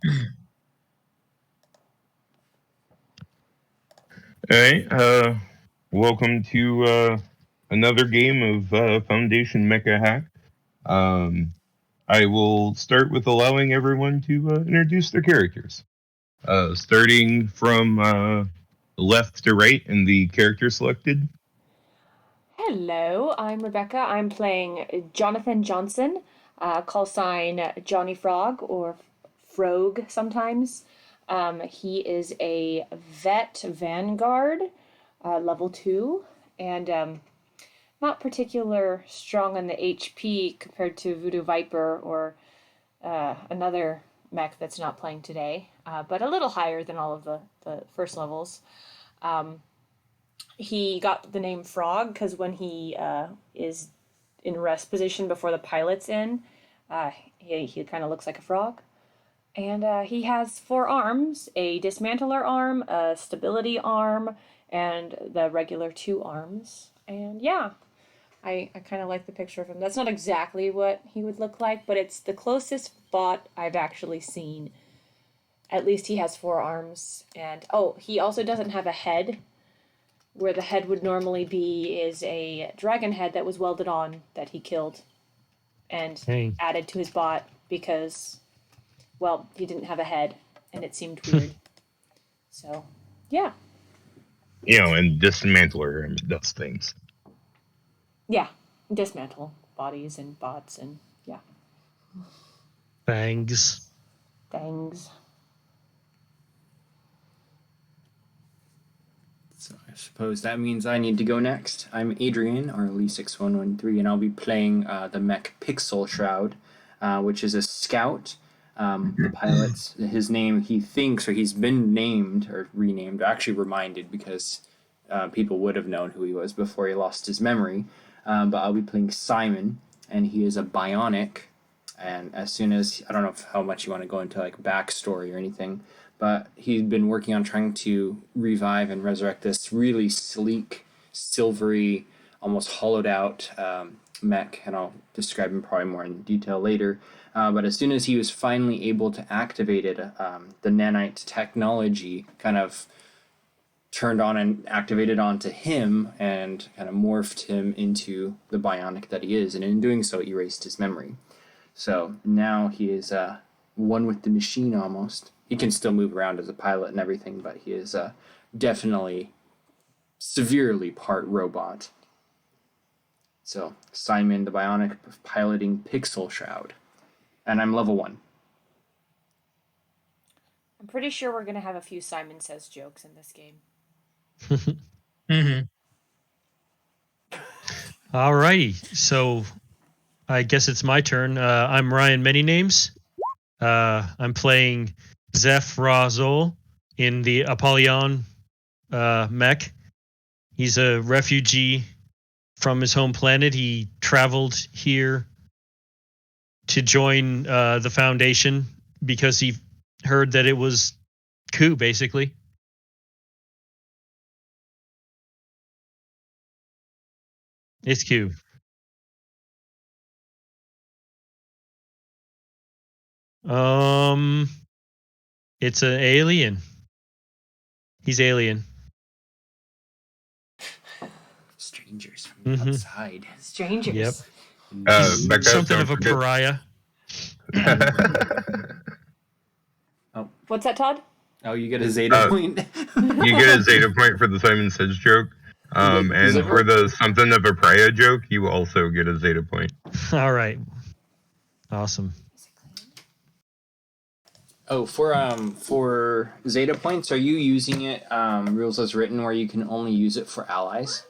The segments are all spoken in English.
All right. Welcome to another game of Foundation MechaHack. I will start with allowing everyone to introduce their characters. Starting from left to right in the character selected. Hello, I'm Rebecca. I'm playing Jonathan Johnson, call sign Johnny Frog or Frog sometimes. He is a vet vanguard, level 2, and not particular strong on the HP compared to Voodoo Viper or another mech that's not playing today, but a little higher than all of the first levels. He got the name Frog because when he is in rest position before the pilot's in, he kind of looks like a frog. And he has 4 arms, a dismantler arm, a stability arm, and the regular 2 arms. And yeah, I kind of like the picture of him. That's not exactly what he would look like, but it's the closest bot I've actually seen. At least he has 4 arms. And oh, he also doesn't have a head. Where the head would normally be is a dragon head that was welded on that he killed and added to his bot because, well, he didn't have a head and it seemed weird. So, yeah. And Dismantler and does things. Yeah, dismantle bodies and bots and yeah. Fangs. So I suppose that means I need to go next. I'm Adrian, or Lee6113, and I'll be playing the mech Pixel Shroud, which is a scout. The pilot, his name, he thinks, or he's been named or renamed, actually reminded because people would have known who he was before he lost his memory. But I'll be playing Simon, and he is a bionic. And as soon as, I don't know how much you want to go into like backstory or anything, but he'd been working on trying to revive and resurrect this really sleek, silvery, almost hollowed out mech, and I'll describe him probably more in detail later. But as soon as he was finally able to activate it, the nanite technology kind of turned on and activated onto him and kind of morphed him into the bionic that he is, and in doing so erased his memory. So now he is one with the machine almost. He can still move around as a pilot and everything, but he is definitely severely part robot. So Simon the Bionic piloting Pixel Shroud. And I'm level 1. I'm pretty sure we're going to have a few Simon Says jokes in this game. Alrighty, so I guess it's my turn. I'm Ryan Many Names. I'm playing Zeph Razol in the Apollyon mech. He's a refugee from his home planet. He traveled here to join the Foundation because he heard that it was coup, basically. It's coup. It's an alien. He's alien. Strangers from the outside. Strangers. Yep. Becca, Something of a pariah. Oh, What's that, Todd? Oh, you get a Zeta point. You get a Zeta point for the Simon Says joke. And for the something of a pariah joke, you also get a Zeta point. All right. Awesome. Oh, for Zeta points, are you using it rules as written where you can only use it for allies?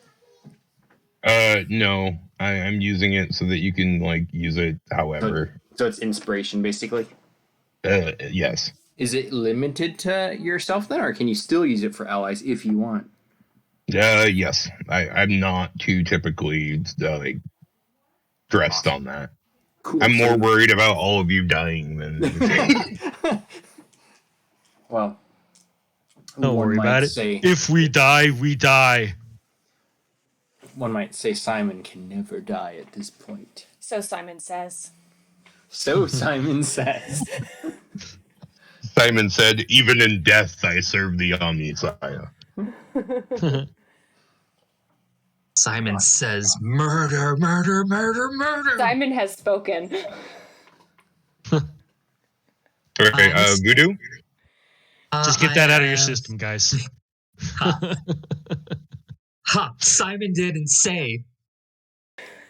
No. I'm using it so that you can use it however. So it's inspiration basically? Yes. Is it limited to yourself then, or can you still use it for allies if you want? Yes. I'm not too typically dressed on that. Cool. I'm more worried about all of you dying than Well, don't worry about it. If we die, we die. One might say Simon can never die at this point. So Simon says. So Simon says. Simon said, "Even in death, I serve the Omnisire." Simon says, "Murder, murder, murder, murder." Simon has spoken. Okay, Voodoo? Just get that out of your am- system, guys. Ha! Simon didn't say.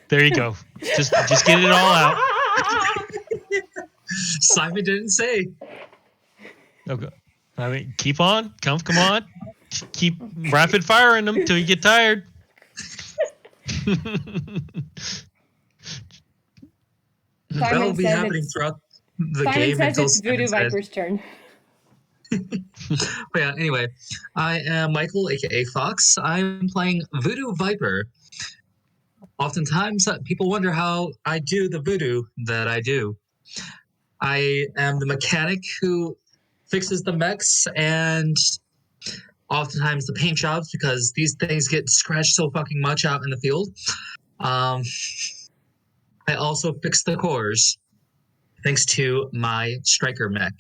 There you go. Just get it all out. Simon didn't say. Okay. I mean, keep on. Come on. Keep rapid firing them till you get tired. That'll be says happening it's- throughout the Simon game says until it's Voodoo Simon says. Viper's turn. But yeah, anyway, I am Michael, aka Fox. I'm playing Voodoo Viper. Oftentimes, people wonder how I do the voodoo that I do. I am the mechanic who fixes the mechs and oftentimes the paint jobs because these things get scratched so fucking much out in the field. I also fix the cores thanks to my striker mech.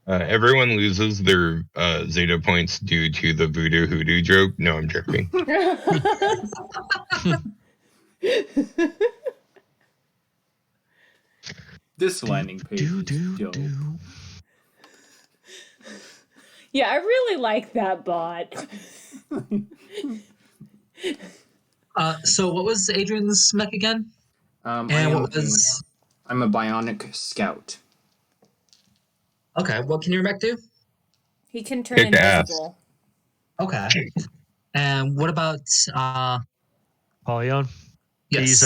Everyone loses their Zeta points due to the voodoo hoodoo joke. No, I'm joking. This landing page is dope. Yeah, I really like that bot. So what was Adrian's mech again? I'm And a bionic scout. Okay, what can your mech do? He can turn Kick ass. invisible. Okay. And what about Apollyon. yes.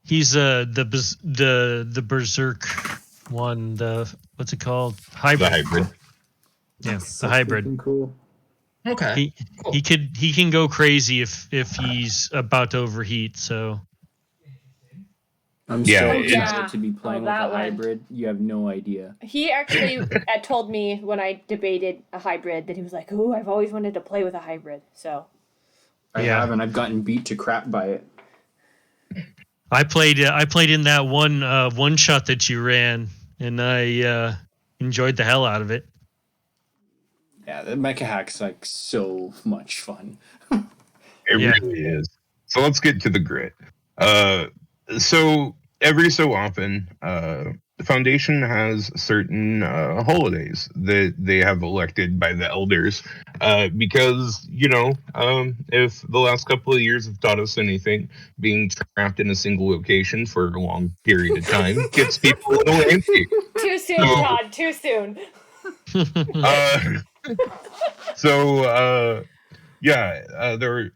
He's the berserk one. The what's it called? Hybrid. The hybrid. Yeah, That's the hybrid. Cool. Okay. He can go crazy if he's about to overheat. So I'm Yeah, so it's- excited to be playing with that a one. hybrid. You have no idea. He actually told me when I debated a hybrid that he was like, "Oh, I've always wanted to play with a hybrid." So I Yeah. have, and I've gotten beat to crap by it. I played in that one shot that you ran, and I enjoyed the hell out of it. Yeah, the MechaHack's like so much fun. It Yeah. really is. So let's get to the grit. So every so often, the foundation has certain holidays that they have elected by the elders, because if the last couple of years have taught us anything, being trapped in a single location for a long period of time gets people a little antsy. too soon, So- Todd. Too soon.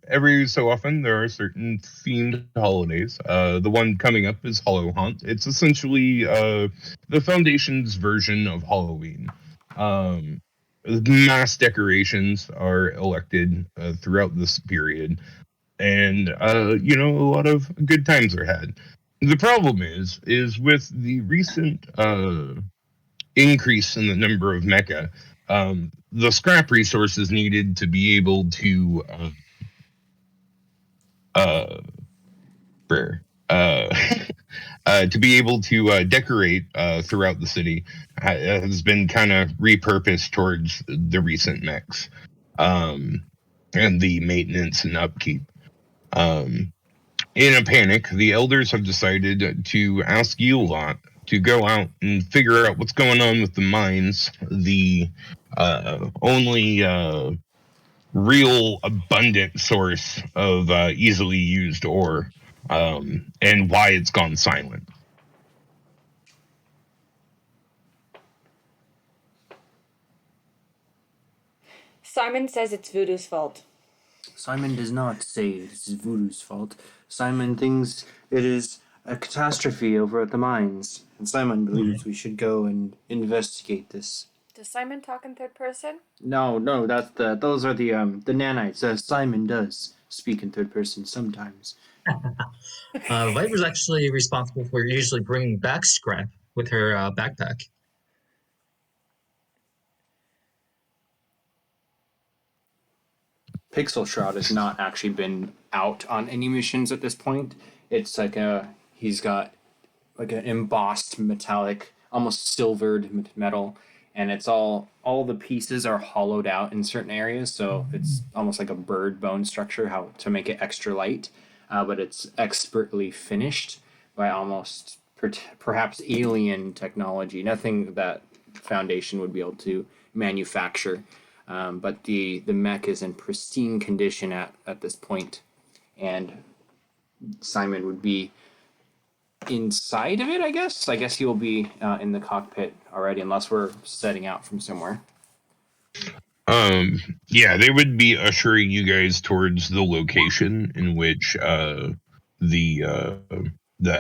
Every so often there are certain themed holidays. The one coming up is Hollow Haunt. It's essentially the Foundation's version of Halloween. Mass decorations are elected throughout this period, and a lot of good times are had. The problem is with the recent increase in the number of mecha, the scrap resources needed to be able to to be able to decorate throughout the city has been kind of repurposed towards the recent mechs, and the maintenance and upkeep. In a panic, the elders have decided to ask you a lot to go out and figure out what's going on with the mines, the only real abundant source of easily used ore, and why it's gone silent. Simon says it's Voodoo's fault. Simon does not say this is Voodoo's fault. Simon thinks it is a catastrophe over at the mines, and Simon believes we should go and investigate this. Does Simon talk in third person? No, those are the nanites. Simon does speak in third person sometimes. Viper's actually responsible for usually bringing back scrap with her backpack. Pixel Shroud has not actually been out on any missions at this point. It's like he's got like an embossed metallic almost silvered metal, and it's all the pieces are hollowed out in certain areas, so it's almost like a bird bone structure, how to make it extra light, but it's expertly finished by almost perhaps alien technology, nothing that Foundation would be able to manufacture. But the mech is in pristine condition at this point, and Simon would be inside of it, I guess. I guess he will be in the cockpit already, unless we're setting out from somewhere. Yeah, they would be ushering you guys towards the location in which the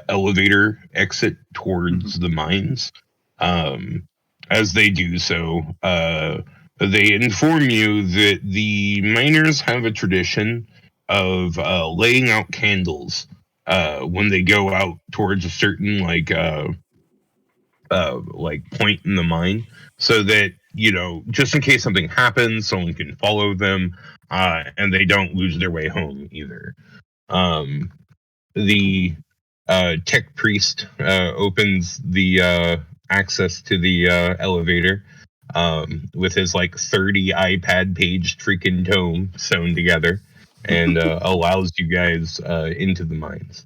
elevator exit towards the mines. As they do so, they inform you that the miners have a tradition of laying out candles when they go out towards a certain point in the mine, so that just in case something happens, someone can follow them, and they don't lose their way home either. The tech priest opens the access to the elevator with his 30 iPad page freaking tome sewn together, and allows you guys into the mines.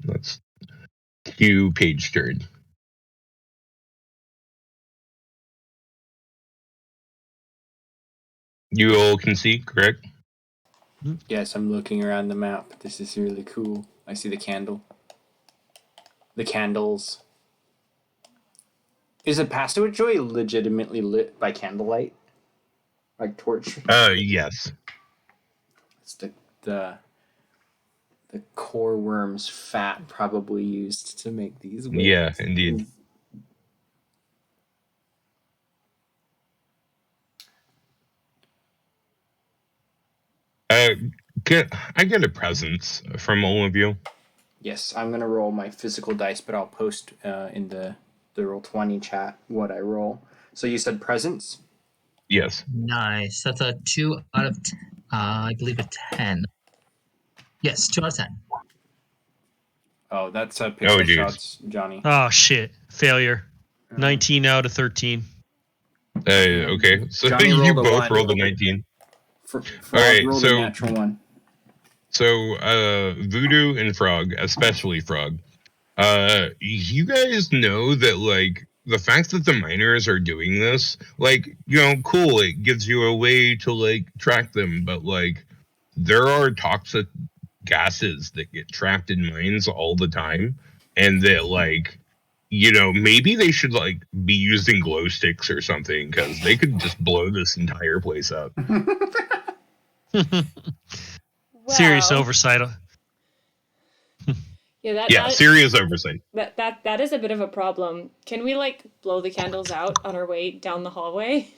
Let's cue page turn. You all can see, correct? Yes, I'm looking around the map. This is really cool. I see the candle. The candles. Is a passageway legitimately lit by candlelight? Like torch? Yes. It's the core worm's fat probably used to make these wicks. Yeah, indeed. I get a presence from all of you. Yes, I'm gonna roll my physical dice, but I'll post in the Roll20 chat what I roll. So you said presence? Yes. Nice. That's a 2 out of, I believe, a 10. Yes, 2 out of 10. Oh, that's pixel geez. shots, Johnny. Oh shit! Failure. 19 out of 13. Okay. So Johnny you rolled a both 1. rolled a 19. Frog right, rolled so- a natural 1. So Voodoo and Frog, especially Frog, you guys know that the fact that the miners are doing this, cool, it gives you a way to track them, but there are toxic gases that get trapped in mines all the time, and that maybe they should be using glow sticks or something, because they could just blow this entire place up. Serious Well, oversight. Yeah, Serious oversight. that is a bit of a problem. Can we blow the candles out on our way down the hallway?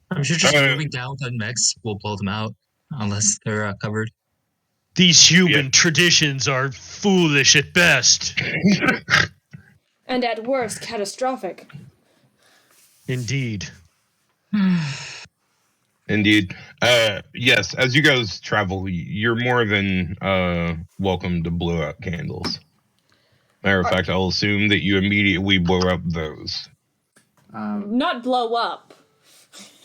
I'm sure just moving down with the mechs will blow them out, unless they're covered. These human traditions are foolish at best. And at worst, catastrophic. Indeed. Indeed. Yes, as you guys travel, you're more than welcome to blow out candles. Matter of fact, I'll assume that you immediately blow up those. Not blow up.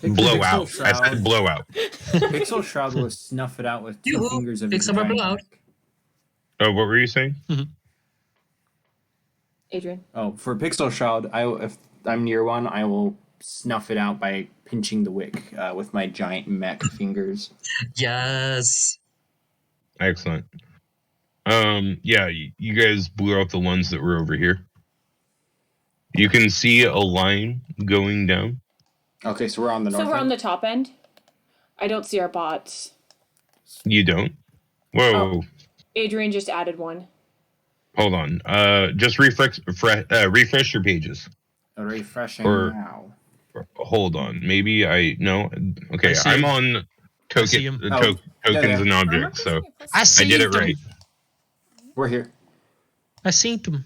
Blow out. I said blow out. Pixel Shroud will snuff it out with 2 fingers of his giant neck. Oh, what were you saying? Adrian. Oh, for Pixel Shroud, if I'm near one, I will snuff it out by pinching the wick with my giant mech fingers. Yes. Excellent. Yeah, you guys blew out the ones that were over here. You can see a line going down. Okay, so we're on the north So we're end? on the top end. I don't see our bots. You don't? Whoa. Oh. Adrian just added one. Hold on. Just refresh your pages. Refreshing now. Hold on. Maybe no. Okay, I I'm on tokens and objects, so I did it right. We're here. I seen them.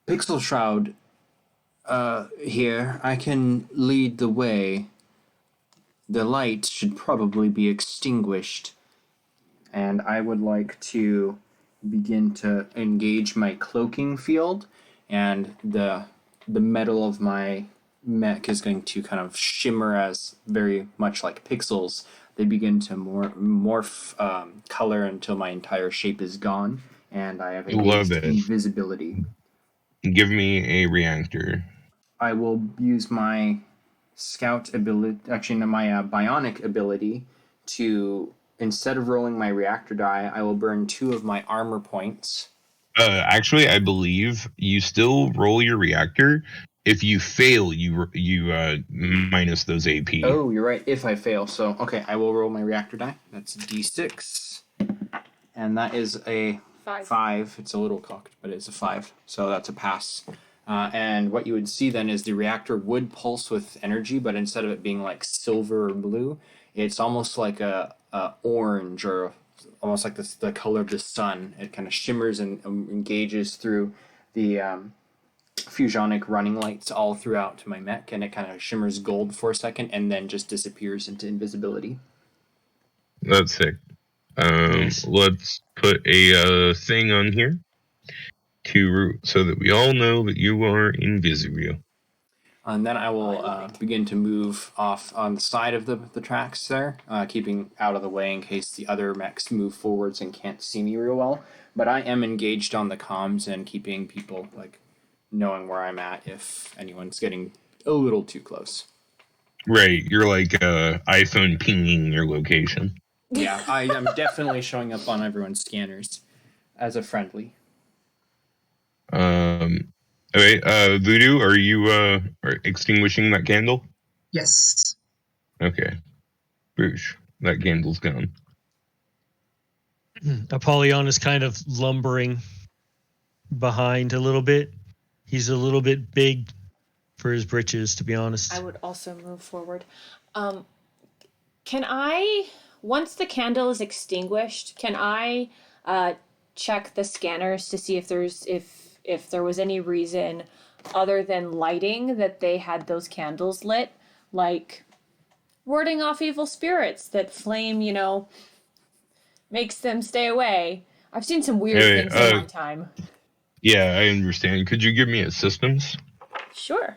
Pixel Shroud, here. I can lead the way. the light should probably be extinguished. And I would like to begin to engage my cloaking field, and the metal of my mech is going to kind of shimmer as very much like pixels. They begin to morph color until my entire shape is gone, and I have Love engaged it. invisibility. Give me a reactor. I will use my scout ability, actually, no, my bionic ability, to, instead of rolling my reactor die, I will burn 2 of my armor points. Actually, I believe you still roll your reactor. If you fail, you minus those AP. Oh, you're right. If I fail, so okay, I will roll my reactor die. That's D6, and that is a 5. It's a little cocked, but it's a 5, so that's a pass. And what you would see then is the reactor would pulse with energy, but instead of it being like silver or blue, it's almost like a orange, or almost like the color of the sun. It kind of shimmers and engages through the fusionic running lights all throughout my mech, and it kind of shimmers gold for a second and then just disappears into invisibility. That's sick. Nice. Let's put a thing on here so that we all know that you are invisible. And then I will begin to move off on the side of the tracks there, keeping out of the way in case the other mechs move forwards and can't see me real well. But I am engaged on the comms and keeping people like knowing where I'm at if anyone's getting a little too close. Right, you're like iPhone pinging your location. Yeah, I am definitely showing up on everyone's scanners as a friendly. Okay, Voodoo, are you extinguishing that candle? Yes. Okay. Boosh. That candle's gone. Apollyon is kind of lumbering behind a little bit. He's a little bit big for his britches, to be honest. I would also move forward. Can I, once the candle is extinguished, can I check the scanners to see if there was any reason other than lighting that they had those candles lit, like warding off evil spirits that flame, makes them stay away. I've seen some weird things in my time. Yeah, I understand. Could you give me a systems? Sure.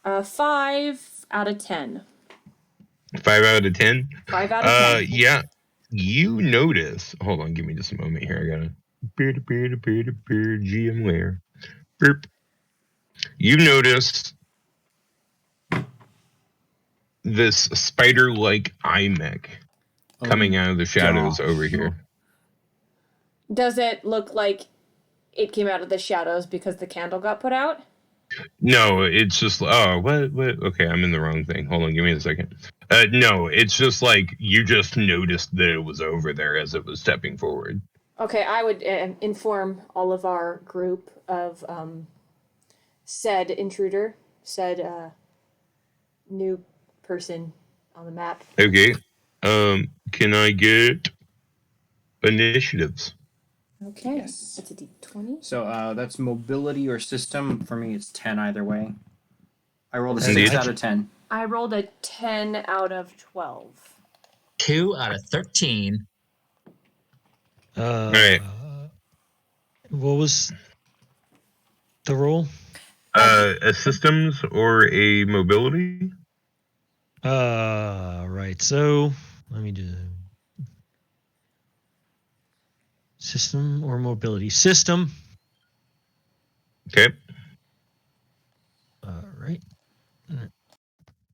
5 out of 10. 5 out of 10? 5 out of 10. Yeah. You notice. Hold on, give me just a moment here. I gotta. GM layer. Burp. You notice this spider-like eye mech coming out of the shadows over here. Does it look like it came out of the shadows because the candle got put out? No, it's just what? Okay, I'm in the wrong thing. Hold on, give me a second. No, it's just like you just noticed that it was over there as it was stepping forward. Okay, I would inform all of our group of said intruder, said new person on the map. Okay. Can I get initiatives? Okay. Yes. That's a D20. So that's mobility or system. For me, it's 10 either way. I rolled a Indeed. 6 out of 10. I rolled a 10 out of 12. 2 out of 13. Right. What was the roll? A systems or a mobility? Right. So let me do system or mobility. System. Okay. All right.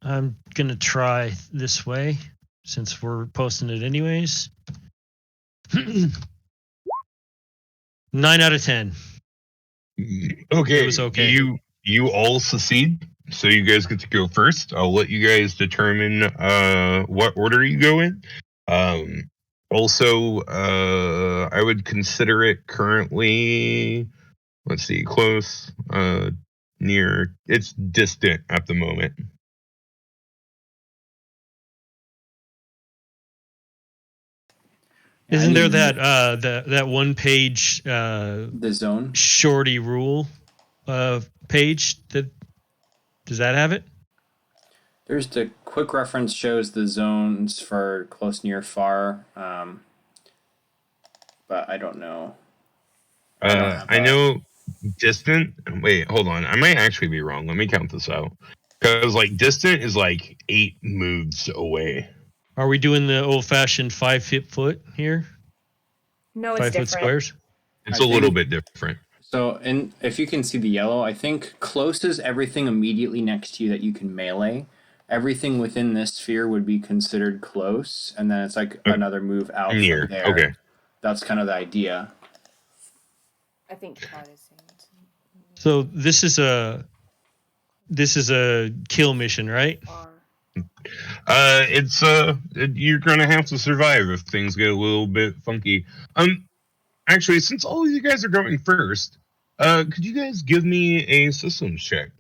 I'm gonna try this way since we're posting it anyways. 9 out of 10. Okay. It was okay. You all succeed, so you guys get to go first. I'll let you guys determine what order you go in. Also, I would consider it currently. Let's see, close, near. It's distant at the moment. Isn't there that that one page The zone? shorty rule page that does that have it? Here's the quick reference shows the zones for close, near, far. But I don't know. I know distant. Wait, hold on. I might actually be wrong. Let me count this out. Because like distant is like 8 moves away. Are we doing the old-fashioned 5 foot here? No, it's 5 foot different. squares. It's I a little think- bit different. So, and if you can see the yellow, I think close is everything immediately next to you that you can melee. Everything within this sphere would be considered close, and then it's like another move out Near. from there. Okay. That's kind of the idea. I think Todd is saying it. So this is a kill mission, right? Far. It's you're gonna have to survive if things get a little bit funky. Actually, since all of you guys are going first, could you guys give me a systems check?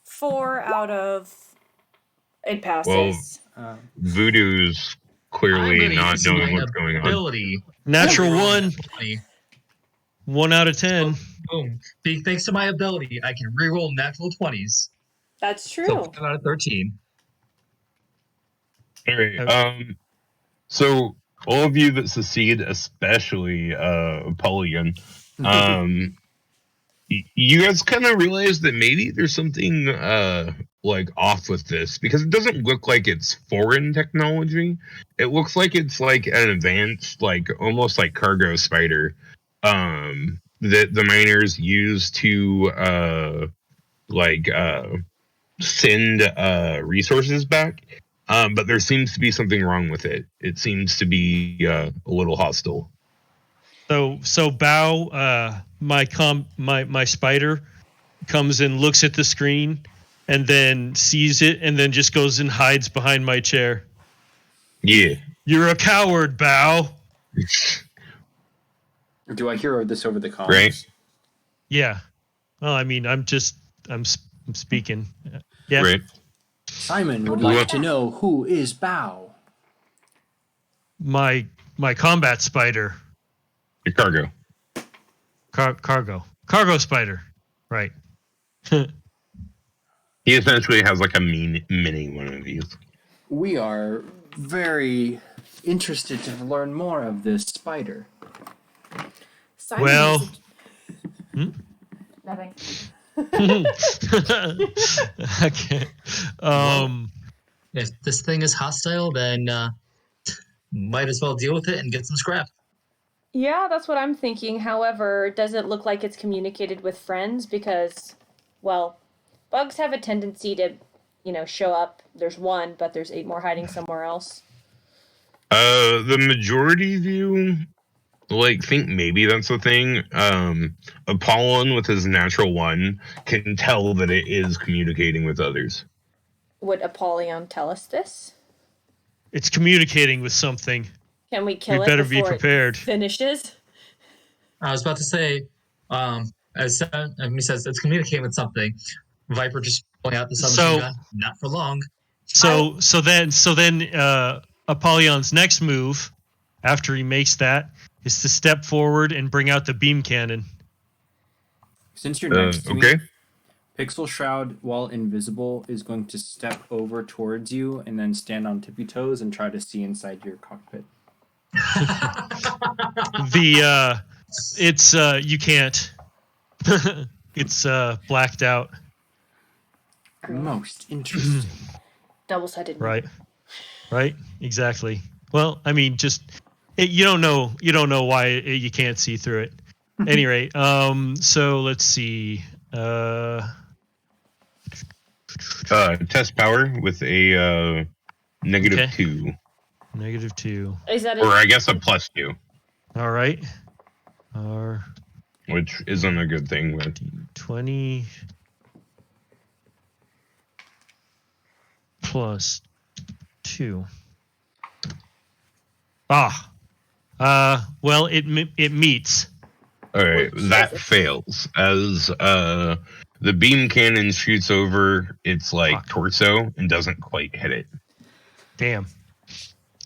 4 out of... It passes. Voodoo's I'm clearly gonna not use knowing my what's going on. ability. Natural Reroll 1, 20. 1 out of 10. Boom. Thanks to my ability, I can reroll natural 20s. That's true. So 5 out of 13. All right. So all of you that succeed, especially Apollyon, you guys kind of realize that maybe there's something like off with this because it doesn't look like it's foreign technology. It looks like it's like an advanced, like almost like cargo spider that the miners use to send resources back. But there seems to be something wrong with it. It seems to be a little hostile. So Bao, my spider comes and looks at the screen and then sees it and then just goes and hides behind my chair. Yeah. You're a coward, Bao. Do I hear this over the comms? Right. Yeah. Well, I mean, I'm speaking. Yeah. Right. Simon would What? like to know who is Bao. My combat spider. Your cargo. Cargo spider. Right. He essentially has like a mini one of these. We are very interested to learn more of this spider. Simon Well- is Nothing. Okay. If this thing is hostile, then might as well deal with it and get some scrap. Yeah, that's what I'm thinking. However, does it look like it's communicated with friends? Because, well, bugs have a tendency to, show up. There's one, but there's 8 more hiding somewhere else. The majority of you think maybe that's the thing. Apollon with his natural 1 can tell that it is communicating with others. Would Apollyon tell us this? It's communicating with something. Can we kill We it better be before prepared. it finishes? I was about to say, as he says, it's communicating with something. Viper just pulling out the submachine gun. Not for long. So then Apollyon's next move, after he makes that, is to step forward and bring out the beam cannon. Since you're next to okay. me, Pixel Shroud, while invisible, is going to step over towards you and then stand on tippy toes and try to see inside your cockpit. It's you can't. It's blacked out. Most interesting. Double-sided. Right. Exactly. Well, I mean, you don't know why you can't see through it. At any rate, so let's see. Test power with a negative Okay. 2. Negative 2. Is that Or I guess a +2, All right. which isn't a good thing. But 20 plus 2. Well, it meets. all right, that fails as the beam cannon shoots over its Fuck. torso and doesn't quite hit it. Damn.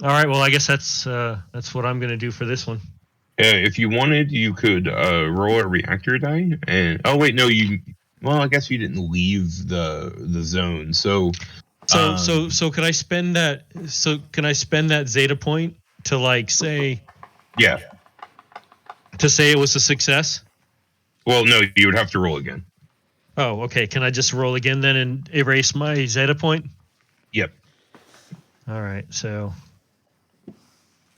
All right. Well, I guess that's what I'm gonna do for this one. If you wanted, you could roll a reactor die, and oh wait, no, you Well, I guess you didn't leave the zone. So Can I spend that? So can I spend that Zeta point to like say yeah. it was a success? Well, no, you would have to roll again. Oh, okay. Can I just roll again then and erase my Zeta point? Yep. All right. So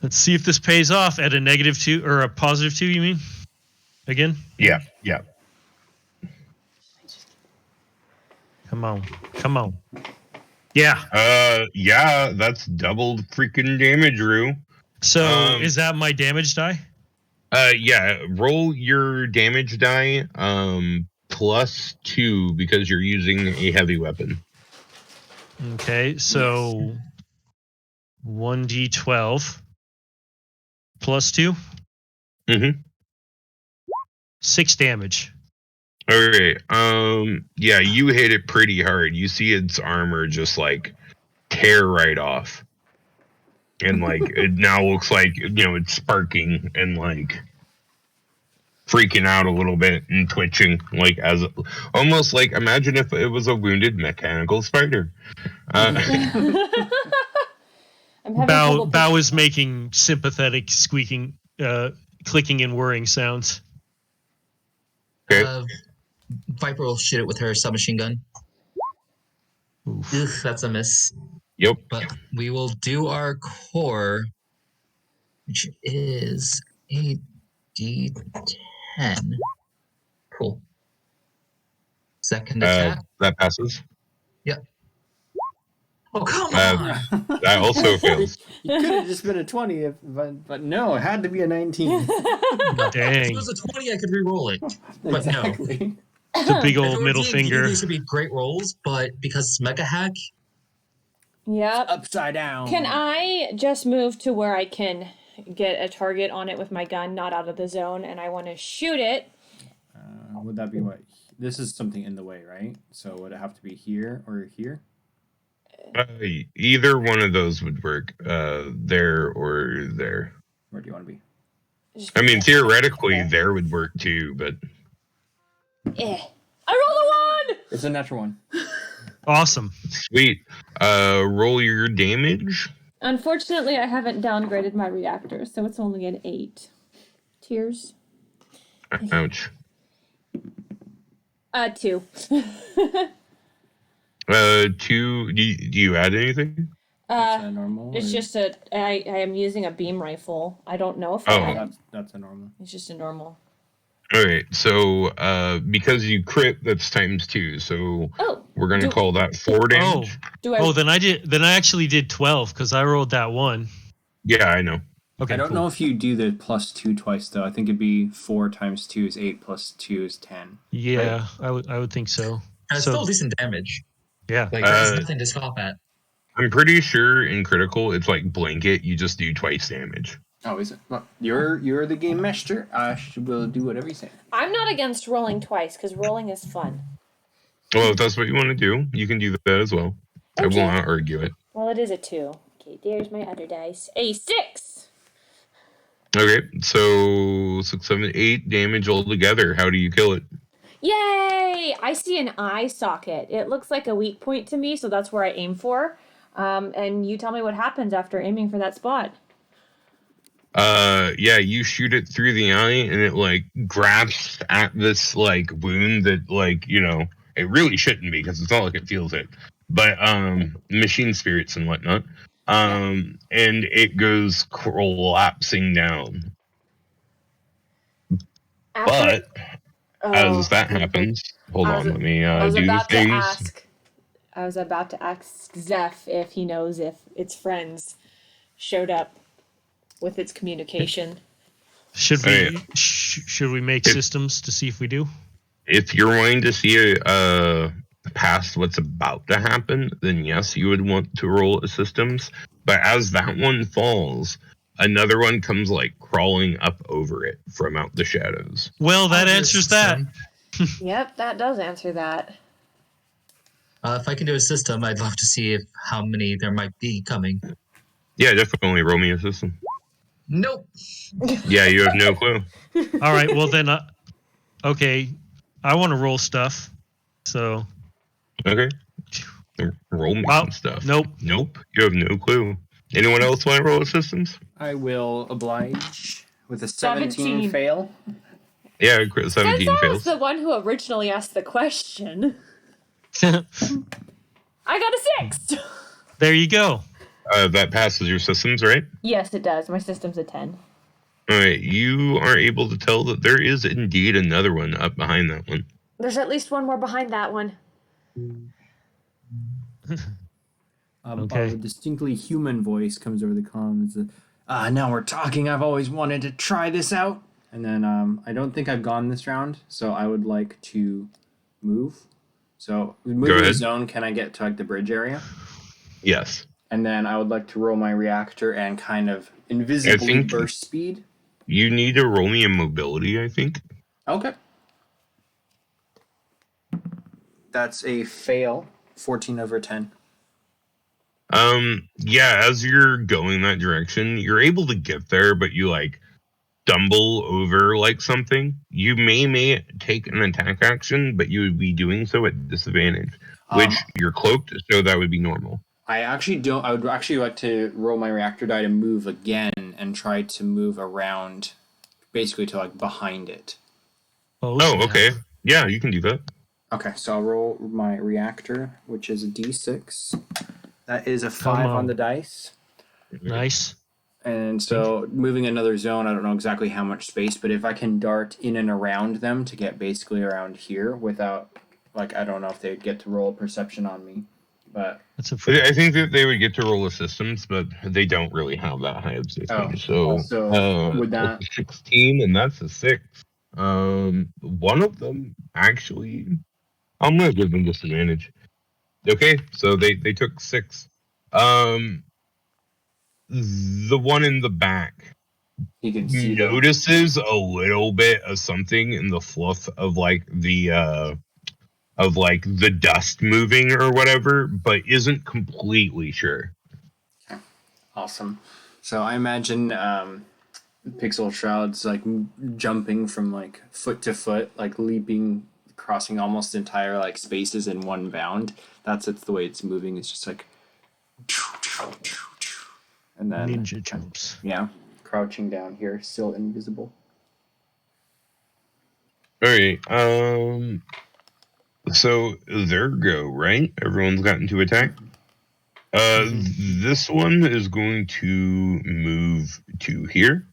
let's see if this pays off at a -2 or a +2. You mean again? Yeah. Yeah. Come on. Yeah. Yeah, that's double freaking damage, Rue. So is that my damage die? Yeah, roll your damage die +2 because you're using a heavy weapon. Okay, so 1d12 +2. Mm-hmm. 6 damage. Okay. Yeah, you hit it pretty hard. You see its armor just like tear right off. And like it now looks like it's sparking and like freaking out a little bit and twitching, like almost like imagine if it was a wounded mechanical spider. I'm having trouble Bao is making sympathetic squeaking, clicking and whirring sounds. Okay. Viper will shoot it with her submachine gun. Oof. Ugh, that's a miss. Yep. But we will do our core, which is 8d10. Cool. Second attack. That passes. Oh, come Uh, on! That also fails. It could have just been a 20, but no, it had to be a 19. No. Dang. If it was a 20, I could re-roll it. But no. Exactly. It's a big If it old were middle D&D, finger. These would be great rolls, but because it's MechaHack, Yep. Upside down. Can I just move to where I can get a target on it with my gun, not out of the zone, and I want to shoot it? Would that be what? This is something in the way, right? So would it have to be here or here? Either one of those would work. There or there. Where do you want to be? Just I mean, theoretically, there. there would work too, but I rolled a 1! It's a natural one. Awesome. sweet. Roll your damage. Unfortunately, I haven't downgraded my reactor, so it's only an 8. Tears? Ouch. 2. 2. Do you add anything? That's a normal. It's or- just I am using a beam rifle. I don't know if Oh. That's a normal. it's just a normal. All right. So because you crit, that's times 2. So Oh, we're gonna do- call that 4 damage. do I? Oh, then I actually did 12 because I rolled that 1. Yeah, I know. Okay. I don't cool. know if you do the +2 twice though. I think it'd be 4 times 2 is 8 plus 2 is 10. Yeah, I would think so. it's So- still decent damage. Yeah. Like, there's nothing to scoff at. I'm pretty sure in critical, it's like blanket. You just do twice damage. Oh, is it? Well, you're the game master. I will do whatever you say. I'm not against rolling twice because rolling is fun. Well, if that's what you want to do, you can do that as well. I will Okay. not argue it. Well, it is a 2. Okay, there's my other dice. A 6. Okay, so 6, 7, 8 damage altogether. How do you kill it? Yay! I see an eye socket. It looks like a weak point to me, so that's where I aim for. And you tell me what happens after aiming for that spot. Yeah, you shoot it through the eye, and it like grabs at this like wound that it really shouldn't be because it's not like it feels it, but machine spirits and whatnot, and it goes collapsing down. But as that happens, hold I was- on, let me I was do about things. I was about to ask Zeph if he knows if its friends showed up with its communication. Should Hey. we should we make systems to see if we do? If you're wanting to see past what's about to happen, then yes, you would want to roll a systems. But as that one falls, another one comes like crawling up over it from out the shadows. Well, that I'll do a answers that. system. Yep, that does answer that. If I can do a system, I'd love to see how many there might be coming. Yeah, definitely roll me a system. Nope. Yeah, you have no clue. All right. Well, then, okay. I want to roll stuff. So Okay. Roll me some stuff. Nope. Nope. You have no clue. Anyone else want to roll systems? I will oblige with a 17 fail. Yeah, 17 Since I was fails. the one who originally asked the question, I got a 6. There you go. That passes your systems, right? Yes, it does. My system's a 10. All right. You are able to tell that there is indeed another one up behind that one. There's at least one more behind that one. Okay. A distinctly human voice comes over the comms. Now we're talking. I've always wanted to try this out. And then I don't think I've gone this round, so I would like to move. So moving the zone, can I get to like the bridge area? Yes. And then I would like to roll my reactor and kind of invisibly burst speed. You need to roll me a mobility, I think. Okay. That's a fail. 14 over 10. Yeah, as you're going that direction, you're able to get there, but you like stumble over like something. You may take an attack action, but you would be doing so at disadvantage, which you're cloaked, so that would be normal. I actually don't. I would actually like to roll my reactor die to move again and try to move around, basically to like behind it. Oh, okay. Yeah, you can do that. Okay, so I'll roll my reactor, which is a D6. That is a 5 on the dice. Nice. And so moving another zone, I don't know exactly how much space, but if I can dart in and around them to get basically around here without, like, I don't know if they'd get to roll a perception on me. But I think that they would get to roll the systems, but they don't really have that high of safety. So would that 16, and that's a 6. One of them actually, I'm gonna give them disadvantage. Okay, so they took 6. The one in the back he can see notices a little bit of something in the fluff of like the dust moving or whatever, but isn't completely sure. Okay. Awesome. So I imagine Pixel Shroud's like jumping from like foot to foot, like leaping, crossing almost entire like spaces in one bound. It's the way it's moving. It's just like, and then ninja jumps. Yeah, crouching down here, still invisible. All right. So there go, right? Everyone's gotten to attack. This one is going to move to here.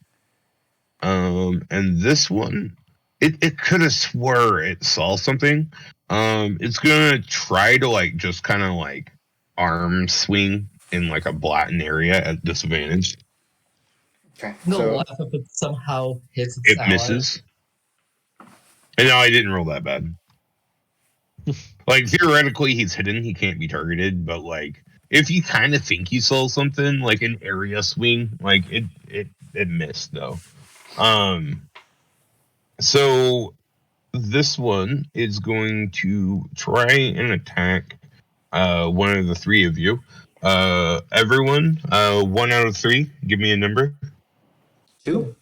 And this one, it could have swore it saw something. It's gonna try to like just kind of like arm swing in like a blatant area at disadvantage. Okay. No, laugh if it somehow hits its ally. Misses. And no, I didn't roll that bad. Like theoretically, he's hidden; he can't be targeted. But like, if you kind of think you saw something, like an area swing, like it missed though. So this one is going to try and attack one of the three of you. Everyone, 1 out of 3. Give me a number. 2.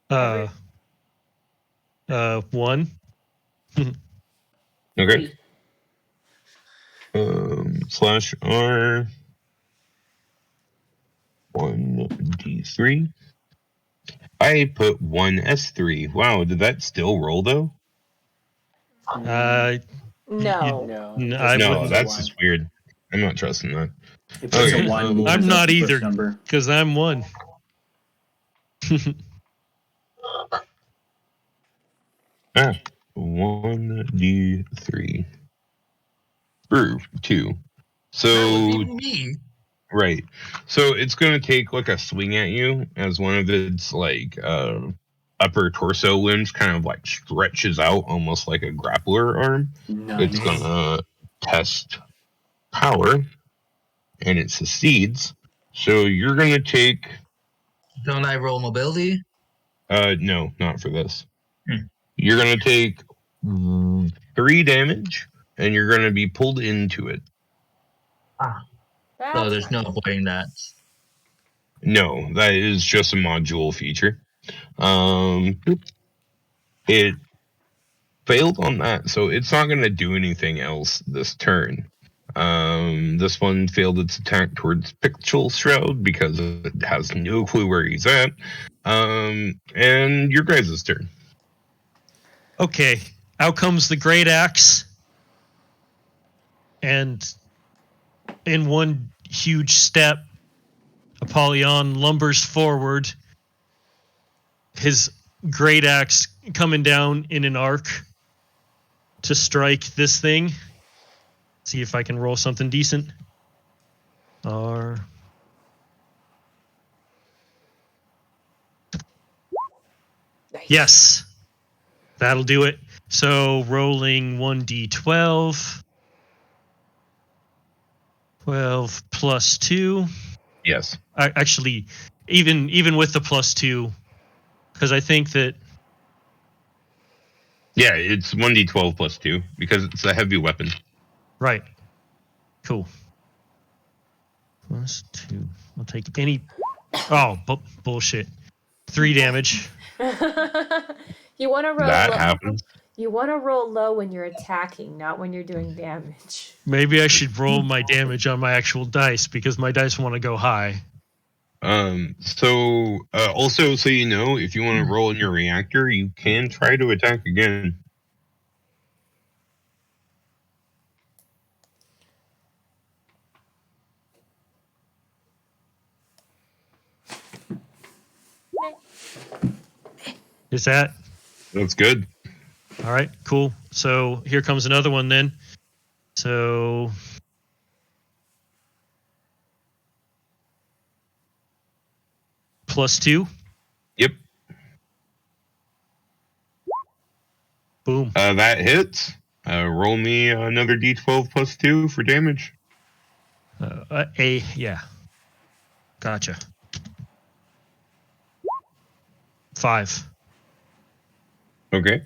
1. Okay. /R 1d3. I put 1 S3. Wow, did that still roll though? No. No, that's just weird. I'm not trusting that. It puts a 1. I'm not either, because I'm 1. 1d3. 2. So That would be me. Right. So it's going to take like a swing at you as one of its like upper torso limbs kind of like stretches out almost like a grappler arm. Nice. It's going to test power and it succeeds. So you're going to take... Don't I roll mobility? No, not for this. You're going to take 3 damage and you're going to be pulled into it. No, there's no avoiding that. No, that is just a module feature. It failed on that, so it's not going to do anything else this turn. This one failed its attack towards Pixel Shroud because it has no clue where he's at. And your guys' turn. Okay, out comes the great axe, and in one huge step, Apollyon lumbers forward, his great axe coming down in an arc to strike this thing. See if I can roll something decent. Nice. Yes, that'll do it. So rolling 1d12. 12 plus 2. Yes. Actually, even with the plus 2, because I think that... Yeah, it's 1d12 plus 2 because it's a heavy weapon. Right. Cool. Plus 2. I'll take any... Oh, bullshit. 3 damage. You want to roll That low. happens. You want to roll low when you're attacking, not when you're doing damage. Maybe I should roll my damage on my actual dice because my dice want to go high. Also, so you know, if you want to roll in your reactor, you can try to attack again. Is that? That's good. All right, cool. So here comes another one then. So plus 2. Yep. Boom. That hits. Roll me another d12 plus 2 for damage. Yeah. Gotcha. 5. Okay.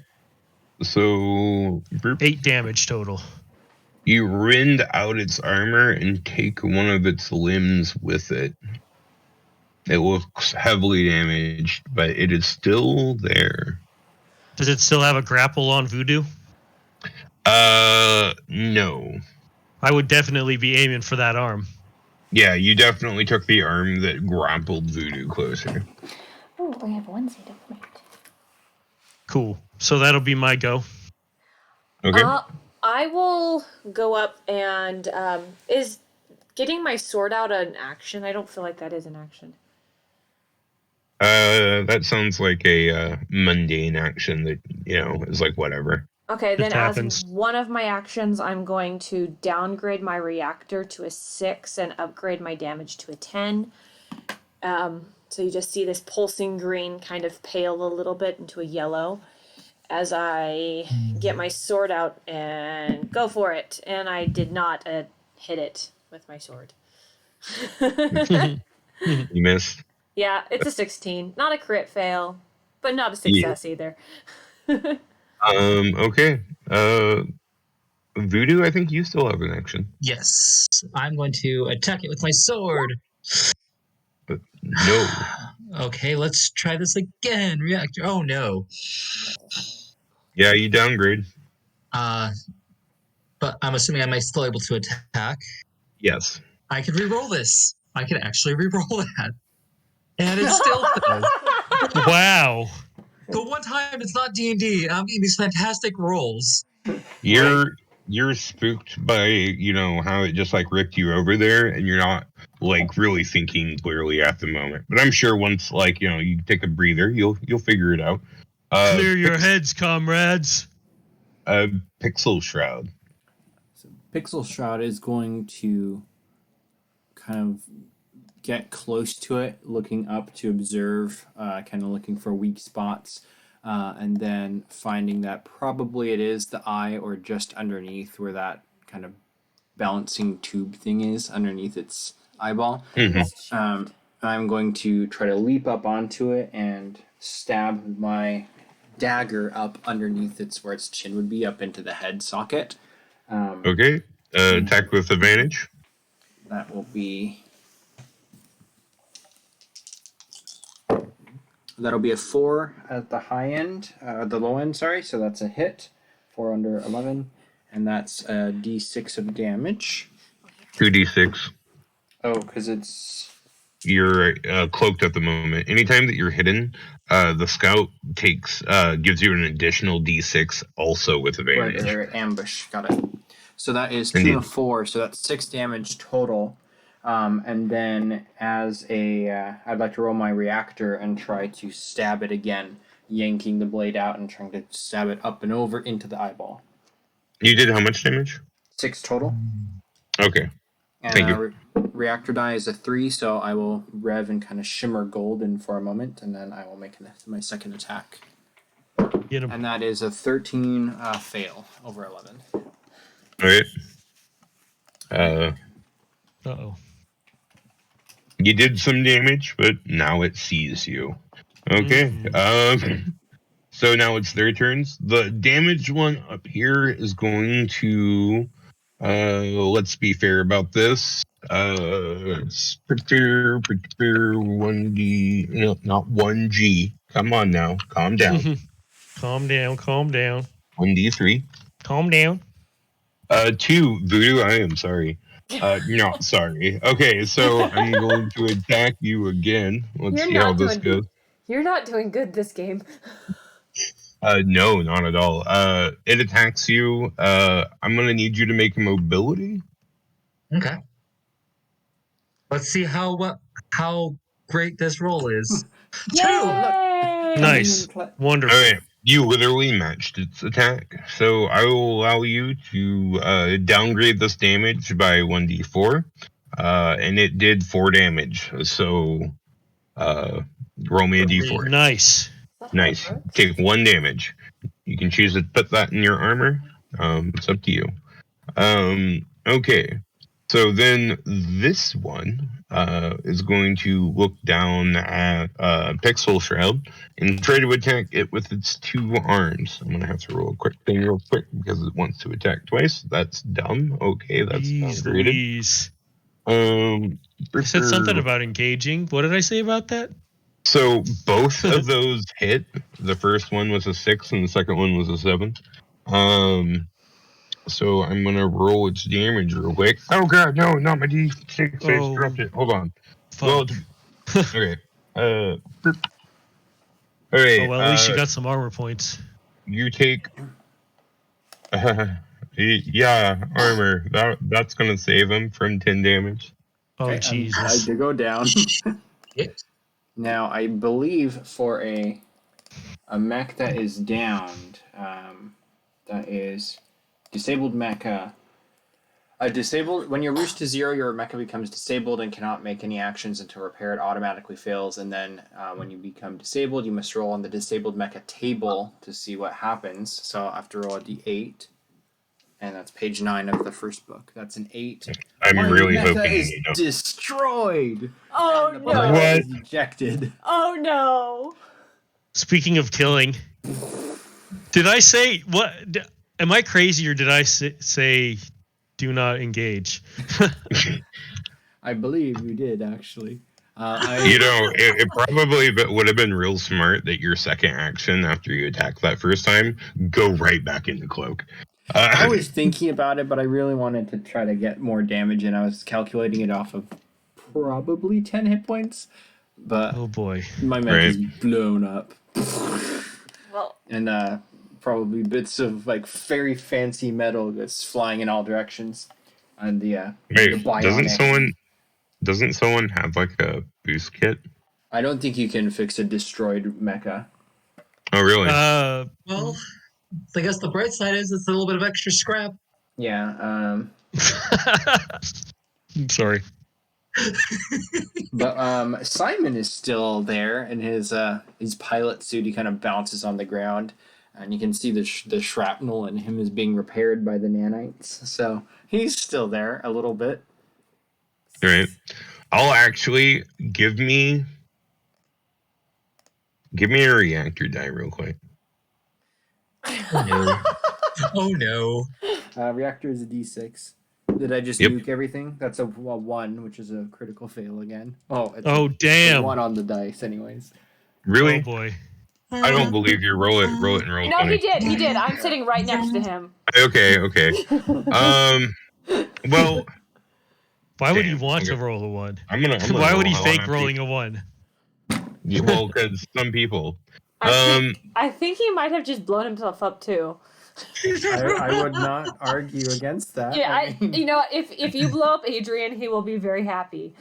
So, 8 damage total. you rend out its armor and take one of its limbs with it. It looks heavily damaged, but it is still there. Does it still have a grapple on Voodoo? No. I would definitely be aiming for that arm. Yeah, you definitely took the arm that grappled Voodoo closer. Oh, I have one seed of meat. Cool. So that'll be my go. Okay. I will go up and is getting my sword out an action? I don't feel like that is an action. That sounds like a mundane action that, is like whatever. Okay, then happens. as one of my actions, I'm going to downgrade my reactor to a 6 and upgrade my damage to a 10. So you just see this pulsing green kind of pale a little bit into a yellow as I get my sword out and go for it. And I did not hit it with my sword. You missed. Yeah, it's a 16. Not a crit fail, but not a success either. Okay. Voodoo, I think you still have an action. Yes, I'm going to attack it with my sword. No. Okay, let's try this again. Reactor. Oh no. Yeah, you downgrade. But I'm assuming I might still able to attack. Yes. I could re-roll this. I could actually re-roll that, and it still fails. Wow. The one time it's not D&D, I'm getting these fantastic rolls. You're spooked by, how it just like ripped you over there, and you're not like really thinking clearly at the moment. But I'm sure once you take a breather, you'll figure it out. Clear your heads, comrades. Pixel Shroud. So Pixel Shroud is going to kind of get close to it, looking up to observe, kind of looking for weak spots, and then finding that probably it is the eye or just underneath where that kind of balancing tube thing is underneath its eyeball. Mm-hmm. I'm going to try to leap up onto it and stab my dagger up underneath where its chin would be, up into the head socket. Okay. Attack with advantage. That will be... That'll be a 4 at the high end, the low end, sorry. So that's a hit. 4 under 11, and that's a d6 of damage. 2d6. Oh, because it's... You're cloaked at the moment. Anytime that you're hidden, the scout gives you an additional d6 also with advantage. Right, ambush. Got it. So that is 2 Indeed. and a 4, so that's 6 damage total. And then as I'd like to roll my reactor and try to stab it again, yanking the blade out and trying to stab it up and over into the eyeball. You did how much damage? 6 total. Okay. And Thank you. Reactor die is a 3, so I will rev and kind of shimmer golden for a moment, and then I will make my second attack. Get him. And that is a 13 fail over 11. All right. Uh-oh. You did some damage, but now it sees you. Okay. So now it's their turns. The damaged one up here is going to. Let's be fair about this. 1D. No, not 1G. Come on now. Calm down. Calm down. 1D3. Calm down. 2, Voodoo, I am sorry. Not sorry. Okay, so I'm going to attack you again. Let's You're see how not this doing- goes. You're not doing good this game. No, not at all. It attacks you. I'm gonna need you to make a mobility. Okay. Let's see how great this roll is. Yay! Nice. Wonderful. All right, you literally matched its attack, so I will allow you to downgrade this damage by 1d4, and it did 4 damage. So, roll me a d4. Nice. Nice. Take 1 damage. You can choose to put that in your armor. It's up to you. Okay. So then this one is going to look down at Pixel Shroud and try to attack it with its 2 arms. I'm going to have to roll a quick thing real quick because it wants to attack twice. That's dumb. Okay, that's Jeez downgraded. Louise. I said something about engaging. What did I say about that? So both of those hit. The first one was a 6 and the second one was a 7. So I'm gonna roll its damage real quick. Oh god, no, not my D6. I just dropped it. Hold on. Fuck. Okay. All right. Oh well, at least you got some armor points. You take. Yeah, armor. That's gonna save him from 10 damage. Oh Okay, Jesus. I to go down. Now, I believe for a mech that is downed, that is disabled mecha. When you're reached to 0, your mecha becomes disabled and cannot make any actions until repaired automatically fails. And then when you become disabled, you must roll on the disabled mecha table to see what happens. So I have to roll a d8. And that's page 9 of the first book. That's an 8. I'm really mecha hoping is you know. destroyed. Oh And the no! pilot What? is ejected. Oh no! Speaking of killing, did I say what? Am I crazy or did I say do not engage? I believe you did, actually. It probably would have been real smart that your second action after you attack that first time, go right back into cloak. I was thinking about it, but I really wanted to try to get more damage, and I was calculating it off of probably 10 hit points. But Oh boy. my mech is blown up. Well, And probably bits of like very fancy metal that's flying in all directions. And the Wait, bionic. doesn't someone have like a boost kit? I don't think you can fix a destroyed mecha. Oh really? Well, I guess the bright side is it's a little bit of extra scrap. Yeah. I'm sorry. But Simon is still there in his pilot suit. He kind of bounces on the ground, and you can see the shrapnel and him is being repaired by the nanites. So he's still there a little bit. All right. I'll actually give me a reactor die real quick. Oh no. Oh no. Reactor is a D6. Did I just Yep. nuke everything? That's a 1, which is a critical fail again. Oh, it's Oh a damn. 1 on the dice, anyways. Oh Really? boy. I don't believe you. Roll it and roll No, 20. he did. I'm sitting right next to him. Okay. Well, Why would he damn, want to okay. roll a 1? I'm gonna Why would roll he hell fake on rolling a 1? Yeah, well, because some people. I think he might have just blown himself up too. I would not argue against that. Yeah, mean, you know, if you blow up Adrian, he will be very happy.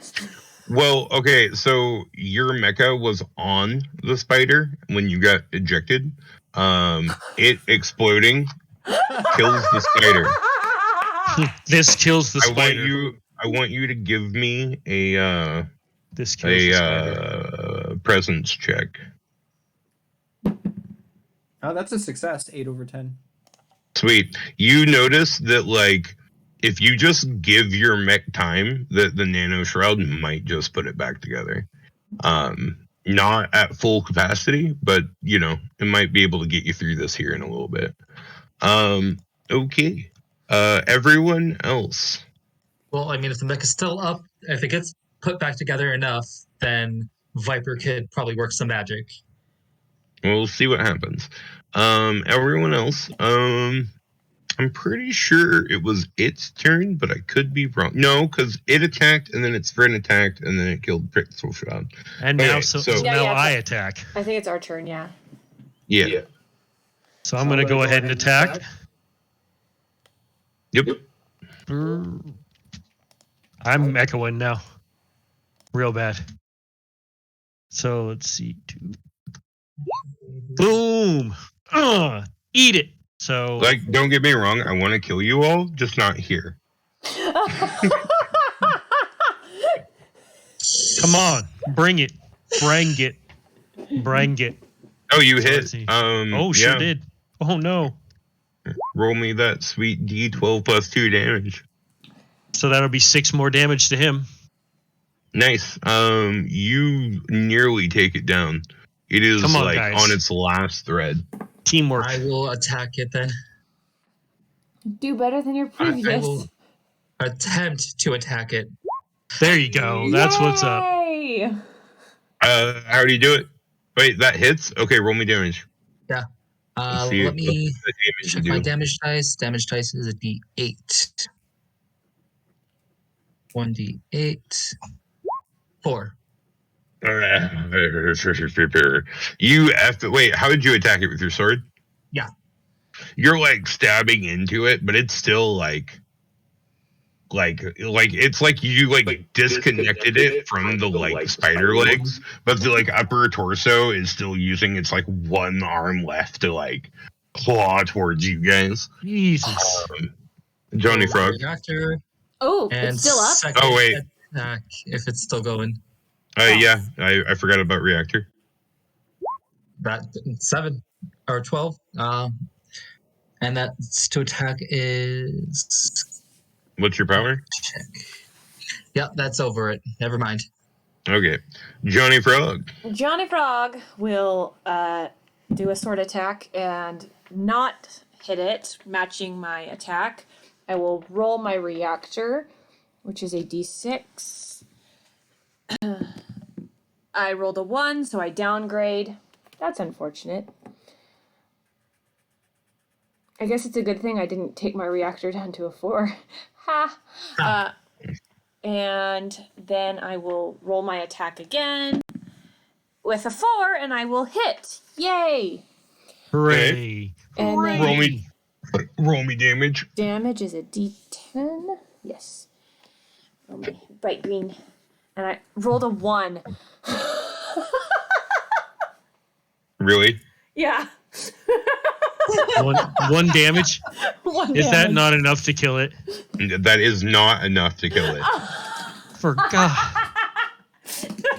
Well, okay, so your mecha was on the spider when you got ejected. It exploding kills the spider. This kills the spider. I want you to give me a This kills the spider. presence check. oh, that's a success. 8/10. Sweet. You notice that, like, if you just give your mech time, the nano shroud might just put it back together. Not at full capacity, but you know, it might be able to get you through this here in a little bit. Okay. Everyone else. Well, I mean, if the mech is still up, if it gets put back together enough, then Viper could probably work some magic. We'll see what happens. Everyone else. I'm pretty sure it was its turn, but I could be wrong. No, because it attacked, and then its friend attacked, and then it killed Pixel Shroud. And Okay, now, Yeah, I attack. I think it's our turn, yeah. Yeah. So I'm going to go ahead and attack. Yep. I'm echoing now. Real bad. So let's see. 2. Boom! Eat it. So Like, don't get me wrong, I want to kill you all, just not here. come on, bring it. Bring it. Bring it. Oh, you So hit. let's see. Oh, sure yeah. did. Oh no. Roll me that sweet D12 plus 2 damage. So that'll be 6 more damage to him. Nice. You nearly take it down. It is Come on, like guys. on its last thread. Teamwork. I will attack it then. Do better than your I previous. will attempt to attack it. There you go. That's what's up. Yay! How do you do it? Wait, that hits? Okay, roll me damage. Let's see Let me what damage check you my do. damage dice. Damage dice is a D8. 1D8. 4. You wait, how did you attack it with your sword? Yeah. You're like stabbing into it, but it's still like it's like you like disconnected it from the like spider legs, but the like upper torso is still using its like one arm left to like claw towards you guys. Jesus. Johnny Frog. Reactor. Oh, And it's still up? second Oh, wait. attack if it's still going. Yeah, I forgot about reactor. That 7 or 12. And that's to attack is What's your power? check. Yep, that's over it. Never mind. Okay, Johnny Frog. Johnny Frog will do a sword attack and not hit it, matching my attack. I will roll my reactor, which is a d6. I rolled a 1, so I downgrade. That's unfortunate. I guess it's a good thing I didn't take my reactor down to a 4. Ha! And then I will roll my attack again with a 4, and I will hit. Yay! Hooray. And then Roll me damage. damage is a d10. Yes. Roll my bright green. And I rolled a 1. Really? Yeah. One damage? One Is that damage. not enough to kill it? That is not enough to kill it. For God.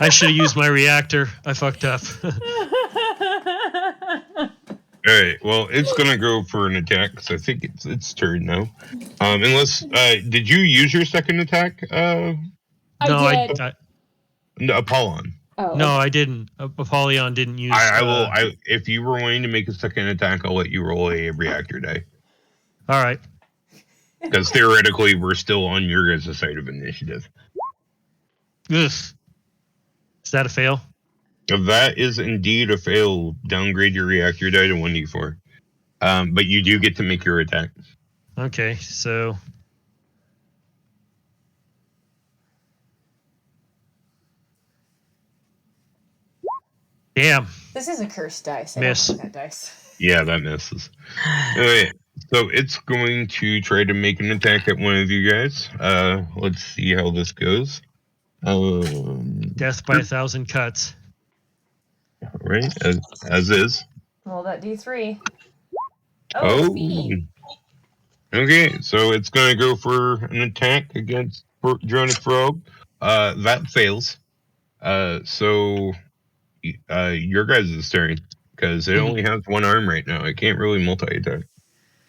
I should have used my reactor. I fucked up. All right. Well, it's gonna go for an attack because I think it's its turn now. Unless did you use your second attack? I did. No, Apollon. Oh, No, I didn't. Apollyon didn't use. I will. If you were wanting to make a second attack, I'll let you roll a reactor die. All right. Because theoretically, we're still on your guys' side of initiative. Ugh. Is that a fail? That is indeed a fail. Downgrade your reactor die to 1d4. But you do get to make your attack. Okay, so damn. This is a cursed dice. Miss. I don't like that dice. Yeah, that misses. Alright, so it's going to try to make an attack at one of you guys. Let's see how this goes. Death by 1,000 cuts. Right, as is. Roll that d3. Oh. Fee. Okay, so it's going to go for an attack against Dronic Frog. That fails. So your guys' turn, because it only has one arm right now. It can't really multi-attack.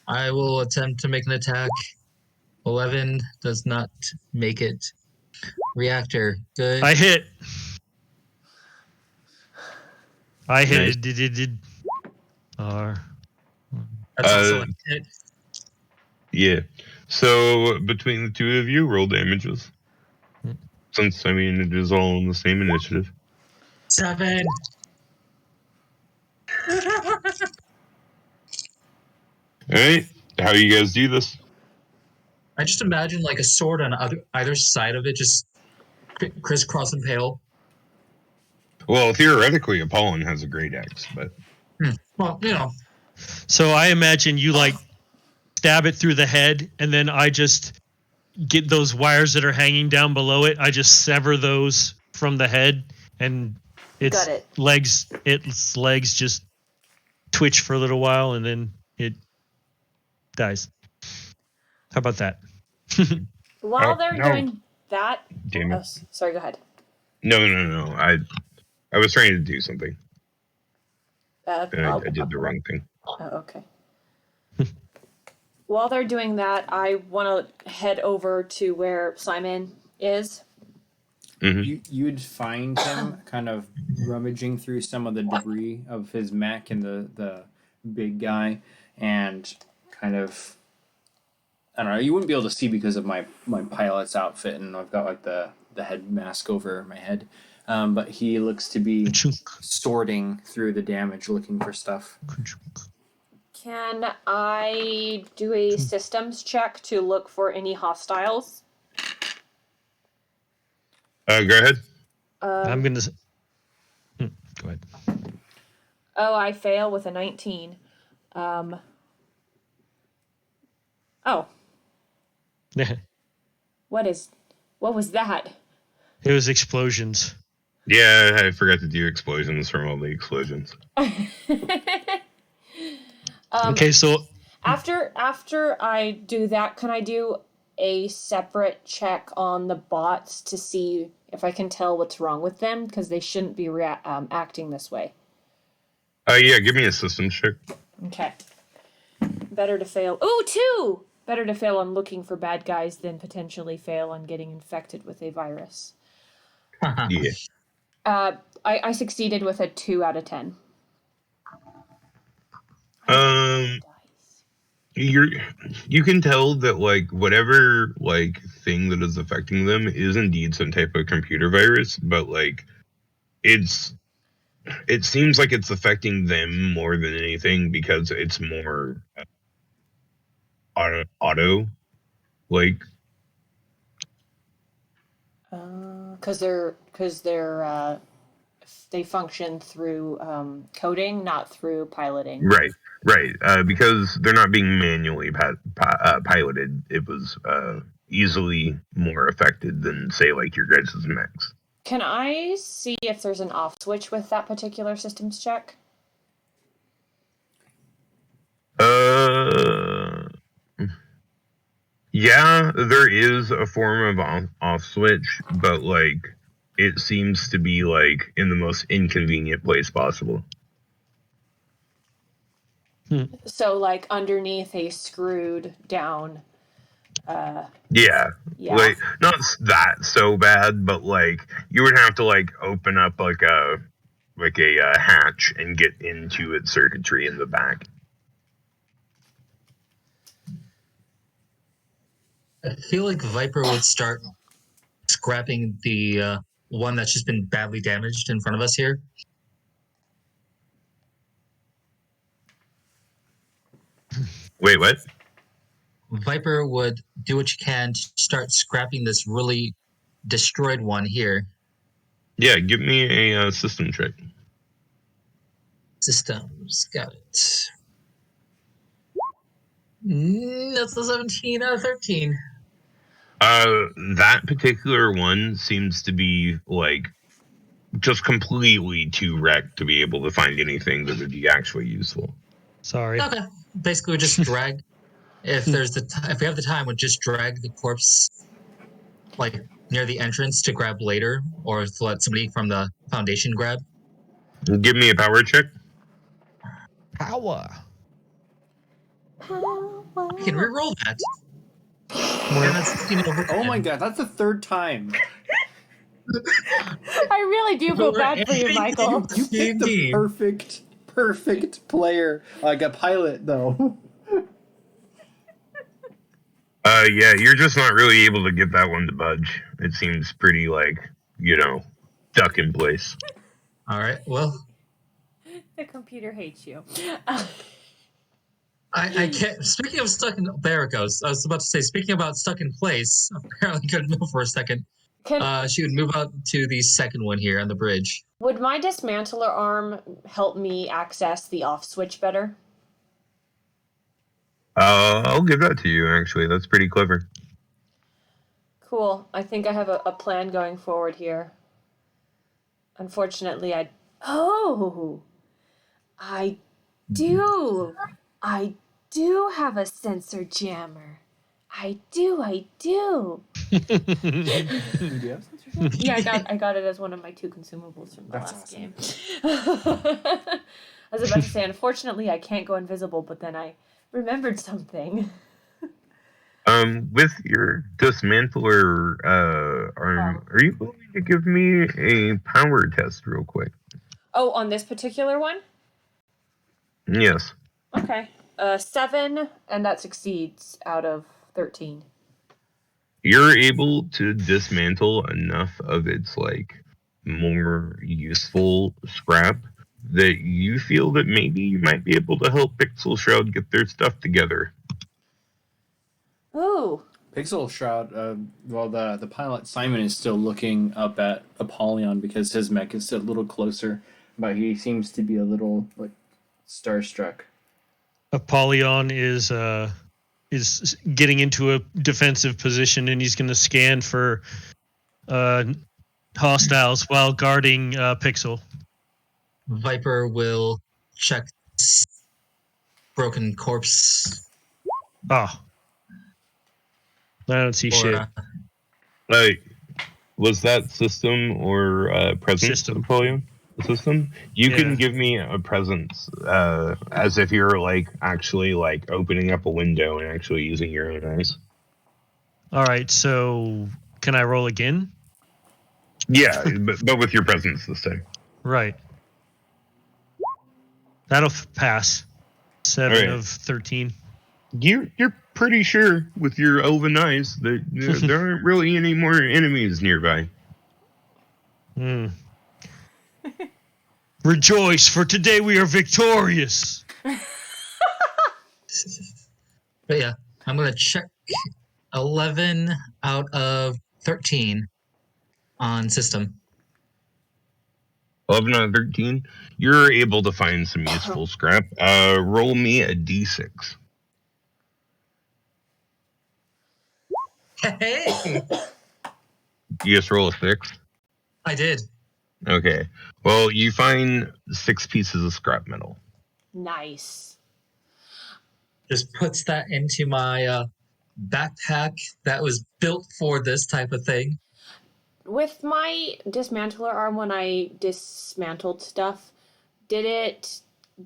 I will attempt to make an attack. 11 does not make it. Reactor, good. I hit. I hit Nice. it. Did. That's also a hit. Yeah. So between the two of you, roll damages. Since, I mean, it is all in the same initiative. 7. Alright, how you guys do this? I just imagine like a sword on either side of it, just crisscross and pale. Well, theoretically, Apollon has a great axe, but... Well, you know. So I imagine you like stab it through the head, and then I just get those wires that are hanging down below it. I just sever those from the head, and its Got it. legs just twitch for a little while, and then it dies. How about that? While Oh, they're no. doing that, Damn it. sorry, go ahead. No. I was trying to do something. And I did the wrong thing. Oh, okay. While they're doing that, I want to head over to where Simon is. Mm-hmm. You'd find him kind of rummaging through some of the debris of his mech and the big guy, and kind of, I don't know, you wouldn't be able to see because of my pilot's outfit, and I've got like the head mask over my head. But he looks to be sorting through the damage, looking for stuff. Can I do a systems check to look for any hostiles? Go ahead. I'm gonna. Go ahead. Oh, I fail with a 19. Oh. What was that? It was explosions. Yeah, I forgot to do explosions from all the explosions. Okay, so After I do that, can I do a separate check on the bots to see if I can tell what's wrong with them? Because they shouldn't be acting this way. Yeah, give me a systems check. Okay. Better to fail. Ooh, 2! Better to fail on looking for bad guys than potentially fail on getting infected with a virus. Yeah. I succeeded with a 2 out of 10. You can tell that like whatever like thing that is affecting them is indeed some type of computer virus, but like it seems like it's affecting them more than anything because it's more auto like Because they function through coding, not through piloting. right because they're not being manually piloted. It was easily more affected than say like your guys' mechs. Can I see if there's an off switch with that particular systems check? Yeah, there is a form of off switch, but like it seems to be like in the most inconvenient place possible. So like underneath a screwed down. Yeah, like not that so bad, but like you would have to like open up like a hatch and get into its circuitry in the back. I feel like Viper would start scrapping the one that's just been badly damaged in front of us here. Wait, what? Viper would do what you can to start scrapping this really destroyed one here. Yeah, give me a system check. Systems, got it. That's a 17 out of 13. That particular one seems to be like just completely too wrecked to be able to find anything that would be actually useful. Sorry. Okay, basically we just drag. If we have the time, we'll just drag the corpse like near the entrance to grab later, or to let somebody from the foundation grab. Give me a power check. Power. I can re-roll that. And that's 16 over 10. Oh my god, that's the third time. I really do feel We're bad for you, adding Michael. to You picked the D&D. perfect player, like a pilot, though. Yeah, you're just not really able to get that one to budge. It seems pretty stuck in place. All right. Well, The computer hates you. I can't. Speaking of stuck in, there it goes. I was about to say. Speaking about stuck in place, apparently couldn't move for a second. She would move out to the second one here on the bridge. Would my dismantler arm help me access the off switch better? I'll give that to you, actually. That's pretty clever. Cool. I think I have a plan going forward here. Unfortunately, I do. I do have a sensor jammer. I do. Yeah, I got it as one of my 2 consumables from the That's last awesome. game. I was about to say, unfortunately, I can't go invisible, but then I remembered something. With your dismantler arm, are you willing to give me a power test real quick? Oh, on this particular one? Yes. Okay. 7, and that succeeds out of 13. You're able to dismantle enough of its more useful scrap that you feel that maybe you might be able to help Pixel Shroud get their stuff together. Ooh. Pixel Shroud, well, the pilot Simon is still looking up at Apollyon because his mech is a little closer, but he seems to be a little starstruck. Apollyon is getting into a defensive position, and he's going to scan for hostiles while guarding Pixel. Viper will check this broken corpse. Oh, I don't see shit. Was that system or presence System. Apollyon? System? You Yeah. can give me a presence as if you're actually opening up a window and actually using your own eyes. All right, so can I roll again? Yeah, but with your presence this time. Right. That'll pass. 7 All right. of 13. You're pretty sure with your elven eyes that there aren't really any more enemies nearby. Rejoice, for today we are victorious. But yeah, I'm going to check 11 out of 13 on system. 11 out of 13. You're able to find some useful scrap. Roll me a d6. Hey! You just roll a 6? I did. Okay. Well, you find 6 pieces of scrap metal. Nice. Just puts that into my backpack that was built for this type of thing. With my dismantler arm, when I dismantled stuff, did it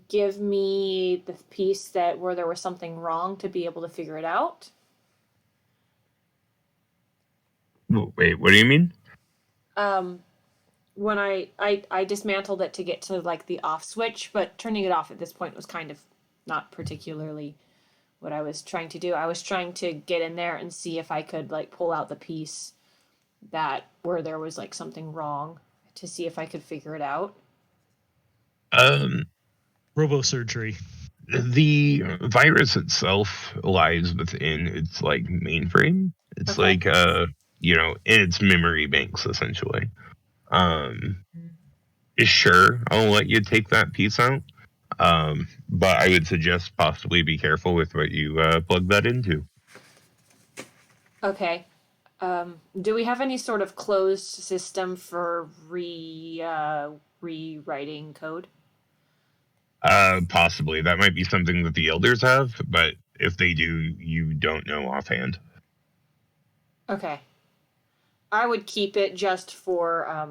give me the piece where there was something wrong to be able to figure it out? Wait, what do you mean? When I dismantled it to get to the off switch, but turning it off at this point was kind of not particularly what I was trying to do. I was trying to get in there and see if I could pull out the piece where there was something wrong, to see if I could figure it out. Robosurgery. The virus itself lies within its like mainframe. It's Okay. like in its memory banks essentially. Um, sure, I'll let you take that piece out. But I would suggest possibly be careful with what you plug that into. Okay. Do we have any sort of closed system for rewriting code? Possibly that might be something that the elders have, but if they do, you don't know offhand. Okay. I would keep it just for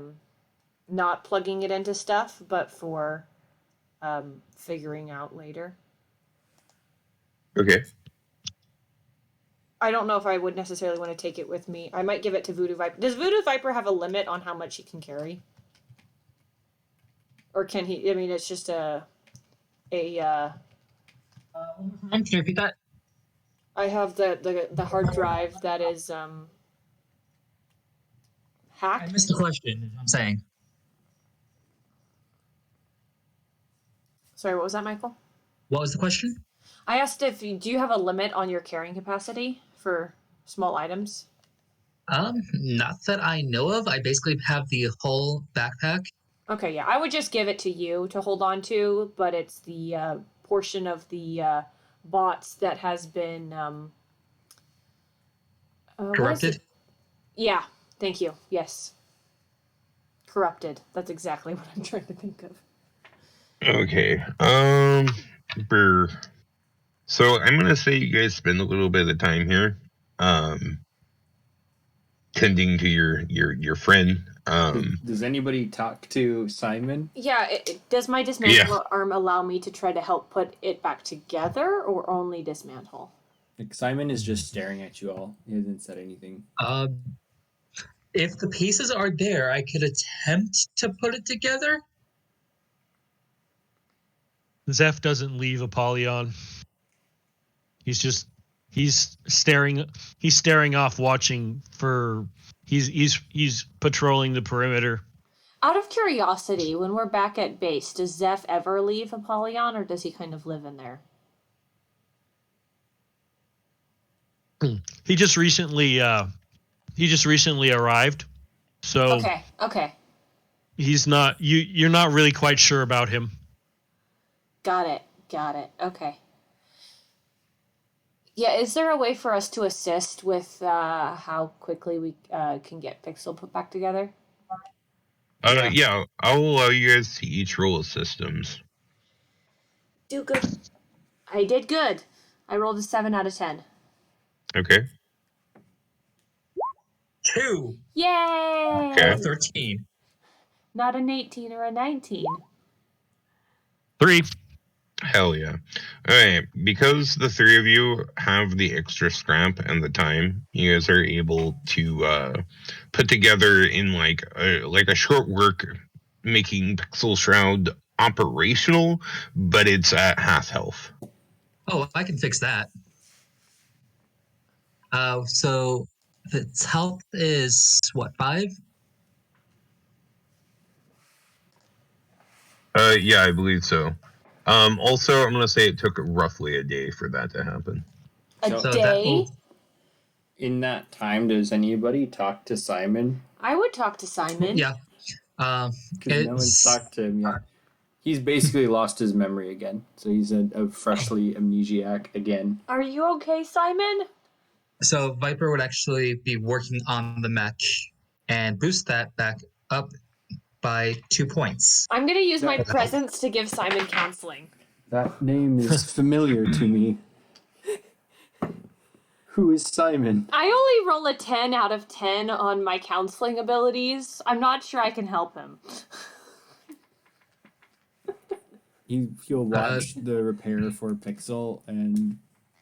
not plugging it into stuff, but for figuring out later. Okay. I don't know if I would necessarily want to take it with me. I might give it to Voodoo Viper. Does Voodoo Viper have a limit on how much he can carry? Or can he? I mean, it's just a. Can you repeat that? I have the hard drive that is I hacked. missed the question. I'm saying. Sorry, what was that, Michael? What was the question? I asked if do you have a limit on your carrying capacity for small items? Not that I know of. I basically have the whole backpack. Okay, yeah, I would just give it to you to hold on to, but it's the portion of the bots that has been what is Corrupted. it? Yeah, thank you. Yes, corrupted. That's exactly what I'm trying to think of. Okay. Brr. So I'm gonna say you guys spend a little bit of time here, tending to your friend. Does anybody talk to Simon? Yeah, does my dismantle arm allow me to try to help put it back together, or only dismantle? Like, Simon is just staring at you all. He hasn't said anything. If the pieces are there, I could attempt to put it together. Zeph doesn't leave Apollyon. He's staring off, watching for. He's patrolling the perimeter. Out of curiosity, when we're back at base, does Zeph ever leave Apollyon, or does he kind of live in there? He just recently arrived, so Okay. he's not. You're not really quite sure about him. Got it. Okay. Yeah, is there a way for us to assist with how quickly we can get Pixel put back together? Yeah, I'll allow you guys to each roll systems. Do good. I did good. I rolled a 7 out of 10. Okay. 2 Yay! Okay. out of 13. Not an 18 or a 19. 3. Hell yeah. All right. Because the three of you have the extra scrap and the time, you guys are able to put together in like a short work making Pixel Shroud operational, but it's at half health. Oh, I can fix that. So its health is what, 5? Yeah, I believe so. Also, I'm gonna say it took roughly a day for that to happen. A So day? that will. In that time, does anybody talk to Simon? I would talk to Simon. Yeah. Because no one's talked to him yet. He's basically lost his memory again, so he's a freshly amnesiac again. Are you okay, Simon? So Viper would actually be working on the mech and boost that back up by 2 points. I'm going to use my That- presence to give Simon counseling. That name is familiar to me. Who is Simon? I only roll a 10 out of 10 on my counseling abilities. I'm not sure I can help him. He'll watch the repair for Pixel and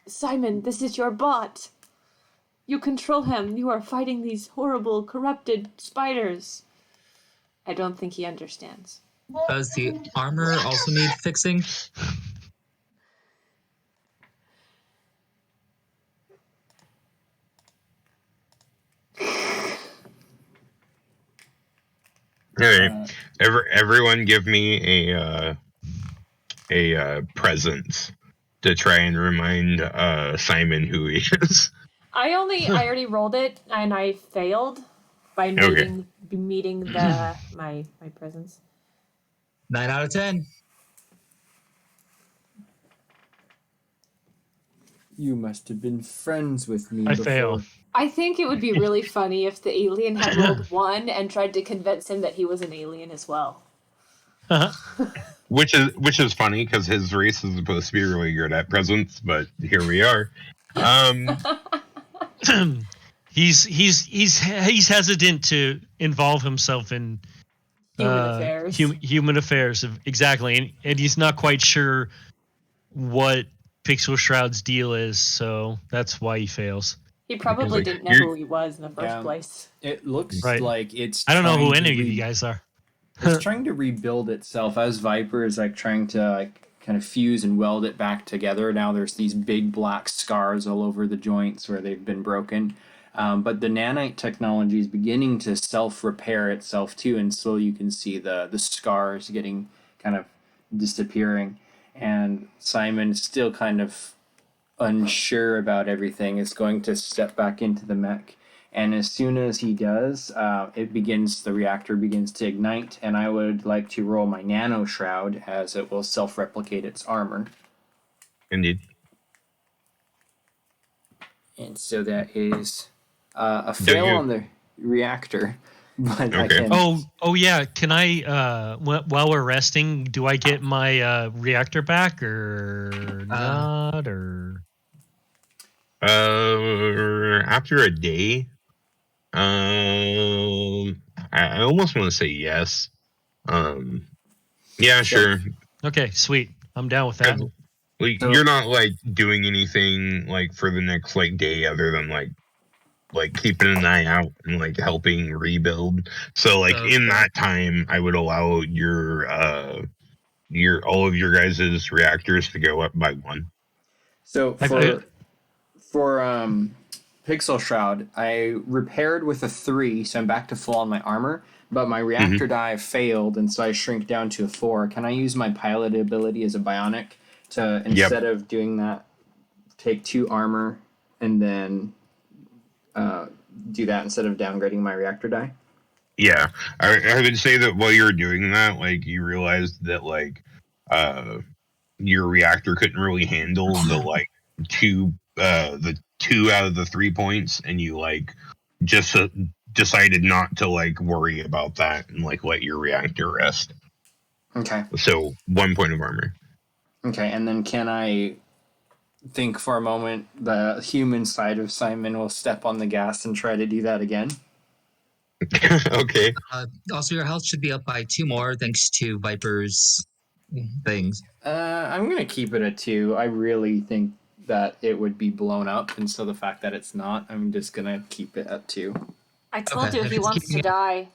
Simon, this is your bot. You control him. You are fighting these horrible, corrupted spiders. I don't think he understands. Does the armor also need fixing? All right. Everyone, give me a presence to try and remind Simon who he is. I already rolled it and I failed by Okay. meeting my presence. 9 out of 10. You must have been friends with me I before. fail. I think it would be really funny if the alien had rolled 1 and tried to convince him that he was an alien as well. Which is funny because his race is supposed to be really good at presents, but here we are. He's hesitant to involve himself in Human affairs. Human affairs, exactly, and he's not quite sure what Pixel Shroud's deal is, so that's why he fails. He probably like, didn't know who he was in the first place. It looks Right. like it's. I don't know who trying to any of you guys are. It's trying to rebuild itself as Viper is like trying to like kind of fuse and weld it back together. Now there's these big black scars all over the joints where they've been broken. But the nanite technology is beginning to self-repair itself too, and slowly you can see the scars getting kind of disappearing. And Simon, still kind of unsure about everything, is going to step back into the mech. And as soon as he does, the reactor begins to ignite, and I would like to roll my nano shroud as it will self-replicate its armor. Indeed. And so that is a fail on the reactor. But I Okay. can. Oh yeah. Can I while we're resting, do I get my reactor back or not? Or After a day, I almost want to say yes. Yeah, sure. okay, sweet. I'm down with that. Like, So- you're not like doing anything like for the next like day other than like keeping an eye out and like helping rebuild. So like in Okay. that time, I would allow your all of your guys' reactors to go up by 1. So I- for Pixel Shroud, I repaired with a 3, so I'm back to full on my armor. But my reactor die failed, and so I shrink down to a 4. Can I use my pilot ability as a bionic to, instead of doing that, take 2 armor and then do that instead of downgrading my reactor die? Yeah, I would say that while you're doing that, like you realized that like your reactor couldn't really handle the 2 out of the 3 points, and you like just decided not to like worry about that and like let your reactor rest. Okay. So 1 point of armor. Okay, and then can I think for a moment the human side of Simon will step on the gas and try to do that again? Okay. Also, your health should be up by 2 more thanks to Viper's things. I'm gonna keep it at 2. I really think that it would be blown up, and so the fact that it's not, I'm just gonna keep it at 2. I told Okay, you if he it's wants to keeping die.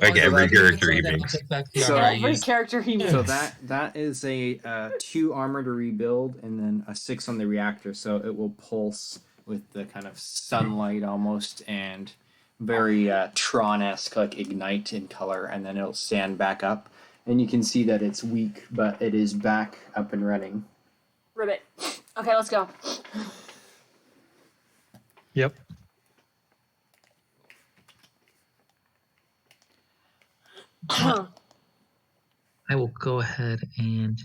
Like every character he Then I'll makes. take back the So- armor I Every used. character he makes. So that is a 2 armor to rebuild, and then a 6 on the reactor. So it will pulse with the kind of sunlight almost, and very Tron-esque, like ignite in color, and then it'll stand back up. And you can see that it's weak, but it is back up and running. Ribbit. Okay, let's go. Yep. I will go ahead and,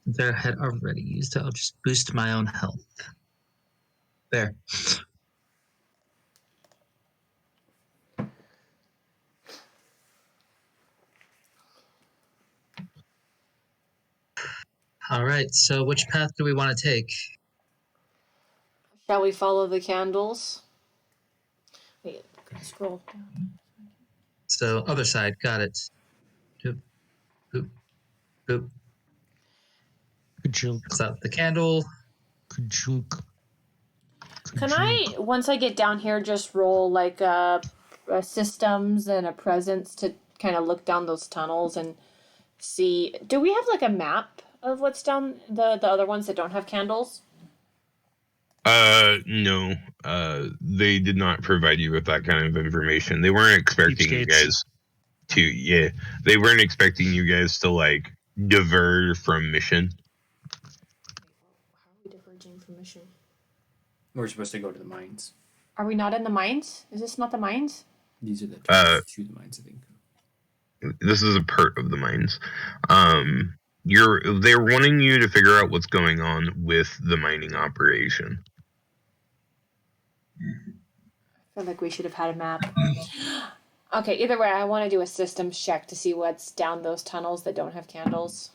since I had already used it, I'll just boost my own health. There. All right, so which path do we want to take? Shall we follow the candles? Wait, scroll down. So, other side, got it. Boop, boop, boop. Kajunk, So, the candle. kajunk. Can I, once I get down here, just roll like a systems and a presence to kind of look down those tunnels and see? Do we have like a map of what's down the other ones that don't have candles? No. They did not provide you with that kind of information. They weren't expecting you Cheapskates. guys. Yeah, they weren't expecting you guys to like divert from mission. How are we diverging from mission? We're supposed to go to the mines. Are we not in the mines? Is this not the mines? These are the tunnels to the mines, I think. This is a part of the mines. They're wanting you to figure out what's going on with the mining operation. I feel like we should have had a map. Okay, either way, I want to do a systems check to see what's down those tunnels that don't have candles.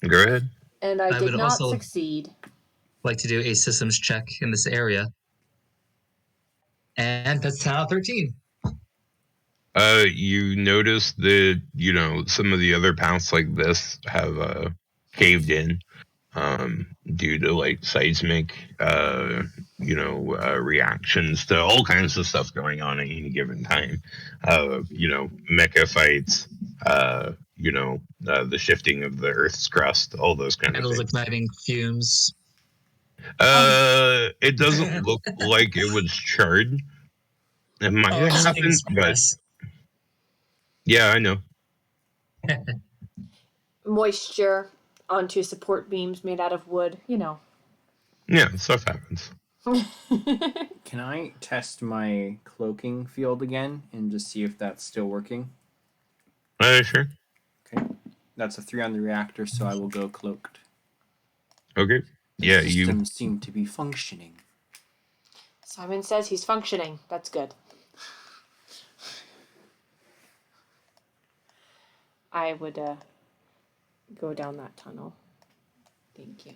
Go ahead. And I did would not also succeed. like to do a systems check in this area. And that's 10 out of 13. You notice that, some of the other paths like this have caved in due to like seismic, reactions to all kinds of stuff going on at any given time. Mecha fights, the shifting of the Earth's crust, all those kind of Candles things. igniting fumes. It doesn't look like it was charred. It might have happened, things but progress. yeah, I know. Moisture onto support beams made out of wood, Yeah, stuff happens. Can I test my cloaking field again and just see if that's still working? Sure. Okay. That's a 3 on the reactor, so I will go cloaked. Okay. Yeah, The you. systems seem to be functioning. Simon says he's functioning. That's good. I would go down that tunnel. Thank you.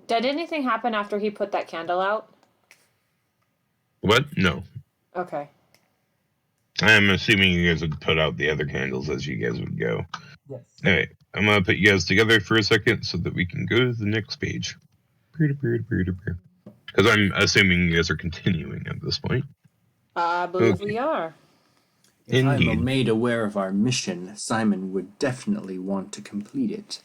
Did anything happen after he put that candle out? What? No. Okay. I'm assuming you guys would put out the other candles as you guys would go. Yes. All right. I'm going to put you guys together for a second so that we can go to the next page. Because I'm assuming you guys are continuing at this point. I believe we are. If Indeed. I'm made aware of our mission, Simon would definitely want to complete it.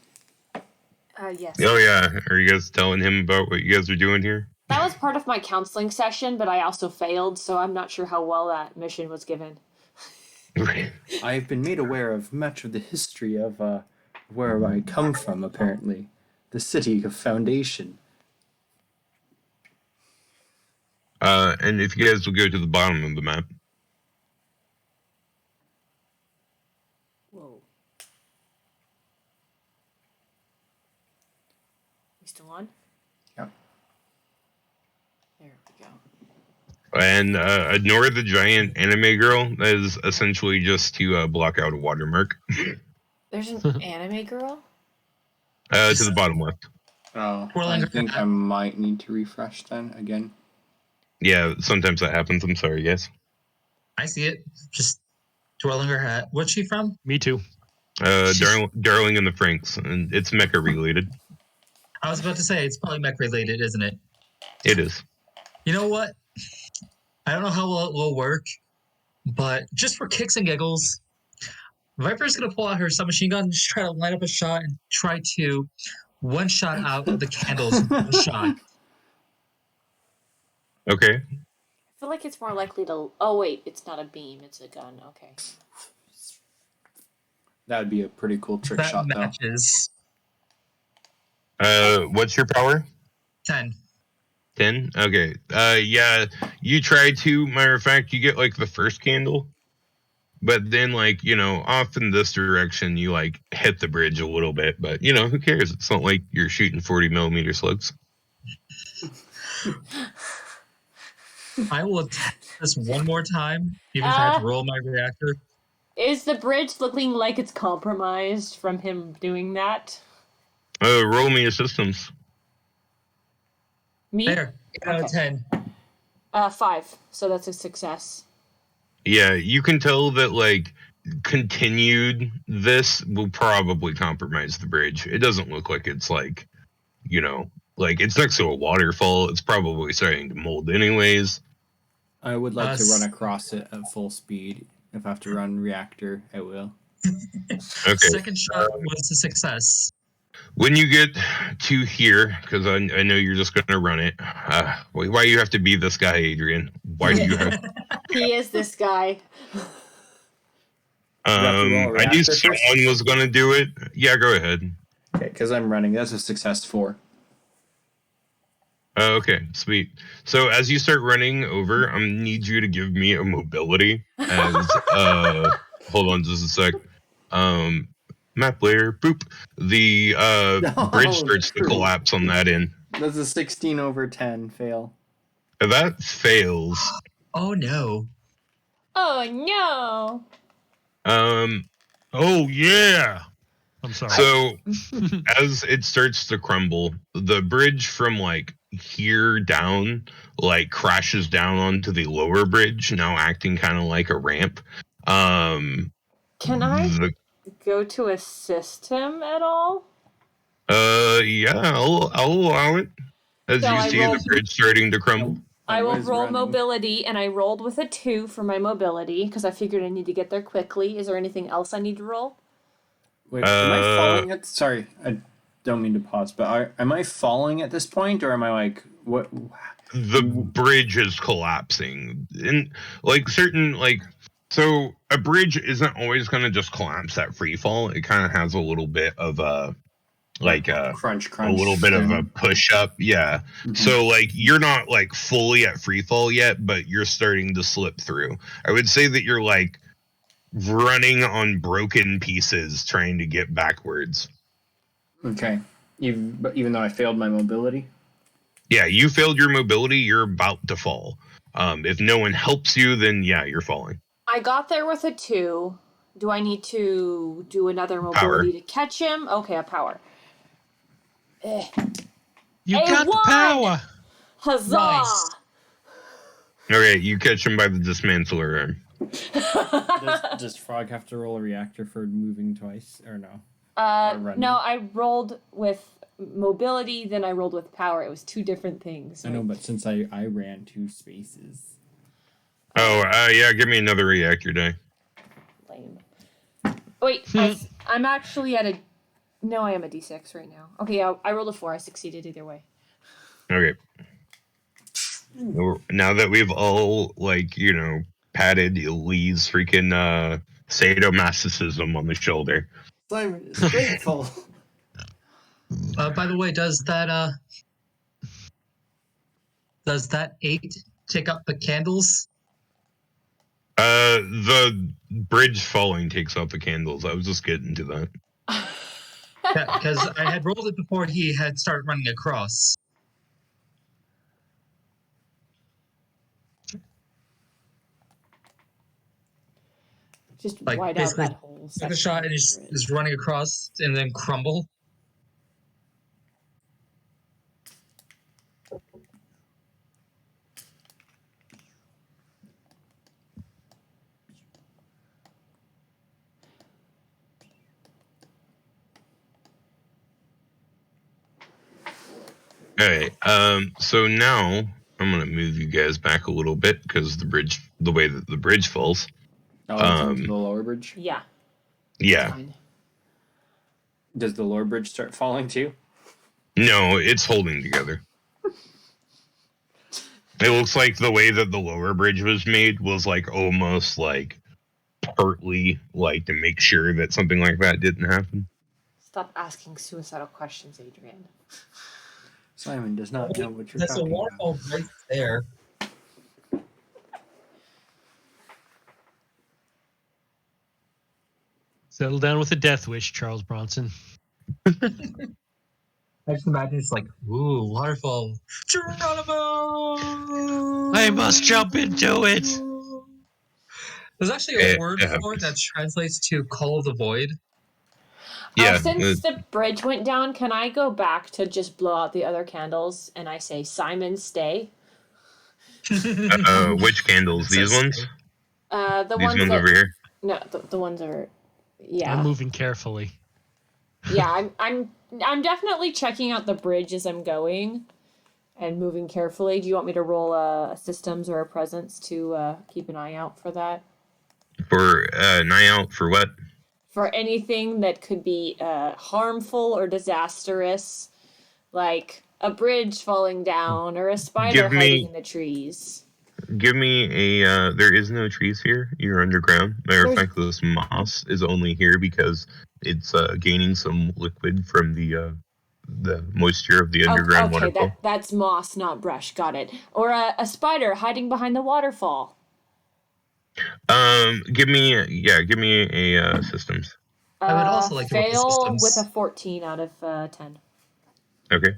Yes. Oh, yeah. Are you guys telling him about what you guys are doing here? That was part of my counseling session, but I also failed, so I'm not sure how well that mission was given. I've been made aware of much of the history of where I come from, apparently. The city of Foundation. And if you guys will go to the bottom of the map. Whoa. We still on? Yep. There we go. And ignore the giant anime girl. That is essentially just to block out a watermark. There's an anime girl? To the bottom left. Oh, Whirling I think hat. I might need to refresh then again. Yeah, sometimes that happens. I'm sorry, guys. I see it. Just twirling her hat. What's she from? Me too. Darling in the Franks, and it's Mecha related. I was about to say, it's probably mech related, isn't it? It is. You know what? I don't know how well it will work, but just for kicks and giggles, Viper's going to pull out her submachine gun and just try to line up a shot and try to one-shot out the candles with one shot. Okay. I feel like it's more likely to... Oh, wait. It's not a beam. It's a gun. Okay. That would be a pretty cool trick That shot, matches. What's your power? 10. 10? Okay. Yeah, you try to. Matter of fact, you get like the first candle, but then off in this direction, you like hit the bridge a little bit. But who cares? It's not like you're shooting 40mm slugs. I will attack this one more time, even if I have to roll my reactor. Is the bridge looking like it's compromised from him doing that? Roll me a systems. Me? There. 8 out of 10. 5. So that's a success. Yeah, you can tell that continued this will probably compromise the bridge. It doesn't look like it's it's next to a waterfall. It's probably starting to mold anyways. I would like to run across it at full speed. If I have to run reactor, I will. Okay. Second shot was a success. When you get to here, because I know you're just going to run it. Why you have to be this guy, Adrian? Why do you have? He is this guy. Do I have to roll a I knew reactor first? someone was going to do it. Yeah, go ahead. Okay, because I'm running. That's a success 4. Okay, sweet. So as you start running over, I'm gonna need you to give me a mobility. As hold on just a sec. Map layer, boop. The bridge starts to true. collapse on that end. That's a 16 over 10 fail. That fails. Oh no. Oh no! Oh yeah. I'm sorry. So as it starts to crumble, the bridge from like here down like crashes down onto the lower bridge, now acting kind of like a ramp. Can I the- go to assist him at all? Yeah, I'll allow it. As So you I see rolled- the bridge starting to crumble. I will was roll running. mobility, and I rolled with a 2 for my mobility because I figured I need to get there quickly. Is there anything else I need to roll? Wait, am I falling at? Sorry, I don't mean to pause, but am I falling at this point, or am I like what? The bridge is collapsing. And like certain like so a bridge isn't always gonna just collapse at free fall. It kind of has a little bit of a like crunch, a little bit of a push up. Yeah. So like you're not like fully at free fall yet, but you're starting to slip through. I would say that you're like running on broken pieces trying to get backwards. Okay, but even though I failed my mobility. Yeah, you failed your mobility, you're about to fall. If no one helps you, then yeah, you're falling. I got there with a 2. Do I need to do another mobility to catch him? Okay, a power. You A got the 1! power. Huzzah! Nice. Okay, you catch him by the dismantler arm. Does Frog have to roll a reactor for moving twice, or no? No, I rolled with mobility, then I rolled with power. It was 2 different things. I know, but since I ran 2 spaces. Oh, yeah, give me another reactor die. Lame. Wait, I'm actually at a... No, I am a D6 right now. Okay, I rolled a 4. I succeeded either way. Okay. Now that we've all, like, you know, patted Lee's freaking sadomasochism on the shoulder. I'm grateful. By the way, does that 8 take up the candles? The bridge falling takes out the candles. I was just getting to that. Because I had rolled it before he had started running across. Just Like, wide out basically, that whole Took section. a shot and is running across and then crumble. Okay, so now I'm gonna move you guys back a little bit because the way that the bridge falls. Oh, it's into the lower bridge? Yeah. Yeah. Fine. Does the lower bridge start falling too? No, it's holding together. It looks like the way that the lower bridge was made was like almost like partly like to make sure that something like that didn't happen. Stop asking suicidal questions, Adrian. Simon does not know what you're That's a talking about. waterfall right there. Settle down with a death wish, Charles Bronson. I just imagine it's like, ooh, waterfall. Geronimo! I must jump into it. There's actually a word for it that translates to call of the void. Yeah. Since the bridge went down, can I go back to just blow out the other candles and I say, Simon, stay? Which candles? These ones? The These ones ones that, over here? No, the ones are... Yeah. I'm moving carefully. Yeah, I'm definitely checking out the bridge as I'm going and moving carefully. Do you want me to roll a systems or a presence to keep an eye out for that? For an eye out for what? for anything that could be harmful or disastrous, like a bridge falling down or a spider hiding in the trees. Give me a. There is no trees here. You're underground. Matter of There's- fact, this moss is only here because it's gaining some liquid from the moisture of the underground Okay, waterfall. that's moss, not brush. Got it. Or a spider hiding behind the waterfall. Give me a systems. I would also like to roll the fail systems. with a 14 out of 10. Okay.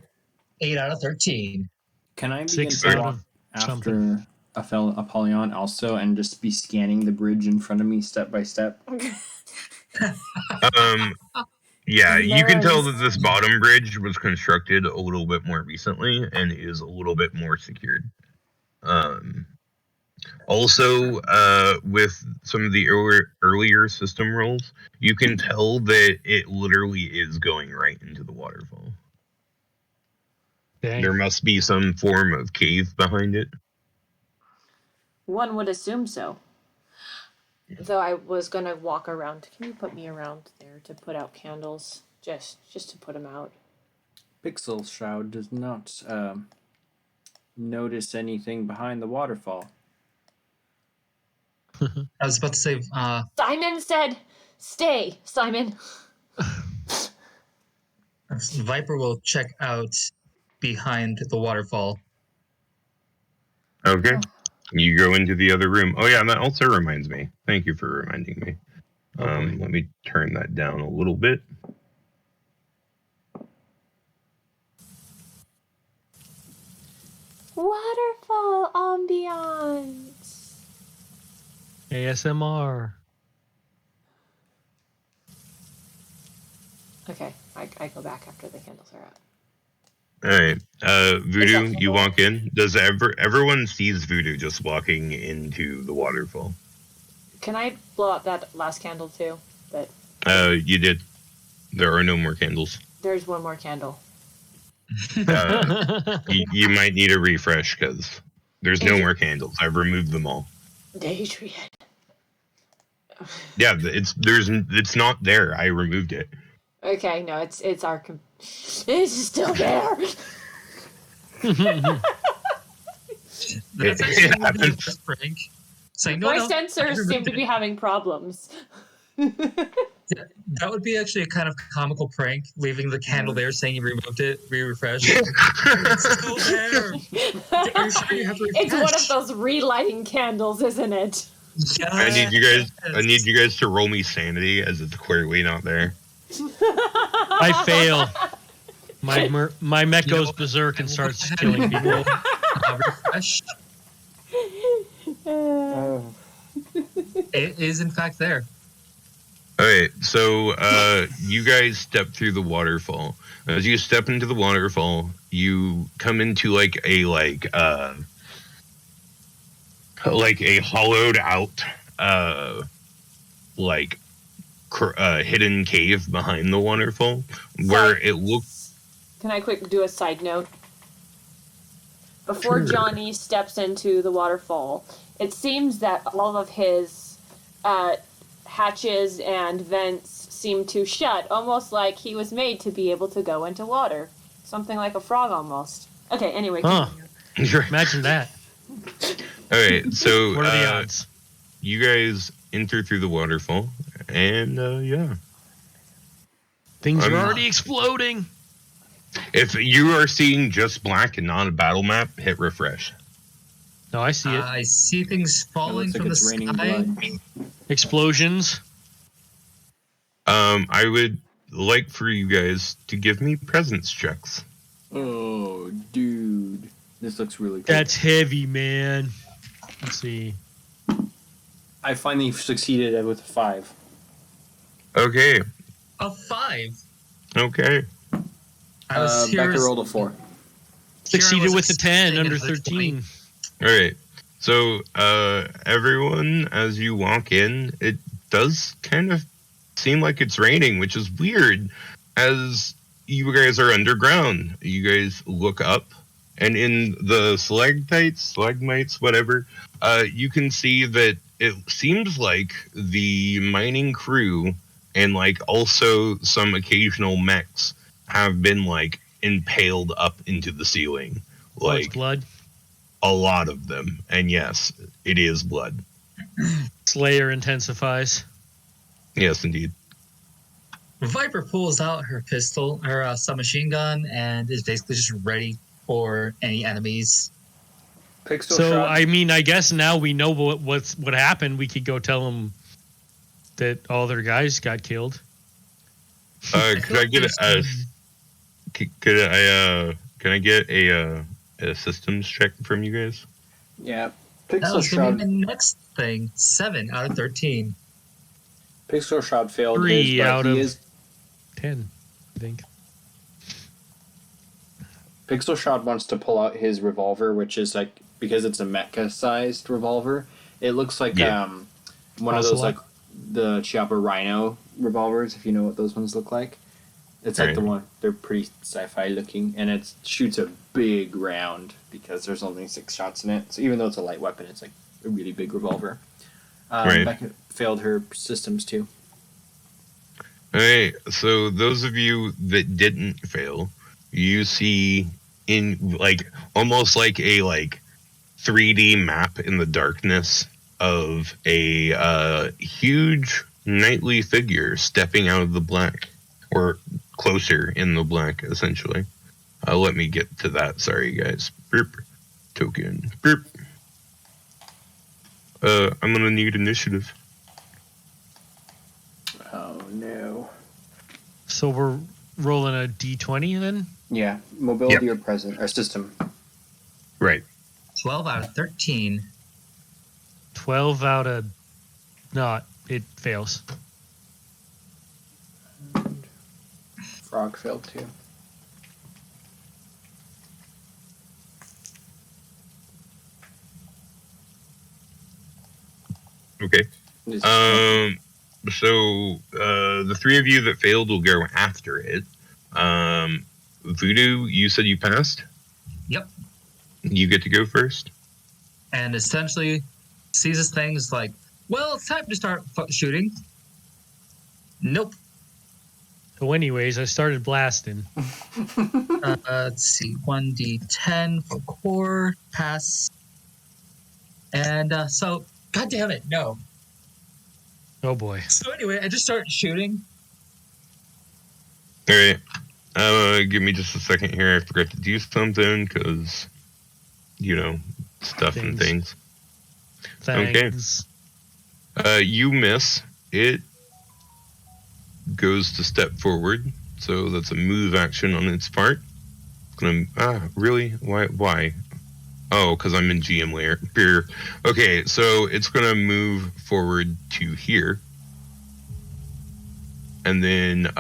8 out of 13. Can I begin 6 to out walk of after something. Apollyon also and just be scanning the bridge in front of me step by step? Yeah, you can tell that Nice. this bottom bridge was constructed a little bit more recently and is a little bit more secured. Also, with some of the earlier system rolls, you can tell that it literally is going right into the waterfall. Dang. There must be some form of cave behind it. One would assume so. Though I was gonna walk around. Can you put me around there to put out candles? Just to put them out. Pixel Shroud does not notice anything behind the waterfall. I was about to say, Simon said, "Stay, Simon." Viper will check out behind the waterfall. Okay. You go into the other room. Oh yeah, and that also reminds me. Thank you for reminding me. Let me turn that down a little bit. Waterfall ambiance. ASMR. Okay, I go back after the candles are out. All right, Voodoo, Is that you level? walk in. Does everyone sees Voodoo just walking into the waterfall? Can I blow out that last candle too? But You did. There are no more candles. there's one more candle. You might need a refresh because there's no more candles. I've removed them all. Adrian. Yeah, it's not there. I removed it. Okay, no, it's our. It's still there. That's It actually a happens. good prank. Saying, My no, I sensors seem removed to be it. having problems. That would be actually a kind of comical prank, leaving the candle there, saying you removed it, refresh. It's still there. Are you sure you have to It's one of refresh? those relighting candles, isn't it? Yes. I need you guys to roll me sanity as it's clearly not there. I fail. My mech You know goes what? berserk I and will starts go ahead killing and people. refresh. It is in fact there. All right, so you guys step through the waterfall. As you step into the waterfall, you come into like a hollowed out hidden cave behind the waterfall where it looks. Can I quick do a side note? Before Sure. Johnny steps into the waterfall, it seems that all of his hatches and vents seem to shut, almost like he was made to be able to go into water. Something like a frog almost. Okay, anyway. Huh. Continue. Imagine that. All right, so What are the odds? you guys enter through the waterfall, and yeah. Things are I'm- already exploding. If you are seeing just black and not a battle map, hit refresh. No, I see it. I see things It falling looks like from the it's raining sky. blood. Explosions. I would like for you guys to give me presence checks. Oh, dude. This looks really cool. That's heavy, man. Let's see. I finally succeeded with a 5. Okay. A 5. Okay. I was here. Becca rolled a 4. Succeeded with the 10 expecting under another 13. All right. So, everyone, as you walk in, it does kind of seem like it's raining, which is weird, as you guys are underground. You guys look up, and in the stalagmites, whatever, you can see that it seems like the mining crew and like also some occasional mechs have been like impaled up into the ceiling, Oh, it's like blood. a lot of them. And yes, it is blood. Slayer intensifies. Yes, indeed. Viper pulls out her pistol, her submachine gun, and is basically just ready for any enemies. Pixel So shot. I mean, I guess now we know what happened. We could go tell them that all their guys got killed. Could I get a can I get a systems check from you guys? Yeah. That Pixel was going to shroud. be my next thing. 7 out of 13. Pixel shroud failed 3 his, but out he of is 10, I think. Pixel Shot wants to pull out his revolver, which is like, because it's a mecha-sized revolver, it looks like Yeah. one of those Ocelot? like the Chiapa Rhino revolvers, if you know what those ones look like. It's like the Right. one, they're pretty sci-fi looking, and it shoots a big round because there's only 6 shots in it. So even though it's a light weapon, it's like a really big revolver. Right. Becca failed her systems too. Alright, so those of you that didn't fail, you see in like almost like a 3D map in the darkness of a huge knightly figure stepping out of the black, or closer in the black, essentially. Let me get to that. Sorry, guys. Burp. Token. Burp. I'm gonna need initiative. Oh no. So we're rolling a d20 then? Yeah, mobility or present or system. Right. 12 out of 13. 12 out of not. It fails. Frog failed too. Okay. So the 3 of you that failed will go after it. Voodoo, you said you passed? Yep. You get to go first? And essentially sees this thing is like, well, it's time to start shooting. Nope. So anyways, I started blasting. Let's see. 1d10 for core. Pass. And so, god damn it, no. Oh boy. So anyway, I just start shooting. All right. Give me just a second here. I forgot to do something because, stuff and things. Thanks. Okay. You miss. It goes to step forward. So that's a move action on its part. Really? Why? Oh, because I'm in GM layer. Here. Okay, so it's going to move forward to here. And then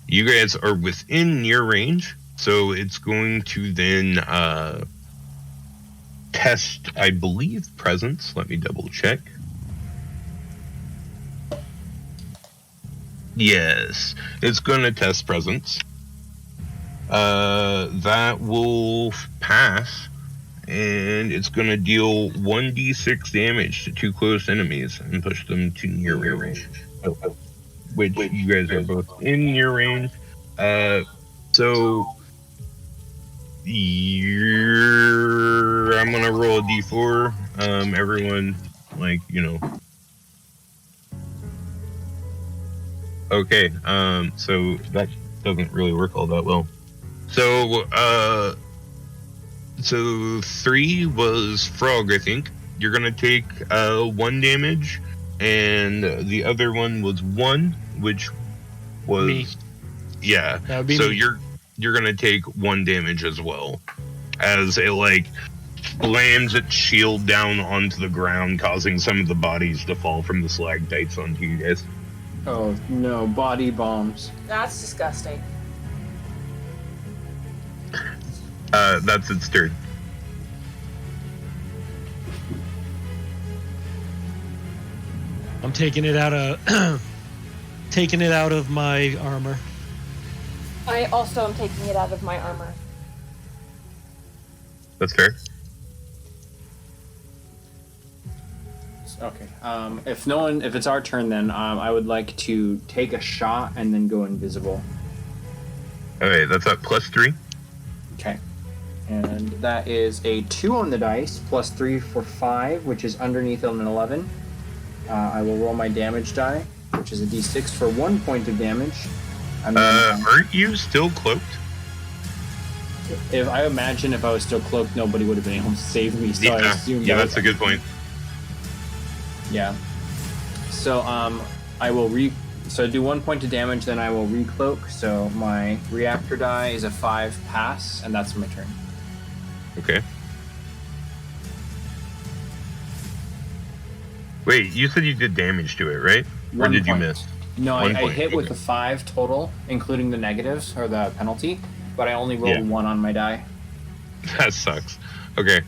you guys are within near range. So it's going to then test, I believe, presence. Let me double check. Yes, it's going to test presence. That will pass. And it's going to deal 1d6 damage to 2 close enemies and push them to near range. Which you guys are both in near range. So I'm going to roll a d4. Everyone, Okay, so that doesn't really work all that well. So 3 was Frog, I think. You're gonna take 1 damage, and the other one was 1, which was Me. Yeah. That would be So me. you're gonna take 1 damage as well, as it slams its shield down onto the ground, causing some of the bodies to fall from the stalactites onto you guys. Oh no, body bombs. That's disgusting. That's its turn. I'm taking it out of my armor. I also am taking it out of my armor. That's fair. Okay. If it's our turn, then I would like to take a shot and then go invisible. Okay, that's at +3. Okay. And that is a 2 on the dice, plus 3 for 5, which is underneath an 11. I will roll my damage die, which is a d6 for 1 point of damage. And then, aren't you still cloaked? if I was still cloaked, nobody would have been able to save me. So I assume that's a good point. Yeah. So I will So I do 1 point of damage, then I will recloak. So my reactor die is a 5 pass, and that's my turn. Okay. Wait, you said you did damage to it, right? Or 1 did you point. miss? No, I 1 point, hit with okay. a 5 total, including the negatives or the penalty, but I only rolled 1 on my die. That sucks. Okay.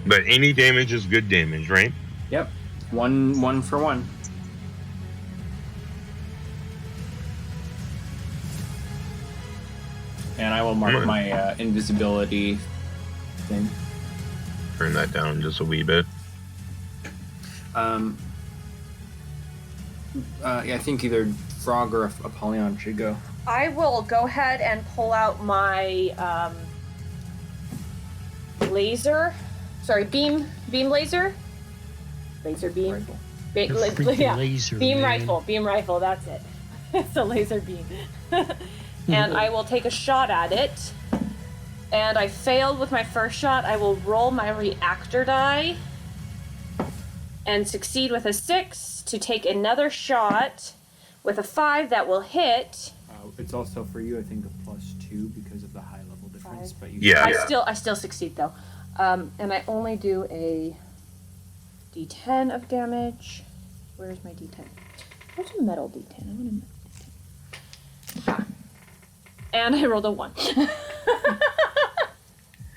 But any damage is good damage, right? Yep. One for 1. And I will mark my invisibility thing. Turn that down just a wee bit. I think either Frog or Apollyon should go. I will go ahead and pull out my laser. Sorry, beam laser. Laser beam. Rifle. Laser, beam man. Beam rifle. That's it. It's a laser beam. And I will take a shot at it. And I failed with my first shot. I will roll my reactor die and succeed with a 6 to take another shot with a 5 that will hit. It's also for you, I think, a +2 because of the high level difference. 5. But you I still succeed though. And I only do a D10 of damage. Where's my D10? Where's a metal D10? I want a metal D10. Ah. And I rolled a 1.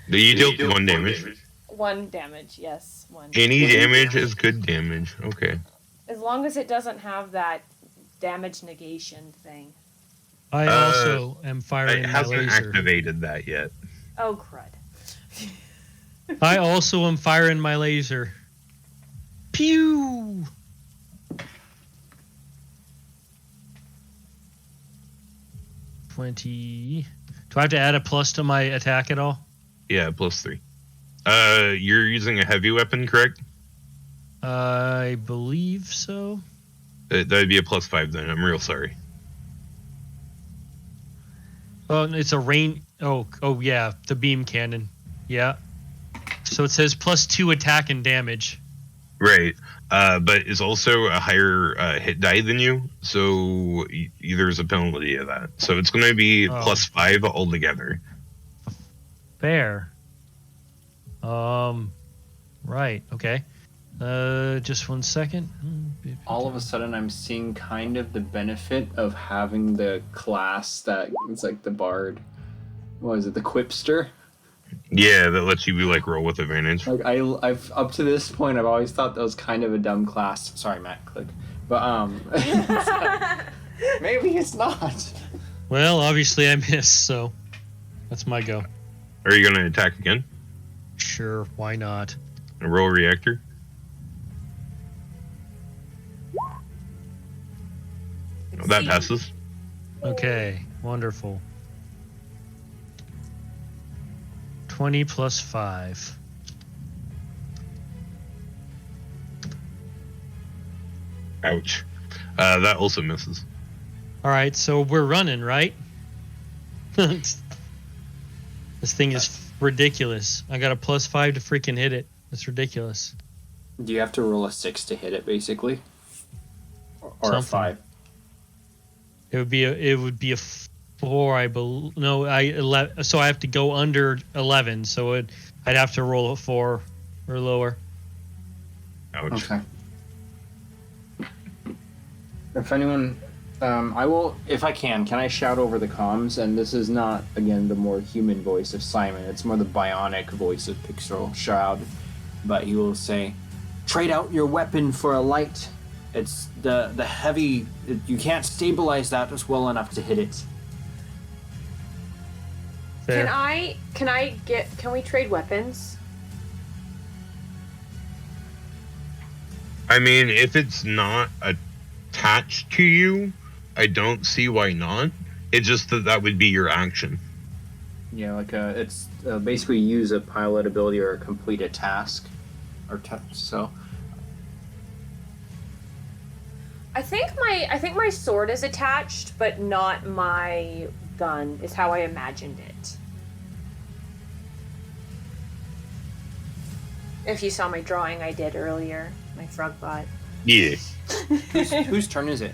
Do you deal 1 damage? 1 damage, yes. 1. Any damage is good damage. Okay. As long as it doesn't have that damage negation thing. I also am firing It my hasn't laser. activated that yet. Oh, crud. I also am firing my laser. Pew! $20. Do I have to add a plus to my attack at all? Yeah, +3. You're using a heavy weapon, correct? I believe so. That'd be a +5 then. I'm real sorry. Oh, it's a rain. Oh, yeah, the beam cannon. Yeah. So it says +2 attack and damage. Right. But it's also a higher hit die than you, so there's a penalty of that. So it's going to be +5 altogether. Fair. Right. Okay. Just 1 second. all of a sudden I'm seeing kind of the benefit of having the class that it's like the bard. What is it, the quipster? Yeah, that lets you like roll with advantage. Like I've up to this point I've always thought that was kind of a dumb class. Sorry, Matt, click. But maybe it's not. Well, obviously I missed, so that's my go. Are you going to attack again? Sure, why not? And roll reactor? Oh, that passes. Okay, wonderful. 20 plus 5. Ouch. That also misses. All right, so we're running, right? This thing is ridiculous. I got a +5 to freaking hit it. That's ridiculous. Do you have to roll a 6 to hit it, basically, or a 5? It would be a 4, I believe. No, 11. So I have to go under 11. So I'd have to roll a 4 or lower. Ouch. Okay. If anyone, I will, if I can I shout over the comms? And this is not, again, the more human voice of Simon. It's more the bionic voice of Pixel Shroud. But he will say, "Trade out your weapon for a light. It's the heavy. You can't stabilize that as well enough to hit it." Fair. Can we trade weapons? I mean, if it's not attached to you, I don't see why not. It's just that would be your action. Yeah, like it's basically use a pilot ability or complete a task, or so. I think my sword is attached, but not my gun. Is how I imagined it. If you saw my drawing I did earlier, my frog bot. Yeah. Whose turn is it?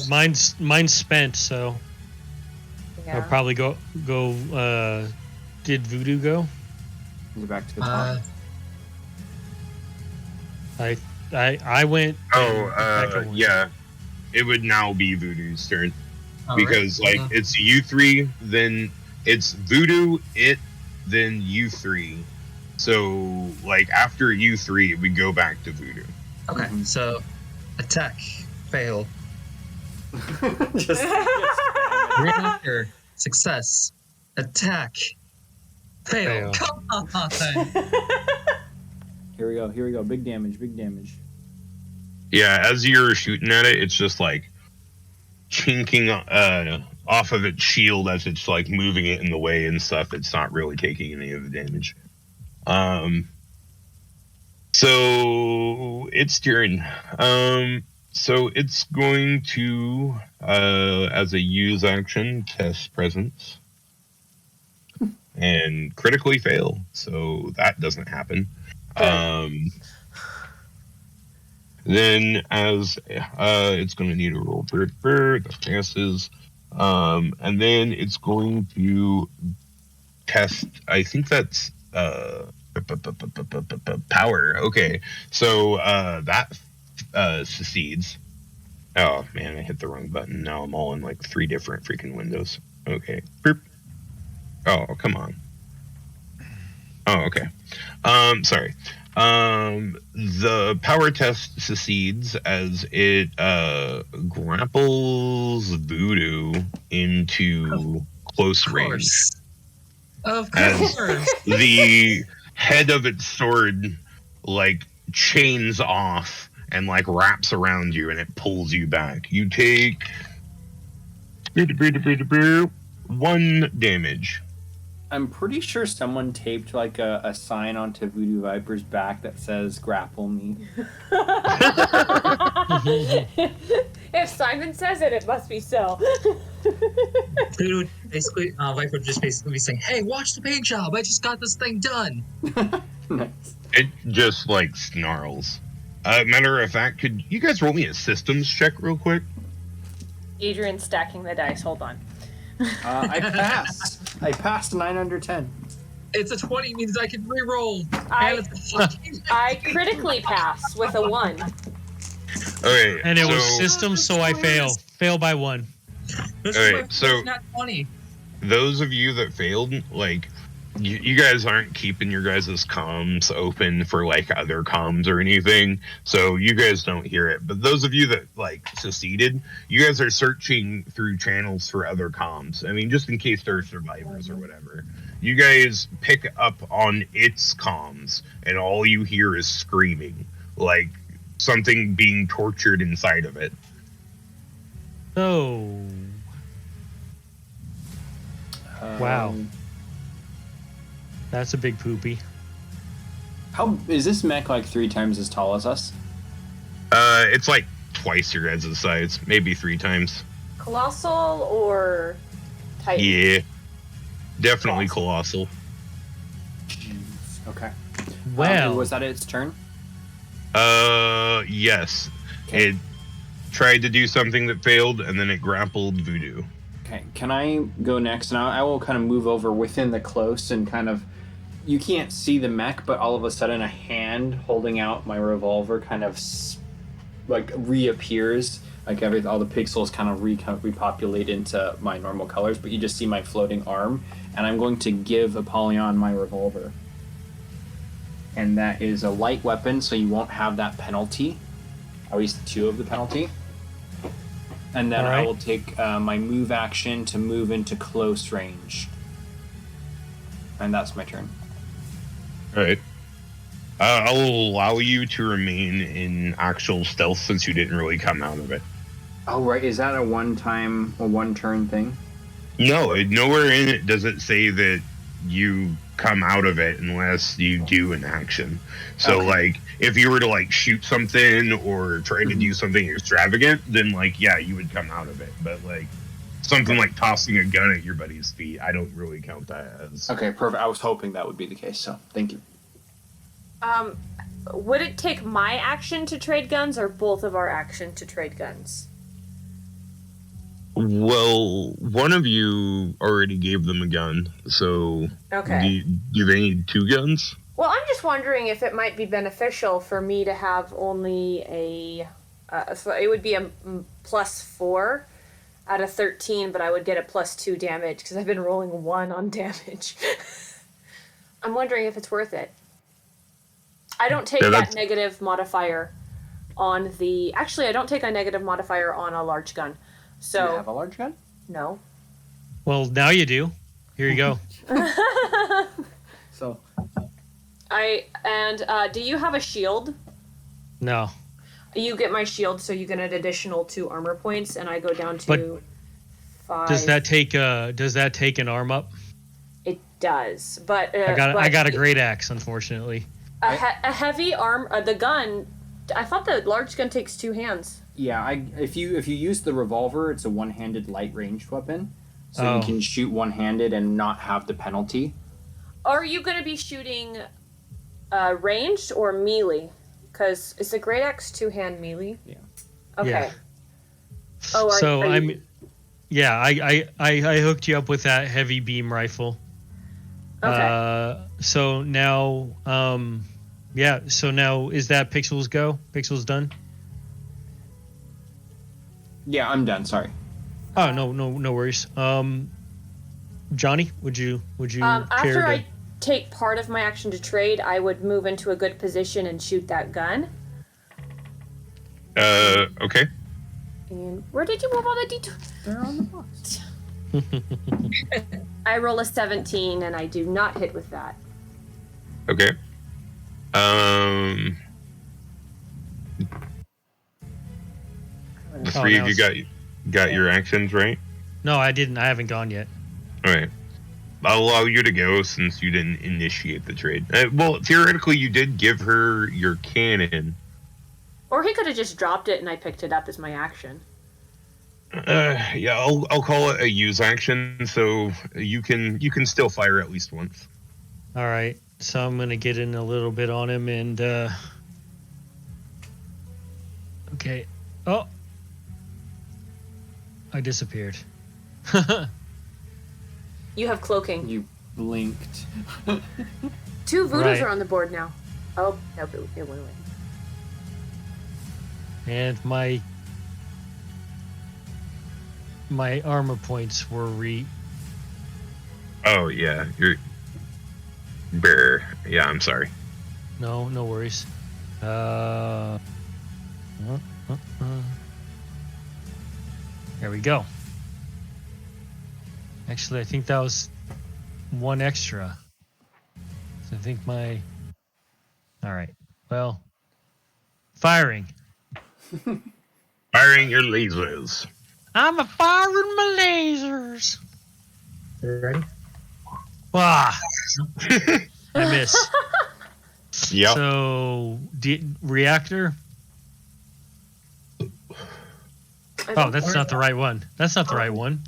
Mine's spent, so Yeah. I'll probably go. Did Voodoo go? Is it back to the top? I went. Yeah. It would now be Voodoo's turn. All Because, right. it's you three, then it's Voodoo, then you three. So, after you three, we go back to Voodoo. Okay, so attack, fail. Just Reactor, success. Attack, fail. Fail. Come on. Here we go. Big damage. Yeah, as you're shooting at it, it's just chinking off of its shield as it's moving it in the way and stuff. It's not really taking any of the damage. So it's turn. So it's going to, as a use action, test presence and critically fail. So that doesn't happen. Then as it's going to need a roll for the passes, and then it's going to test. I think that's power. Okay, so that succeeds. Oh man, I hit the wrong button. Now I'm all in 3 different freaking windows. Okay. Boop. Oh, come on. Oh, okay. Sorry. The power test succeeds as it grapples Voodoo into close range. Of As course. the head of its sword chains off and wraps around you and it pulls you back. You take 1 damage. I'm pretty sure someone taped a sign onto Voodoo Viper's back that says "Grapple me." If Simon says it, it must be so. Dude, basically, Viper would just basically be saying, "Hey, watch the paint job. I just got this thing done." Nice. It just snarls. Matter of fact, could you guys roll me a systems check real quick? Adrian's stacking the dice. Hold on. I passed. I passed 9 under 10. It's a 20 means I can re-roll. I- And it's a fucking I critically pass with a 1. Okay, And it so, was systems, so I fail. Fail by 1. This All is right, my so- first nat 20. those of you that failed, you guys aren't keeping your guys' comms open for other comms or anything, so you guys don't hear it. But those of you that succeeded, you guys are searching through channels for other comms. I mean, just in case there are survivors or whatever. You guys pick up on its comms, and all you hear is screaming, something being tortured inside of it. Oh. Wow. That's a big poopy. How is this mech 3 times as tall as us? It's twice your guys' size, maybe 3 times. Colossal or Titan? Yeah, definitely colossal. Okay. Well, was that its turn? Yes. Okay. It tried to do something that failed, and then it grappled Voodoo. Okay. Can I go next? And I will kind of move over within the close and kind of. You can't see the mech, but all of a sudden a hand holding out my revolver kind of reappears. All the pixels kind of repopulate into my normal colors, but you just see my floating arm, and I'm going to give Apollyon my revolver. And that is a light weapon, so you won't have that penalty, at least 2 of the penalty. And then I Alright. will take my move action to move into close range. And that's my turn. All right. I'll allow you to remain in actual stealth since you didn't really come out of it. Oh, right. Is that a one-turn thing? No, nowhere in it does it say that you come out of it unless you do an action. So, Okay. like, if you were to, like, shoot something or try to do something extravagant, then, like, yeah, you would come out of it. But, like, something like tossing a gun at your buddy's feet, I don't really count that as... Okay, perfect. I was hoping that would be the case, so thank you. Would it take my action to trade guns or both of our action to trade guns? Well, one of you already gave them a gun, so Okay. do they need 2 guns? Well, I'm just wondering if it might be beneficial for me to have only a... so it would be a +4 out of 13, but I would get a +2 damage because I've been rolling 1 on damage. I'm wondering if it's worth it. I don't take that negative modifier on the... Actually, I don't take a negative modifier on a large gun. So, Do you have a large gun? No. Well, now you do. Here you go. So, do you have a shield? No. You get my shield, so you get an additional 2 armor points, and I go down to 5. Does that take an arm up? It does, but I got a great axe, unfortunately. A heavy arm. The gun. I thought the large gun takes 2 hands. yeah, if you use the revolver, it's a one-handed light ranged weapon, so you can shoot one-handed and not have the penalty. Are you going to be shooting ranged or melee? Because is the great axe 2-hand melee? Yeah. Okay. Yeah. Oh, So I hooked you up with that heavy beam rifle. Okay. So now, so now is that Pixel's go? Pixel's done? Yeah, I'm done. Sorry. Oh, no worries. Johnny, would you care after to... I take part of my action to trade, I would move into a good position and shoot that gun. Okay. And where did you move all the detours? They're on the box. I roll a 17 and I do not hit with that. Okay. The 3 of you got your actions, right? No, I didn't. I haven't gone yet. All right. I'll allow you to go since you didn't initiate the trade. Well, theoretically, you did give her your cannon. Or he could have just dropped it and I picked it up as my action. Yeah, I'll call it a use action, so you can still fire at least once. All right. So I'm gonna get in a little bit on him and. Okay. Oh. I disappeared. You have cloaking. You blinked. 2 voodoos Right. are on the board now. Oh, no, it went away. And my armor points were Oh yeah, you're. Brr. Yeah, I'm sorry. No worries. There we go. Actually, I think that was 1 extra. So I think all right. Well, firing. Firing your lasers. I'm a firing my lasers. Ready? Ah, I miss. Yep. So, reactor. Oh, that's not the right one. That's not the right one.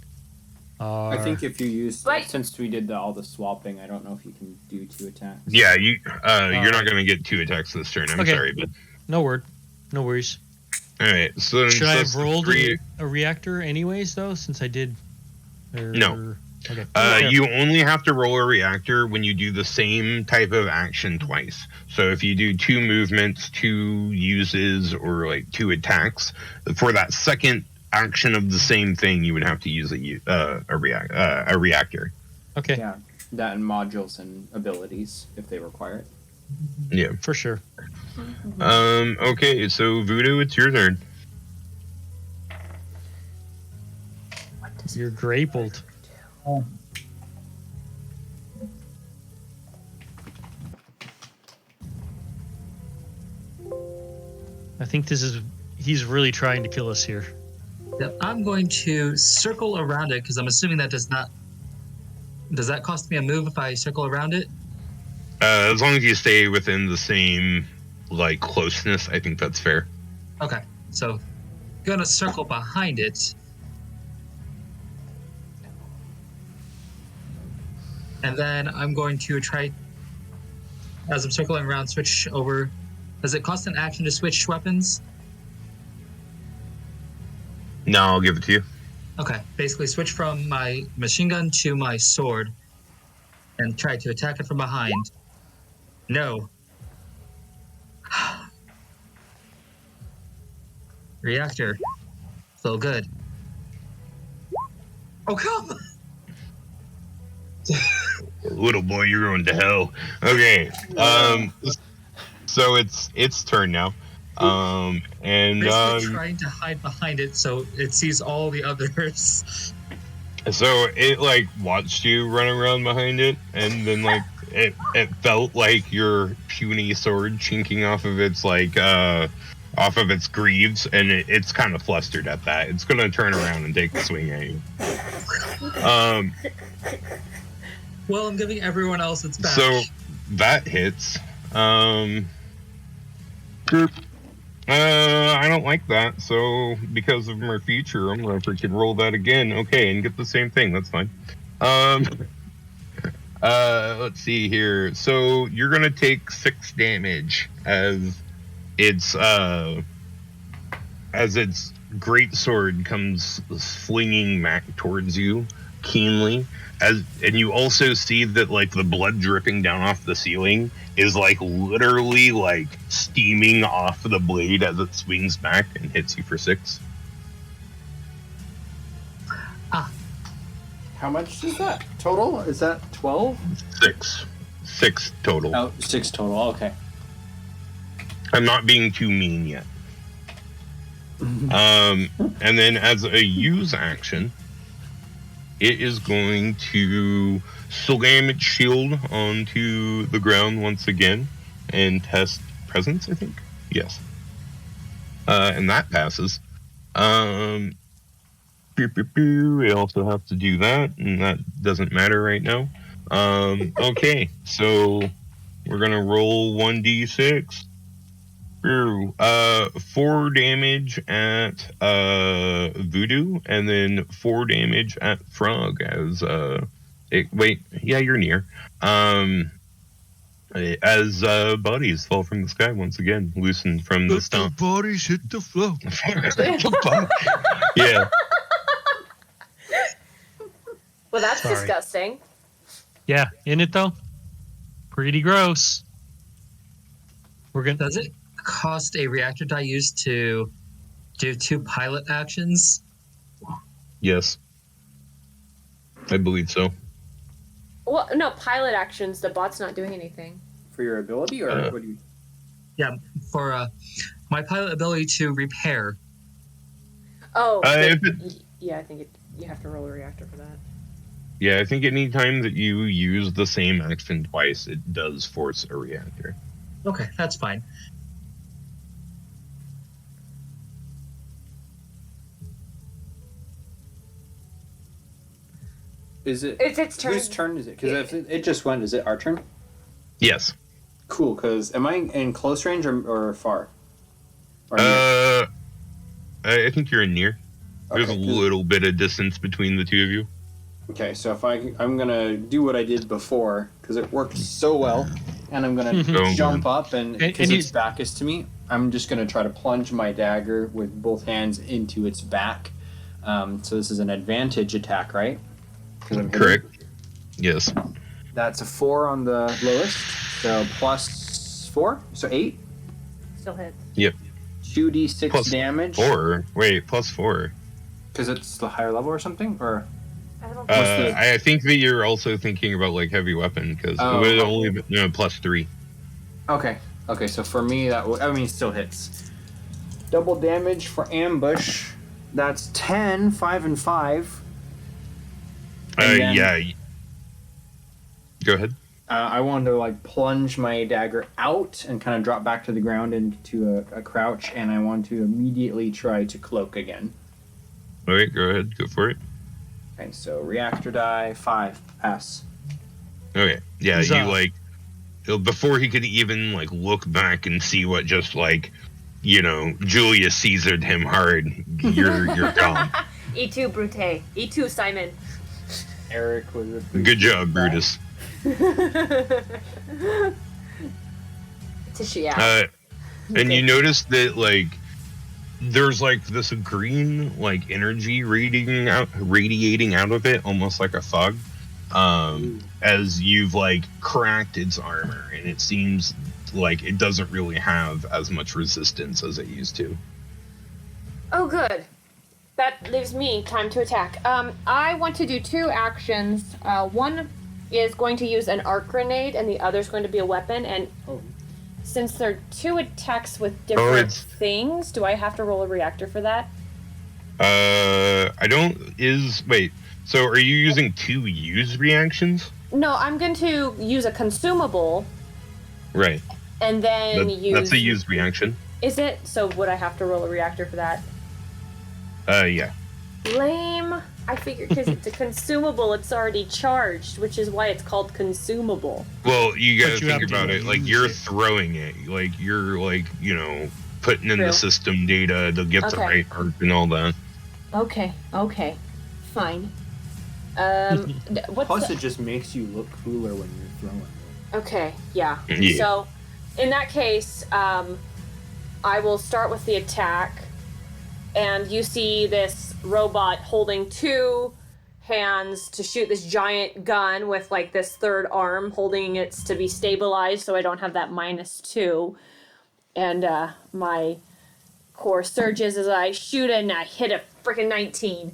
I think if you use Right. since we did all the swapping, I don't know if you can do 2 attacks. Yeah, you're not gonna get 2 attacks this turn. I'm Okay. sorry, but No worries. all right. So Should I have that's rolled 3. a reactor anyways, though, since I did? No. Okay. You only have to roll a reactor when you do the same type of action twice. So if you do 2 movements, 2 uses, or like 2 attacks, for that second action of the same thing, you would have to use a reactor. Okay. Yeah, that and modules and abilities if they require it. Yeah. For sure. Okay, so Voodoo, it's your turn. You're grappled. I think he's really trying to kill us here. Yep, I'm going to circle around it because I'm assuming that does that cost me a move if I circle around it? As long as you stay within the same like closeness, I think that's fair. Okay, so gonna circle behind it. And then I'm going to try, as I'm circling around, switch over. Does it cost an action to switch weapons? No, I'll give it to you. Okay, basically switch from my machine gun to my sword and try to attack it from behind. No. Reactor. Still good. Oh, come! Little boy, you're going to hell. Okay. So it's turn now. And Basically trying to hide behind it so it sees all the others. so it like watched you run around behind it, and then like it felt like your puny sword chinking off of its like off of its greaves, and it's kind of flustered at that. It's gonna turn around and take a swing at you. Well, I'm giving everyone else its back. So that hits. I don't like that. So because of my future, I'm gonna freaking roll that again. Okay, and get the same thing. That's fine. Let's see here. So you're gonna take 6 damage as its great sword comes swinging back towards you keenly. And you also see that like the blood dripping down off the ceiling is like literally like steaming off the blade as it swings back and hits you for 6. How much is that total? Is that 12? 6 total. Oh, 6 total. Okay. I'm not being too mean yet. And then as a use action, it is going to slam its shield onto the ground once again and test presence, I think. Yes. And that passes. We also have to do that, and that doesn't matter right now. Okay, so we're gonna roll 1d6. 4 damage at Voodoo, and then 4 damage at Frog as you're near. As bodies fall from the sky once again, loosened from the stomp. Bodies hit the floor. Yeah. Well, that's Sorry. disgusting. Yeah, in it though. Pretty gross. Does it cost a reactor die used to do 2 pilot actions? Yes. I believe so. Well, no, pilot actions. The bot's not doing anything. For your ability, or what do you? Yeah, for my pilot ability to repair. Oh, yeah, I think you have to roll a reactor for that. Yeah, I think any time that you use the same action twice, it does force a reactor. Okay, that's fine. Is it? It's its turn. Whose turn is it? Because if it just went, is it our turn? Yes. Cool. Because am I in close range or far? Or I think you're in near. There's Okay, a little bit of distance between the two of you. Okay, so if I'm gonna do what I did before because it worked so well, and I'm gonna jump up and because its back is to me, I'm just gonna try to plunge my dagger with both hands into its back. So this is an advantage attack, right? 'Cause I'm hitting. Correct. Yes. That's a 4 on the lowest, so plus 4, so 8. Still hits. Yep. 2d6 Plus damage. 4. Wait, plus 4. Because it's the higher level or something, or I don't I think that you're also thinking about like heavy weapon because it would only be plus 3. okay. So for me, still hits. Double damage for ambush. That's 10, 5, and 5. And then- Yeah. Go ahead. I want to like plunge my dagger out and kind of drop back to the ground into a crouch, and I want to immediately try to cloak again. All right, go ahead, go for it. Okay, so reactor die 5 pass. Okay, yeah, Huzzah. you like before he could even like look back and see what just like Julius Caesared him hard. You're gone. E2 Brute. E2 Simon. Eric was a pretty Good job, bad. Brutus. Tishy out. And you notice that like there's like this green like energy radiating out of it, almost like a fog. As you've like cracked its armor, and it seems like it doesn't really have as much resistance as it used to. Oh, good. That leaves me time to attack. I want to do 2 actions. One is going to use an arc grenade, and the other is going to be a weapon. And since they're 2 attacks with different things, do I have to roll a reactor for that? I don't. Wait. So are you using 2 use reactions? No, I'm going to use a consumable. Right. And then use. That's a use reaction. Is it? So would I have to roll a reactor for that? Yeah. Lame. I figured because it's a consumable, it's already charged, which is why it's called consumable. Well, you gotta But you think have to about it. Like use you're it. throwing it. Like you're like putting in True. the system data to get the Okay. right arc and all that. Okay. Fine. What's Plus, the... it just makes you look cooler when you're throwing it. Okay, yeah. Yeah. So, in that case, I will start with the attack, and you see this robot holding 2 hands to shoot this giant gun with like this third arm holding it to be stabilized, so I don't have that -2. And my core surges as I shoot it, and I hit a freaking 19.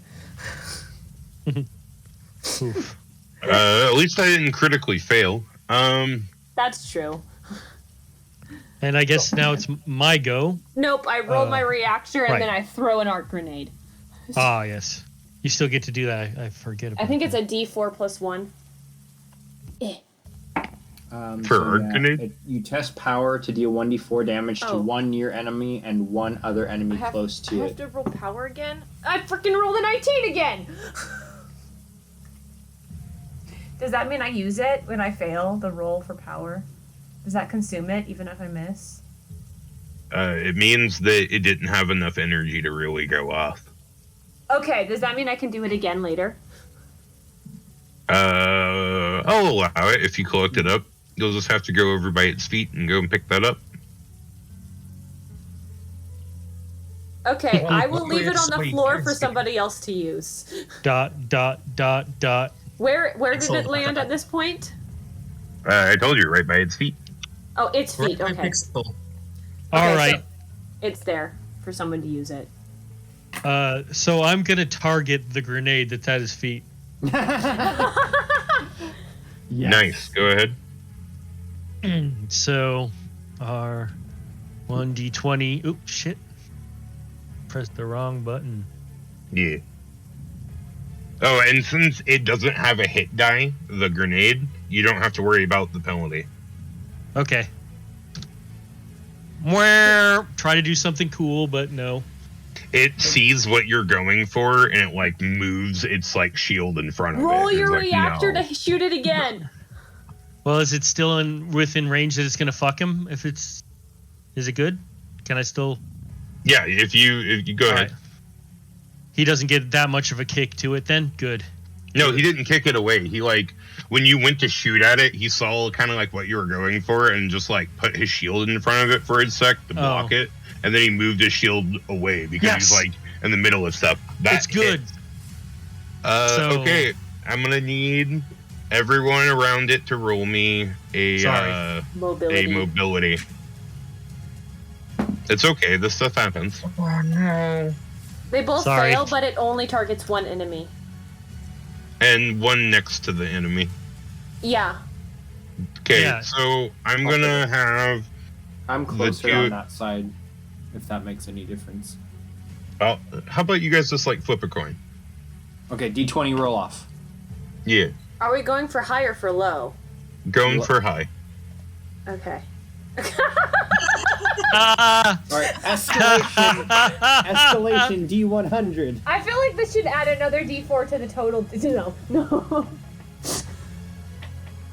Oof. At least I didn't critically fail. That's true. And I guess now it's my go. Nope, I roll my reactor and right. then I throw an arc grenade. Ah, yes. You still get to do that. I forget about I think it's that. a D4 plus 1. For arc grenade? You test power to deal 1d4 damage to Oh. 1 near enemy and 1 other enemy close to I have it. to roll power again? I freaking rolled a 19 again! Does that mean I use it when I fail the roll for power? Does that consume it even if I miss? It means that it didn't have enough energy to really go off. Okay, does that mean I can do it again later? I'll allow it if you collect it up. You'll just have to go over by its feet and go and pick that up. Okay, I will leave it on the Sweet. floor for somebody else to use. ... Where did it land at this point? I told you, right by its feet. Oh, it's feet, Right, okay. pixel. All Okay, right. so it's there for someone to use it. So I'm going to target the grenade that's at his feet. Nice. Go ahead. So our 1d20. Oop, shit. Pressed the wrong button. Yeah. Oh, and since it doesn't have a hit die, the grenade, you don't have to worry about the penalty. Okay. Where try to do something cool, but no. It sees what you're going for, and it like moves its like shield in front of it. Roll It's your like, reactor no. to shoot it again. Well, is it still within range that it's gonna fuck him? Is it good? Can I still? Yeah, if you go All ahead. right. He doesn't get that much of a kick to it then? Good. No, he didn't kick it away. He like when you went to shoot at it, he saw kind of like what you were going for, and just like put his shield in front of it for a sec to block it, and then he moved his shield away because he's like in the middle of stuff. It's good. Okay, I'm gonna need everyone around it to roll me a mobility. It's okay. This stuff happens. Oh no. They both Sorry. fail, but it only targets one enemy. And one next to the enemy. Yeah. Okay, Yeah. so I'm gonna have. I'm closer two- on that side, if that makes any difference. Well, how about you guys just like flip a coin? Okay, D20 roll off. Yeah. Are we going for high or for low? Going for high. Okay. Ah! All right, escalation. Escalation D100. I feel like this should add another D4 to the total. No.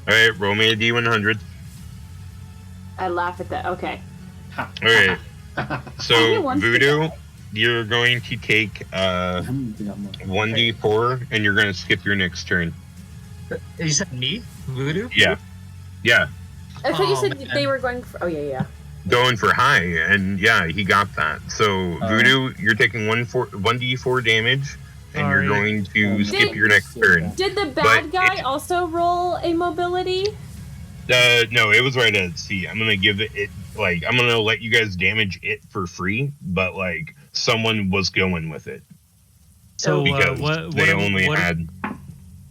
All right, roll me a D100. I laugh at that. Okay. All right. So Everyone's Voodoo, you're going to take 1d4, and you're going to skip your next turn. You said me, Voodoo? Yeah. I thought you Oh, said man. they were going for. Oh yeah. Going for high, and yeah, he got that. So Voodoo, you're taking 1d4 damage, and Sorry. you're going to skip Did- your next turn. Did the But bad guy it- also roll a mobility? No, it was right at C. I'm gonna give it like I'm gonna let you guys damage it for free, but like someone was going with it So because what they only had.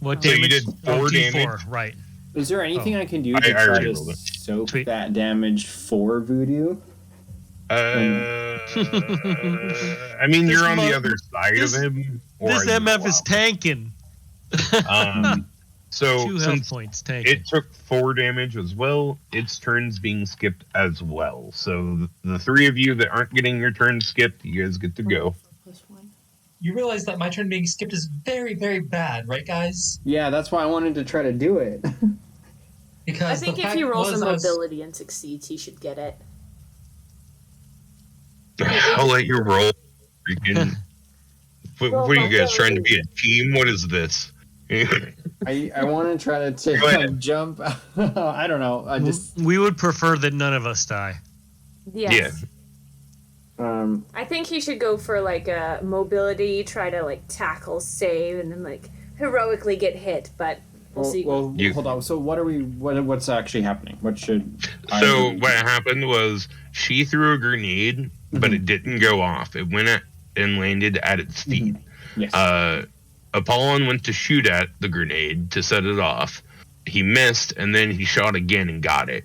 what So you damage? did 4 D4, damage? right. Is there anything I can do I to try already to rolled it. soak Sweet. that damage for Voodoo? I mean, This you're on the mo- other side this- of him. Or This are you MF is allowed? tanking. So 2 health since points tanking. it took 4 damage as well, its turn's being skipped as well. So the 3 of you that aren't getting your turn skipped, you guys get to go. You realize that my turn being skipped is very, very bad, right, guys? Yeah, that's why I wanted to try to do it. Because I think the if fact he rolls a was I was- mobility and succeeds, he should get it. I'll let you roll. Freaking. What are you guys trying to be a team? What is this? I want to try to take Go a ahead. jump. I don't know. I just We would prefer that none of us die. Yes. Yeah. I think he should go for like a mobility, try to like tackle, save, and then like heroically get hit. But we'll see. Well, You- hold on. So what are we? What's actually happening? What should? I So do? what happened was she threw a grenade, but it didn't go off. It went at and landed at its feet. Yes. Apollon went to shoot at the grenade to set it off. He missed, and then he shot again and got it.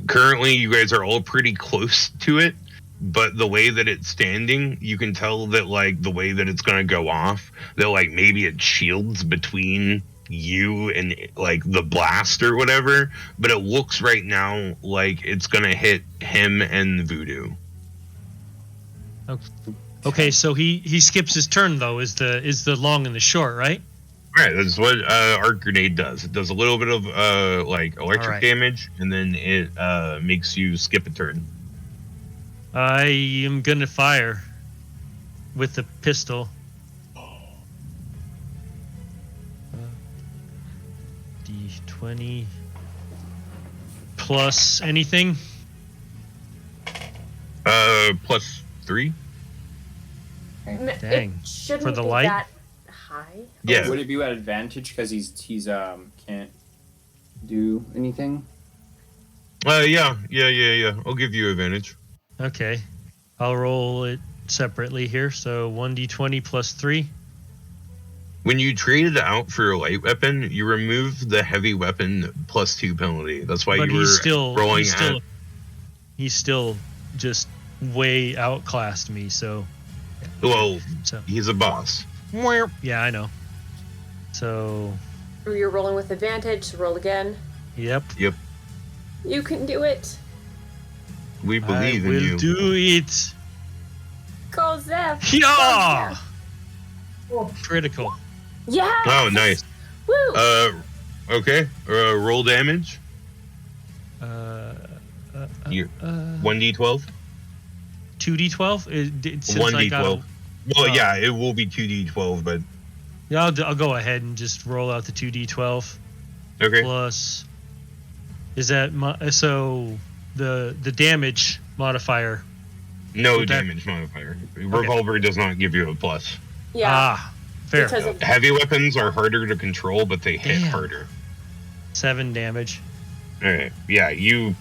Currently, you guys are all pretty close to it, but the way that it's standing, you can tell that, like, the way that it's going to go off, that, like, maybe it shields between you and, like, the blast or whatever, but it looks right now like it's going to hit him and Voodoo. Okay, so he skips his turn though. Is the long and the short, right? Right, that's what arc grenade does. It does a little bit of like electric Alright. damage, and then it makes you skip a turn. I am gonna fire with the pistol. D20 plus anything. +3. Dang. It shouldn't For the be light? that high. Yeah. Would it be at advantage because he's can't do anything? Yeah. I'll give you advantage. Okay, I'll roll it separately here. So 1d20 plus 3. When you traded out for a light weapon, you removed the heavy weapon +2 penalty. That's why But you were rolling he's still just way outclassed me. So Well, so he's a boss. yeah, I know. So You're rolling with advantage. So roll again. yep, You can do it. We I believe in will you. do it. Go Zeph. Yeah, critical. Yeah. Oh, nice. Woo. Okay. Roll damage. You 1d12. 2d12. Since I got 1d12. Well, yeah, it will be 2d12, but yeah, I'll go ahead and just roll out the 2d12 okay. plus. Is that so? The damage modifier. No Would that- damage modifier. Revolver does not give you a plus. Yeah. Ah, fair. Because of Heavy weapons are harder to control, but they hit Damn. harder. 7 damage. All right. Yeah, you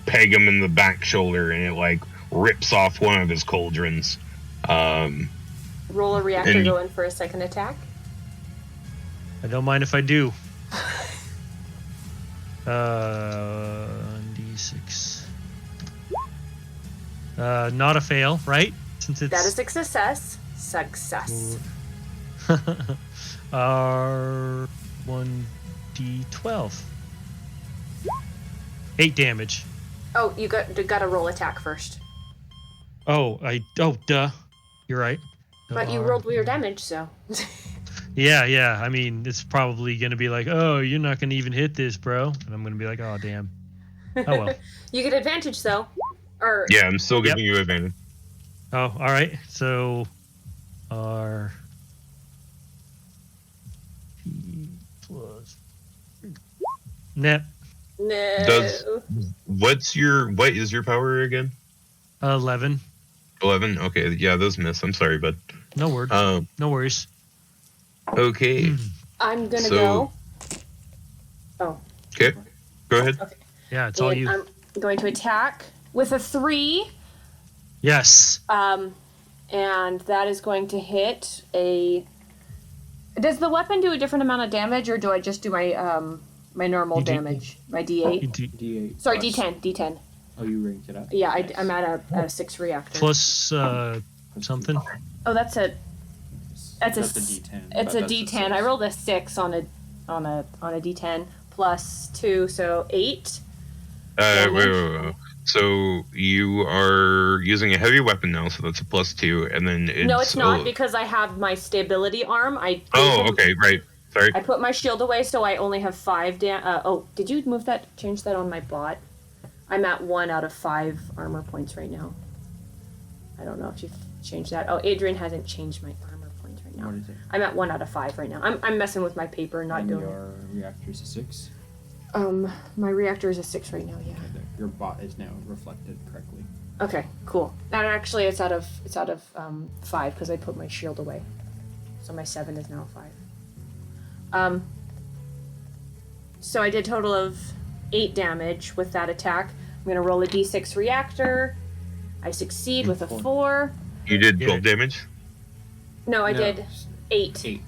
peg him in the back shoulder, and it like rips off one of his cauldrons. roll a reactor. And- Go in for a second attack. I don't mind if I do. D6. Not a fail, right? Since it's That is a success. Success. R1 D12. 8 damage. Oh, you got to roll attack first. Oh, duh. You're right. So But you rolled your damage, so. Yeah. I mean, it's probably going to be like, oh, you're not going to even hit this, bro. And I'm going to be like, oh, damn. Oh, well. You get advantage, though. Or Yeah, I'm still Yep. giving you advantage. Oh, all right. So, our plus net no. What is your power again? 11. 11. Okay, yeah, those miss. I'm sorry, bud. No word. No worries. Okay. I'm gonna So- go. Oh. Okay. Go ahead. Okay. Yeah, it's all And you. I'm going to attack with a 3. Yes. And that is going to hit a. Does the weapon do a different amount of damage, or do I just do my my normal You do- damage? My D8. D8. Sorry, plus- D10. Oh, you ranked it up? Yeah, Nice. I'm at a 6 reactor. Plus Plus something. two. Oh, that's a That's a a s- D10. it's but a that's D10. I six. rolled a 6 on a D10 plus 2, so 8. Wait. So you are using a heavy weapon now, so that's a +2, and then it's... No, it's not because I have my stability arm. Oh, okay, right. Sorry. I put my shield away, so I only have 5 did you change that on my bot? I'm at 1 out of 5 armor points right now. I don't know if you've changed that. Oh, Adrian hasn't changed my armor points right now. What is it? I'm at 1 out of 5 right now. I'm messing with my paper, not And doing your reactor is a 6. My reactor is a 6 right now, yeah. Okay, there. Your bot is now reflected correctly. Okay, cool. And actually it's out of 5 because I put my shield away. So my 7 is now 5. So I did a total of 8 damage with that attack. I'm gonna roll a d6 reactor. I succeed with a 4. You did Yeah. 12 damage? No, I No, did 8 8.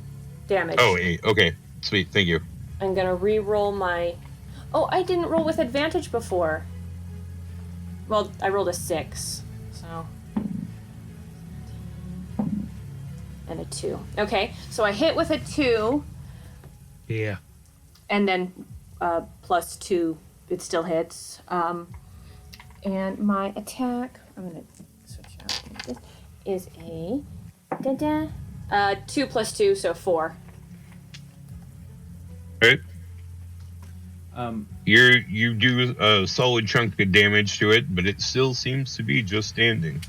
damage. Oh, 8. Okay. Sweet. Thank you. I'm gonna re-roll my. Oh, I didn't roll with advantage before. Well, I rolled a 6, so. And a 2. Okay, so I hit with a 2, Yeah. and then plus 2, it still hits. And my attack, I'm gonna switch out. This is a 2 plus 2, so 4. Right? Um, You do a solid chunk of damage to it, but it still seems to be just standing.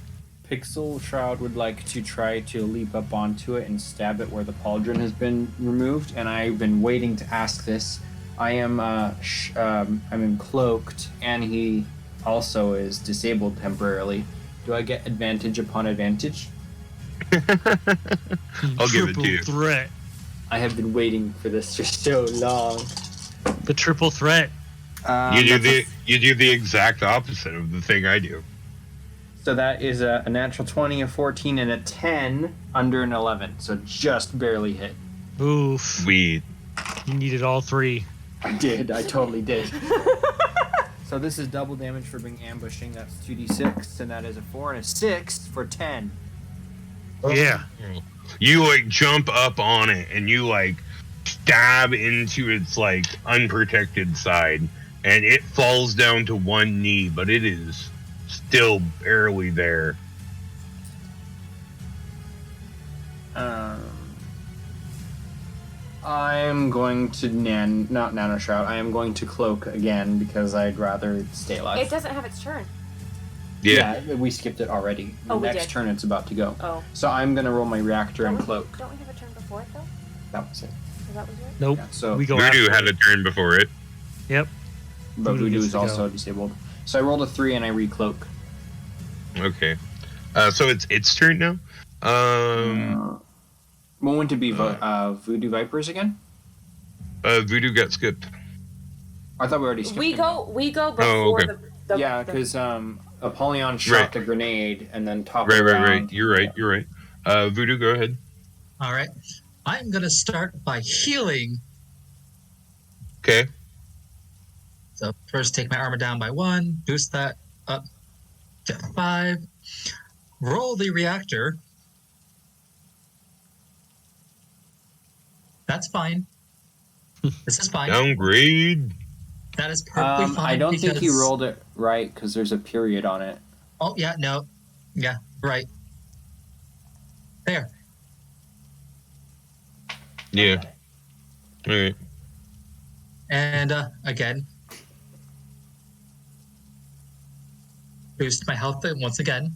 Pixel Shroud would like to try to leap up onto it and stab it where the pauldron has been removed, and I've been waiting to ask this. I'm cloaked, and he also is disabled temporarily. Do I get advantage upon advantage? I'll give it to you. Triple threat. I have been waiting for this for so long. The triple threat. You do the exact opposite of the thing I do. So that is a natural 20, a 14, and a 10 under an 11. So just barely hit. Oof. Sweet. You needed all 3. I did. I totally did. So this is double damage for being ambushing. That's 2d6, and that is a 4 and a 6 for 10. Yeah. You like jump up on it and you like stab into its like unprotected side, and it falls down to one knee, but it is still barely there. I'm going to not nano shroud. I am going to cloak again because I'd rather stay alive. It doesn't have its turn. Yeah. We skipped it already. Oh, we Next did. turn it's about to go. Oh. So I'm gonna roll my reactor and Don't we- cloak. Don't we have a turn before it, though? That was it. So that was it? Nope. Yeah, so We go Voodoo after had a it. turn before it. Yep. but Voodoo Voodoo gets is to also go. disabled. So I rolled a 3 and I recloak. Okay. So it's its turn now. What would it be? Voodoo Vipers again? Voodoo got skipped. I thought we already skipped We him. go before okay. the Yeah, the- because Apollyon shot a grenade and then toppled Right. around. You're right. Voodoo, go ahead. All right. I'm going to start by healing. Okay. So first take my armor down by 1, boost that up to 5, roll the reactor. That's fine. This is fine. Downgrade. That is perfectly fine. I don't think you because- rolled it right because there's a period on it. Oh, yeah, no. Yeah, right. There. Yeah. All right. And again, boost my health once again.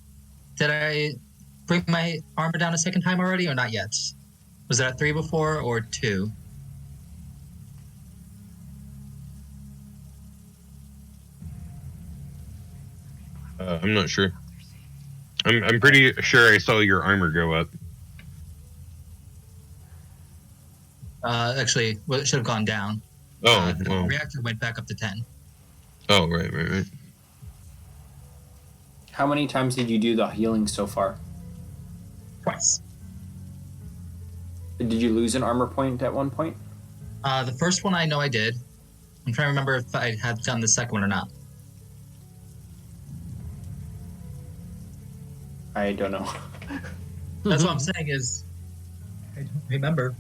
Did I bring my armor down a second time already or not yet? Was that 3 before or 2? I'm not sure. I'm pretty sure I saw your armor go up. Actually, well, it should have gone down. Oh, The well. reactor went back up to 10. Oh, right. How many times did you do the healing so far? Twice. Did you lose an armor point at one point? The first one I know I did. I'm trying to remember if I had done the second one or not. I don't know. That's what I'm saying is, I don't remember.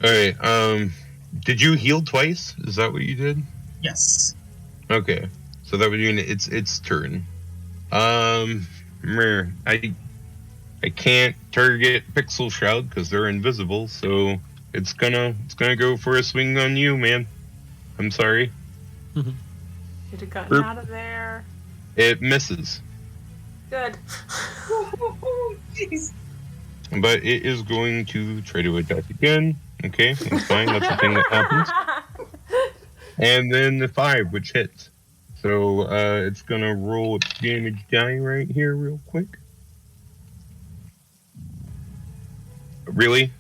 All right. Did you heal twice? Is that what you did? Yes. Okay. So that would mean its turn. I can't target Pixel Shroud because they're invisible, so it's gonna go for a swing on you, man. I'm sorry. Should have gotten Burp. out of there. It misses, Good. Jeez. but it is going to try to attack again. Okay, that's fine. That's the thing that happens. And then the 5, which hits. So it's gonna roll its damage die right here, real quick. Really?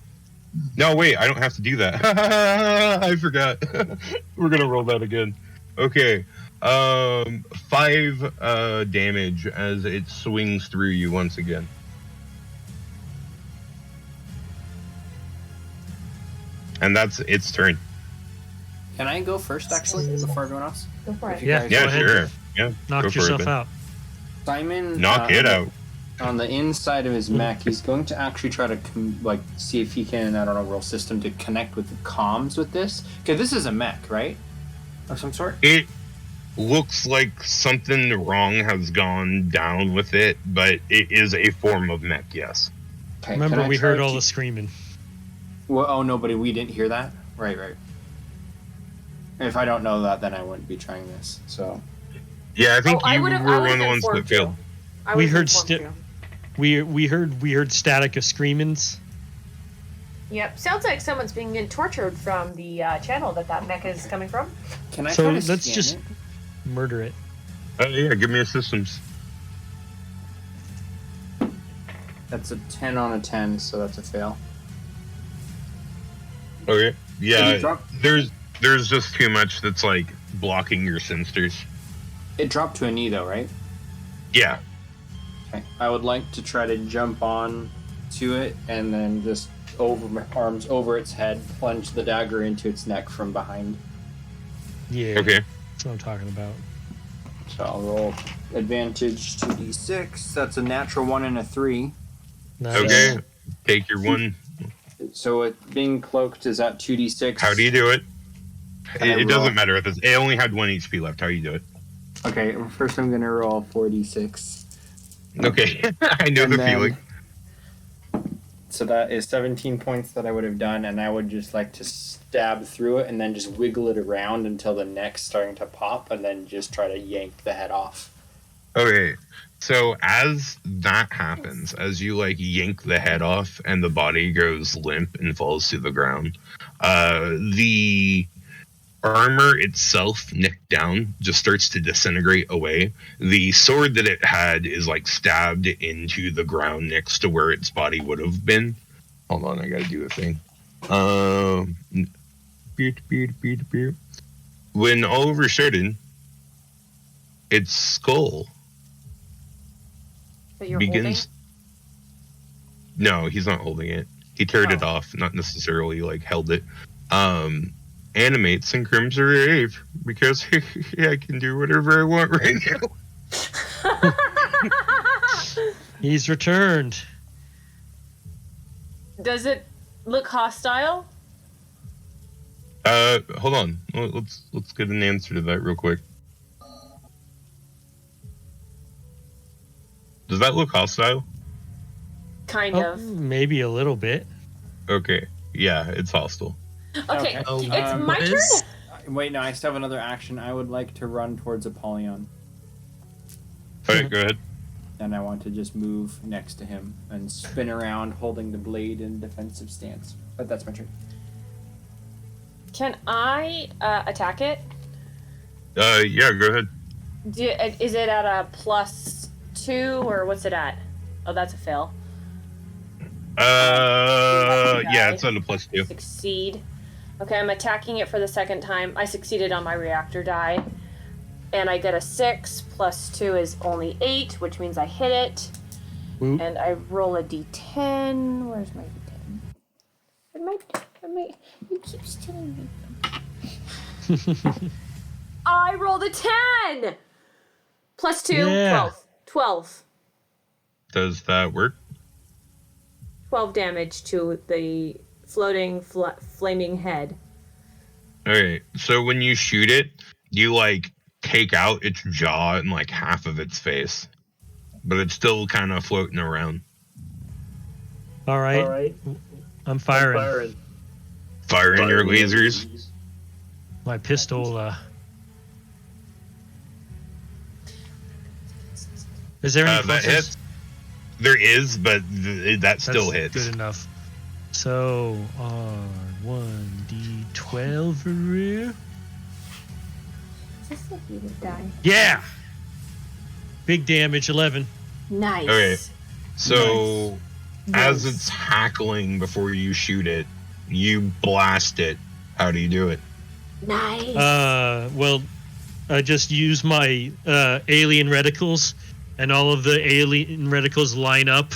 No, wait. I don't have to do that. I forgot. We're gonna roll that again. Okay. 5 damage as it swings through you once again. And that's its turn. Can I go first, actually, before everyone else? Go for If it. you Yeah, guys- Go Yeah, ahead. sure. Yeah. Knock go for yourself it, then. out. Simon. Knock it out. On the inside of his mech, he's going to actually try to see if he can, I don't know, roll system to connect with the comms with this. Okay, this is a mech, right? Of some sort? It looks like something wrong has gone down with it, but it is a form of mech, yes. Okay, Remember, can I we try heard to all keep- the screaming. Well, oh, no, but we didn't hear that? Right. If I don't know that, then I wouldn't be trying this, so... Yeah, I think I you would've- were I one of the would've ones that informed you. failed. I We was heard informed sti- too. We heard static of screamings. Yep. Sounds like someone's being tortured from the channel that mech is coming from. Can I So try to let's scan just- it? Murder it. Yeah, give me a systems. That's a 10 on a 10, so that's a fail. Okay. Did Yeah, it drop? there's just too much that's like blocking your sensors. It dropped to a knee, though, right? Yeah. Okay. I would like to try to jump on to it and then just over my arms over its head, plunge the dagger into its neck from behind. Yeah. Okay. That's what I'm talking about. So I'll roll advantage 2d6. That's a natural 1 and a 3. Nice. Okay. Take your one. So it being cloaked is at 2d6. How do you do it? I It roll. doesn't matter if it only had 1 HP left. How do you do it? Okay, first I'm gonna roll 4d6. Okay. I know And the then- feeling. So that is 17 points that I would have done, and I would just like to stab through it and then just wiggle it around until the neck's starting to pop, and then just try to yank the head off. Okay. So as that happens, as you like yank the head off and the body goes limp and falls to the ground, the armor itself, nicked down, just starts to disintegrate away. The sword that it had is like stabbed into the ground next to where its body would have been. Hold on, I gotta do a thing. When all of a sudden, its skull That you're begins. No, he's not holding it. He teared it Oh. off, not necessarily like held it. Animates in Crimson Rave because I can do whatever I want right now. holding. He's returned. Does it look hostile? Hold on. Let's get an answer to that real quick. Does that look hostile? Kind Oh, of. maybe a little bit. Okay. Yeah, it's hostile. Okay, Oh, it's my what is- turn. Wait, no, I still have another action. I would like to run towards Apollyon. Alright, go ahead. And I want to just move next to him and spin around holding the blade in defensive stance. But that's my turn. Can I attack it? Yeah, go ahead. Is it at a +2 or what's it at? Oh, that's a fail. Yeah, it's on a +2. Succeed. Okay, I'm attacking it for the second time. I succeeded on my reactor die. And I get a 6 +2 is only 8, which means I hit it. Whoop. And I roll a d10. Where's my d10? You keep stealing me. I rolled a 10! +2, Yeah. 12. 12. Does that work? 12 damage to the floating, flaming head. Alright, so when you shoot it, you, like, take out its jaw and, like, half of its face. But it's still kind of floating around. All right. I'm firing. Firing your lasers. My pistol. Is there any That pluses? hits. There is, but that still That's hits. good enough. So, R1d12 for real. Is this the heated die? Yeah! Big damage, 11. Nice. Okay. So, as Nice. it's hackling before you shoot it, you blast it. How do you do it? Nice. Well, I just use my alien reticles, and all of the alien reticles line up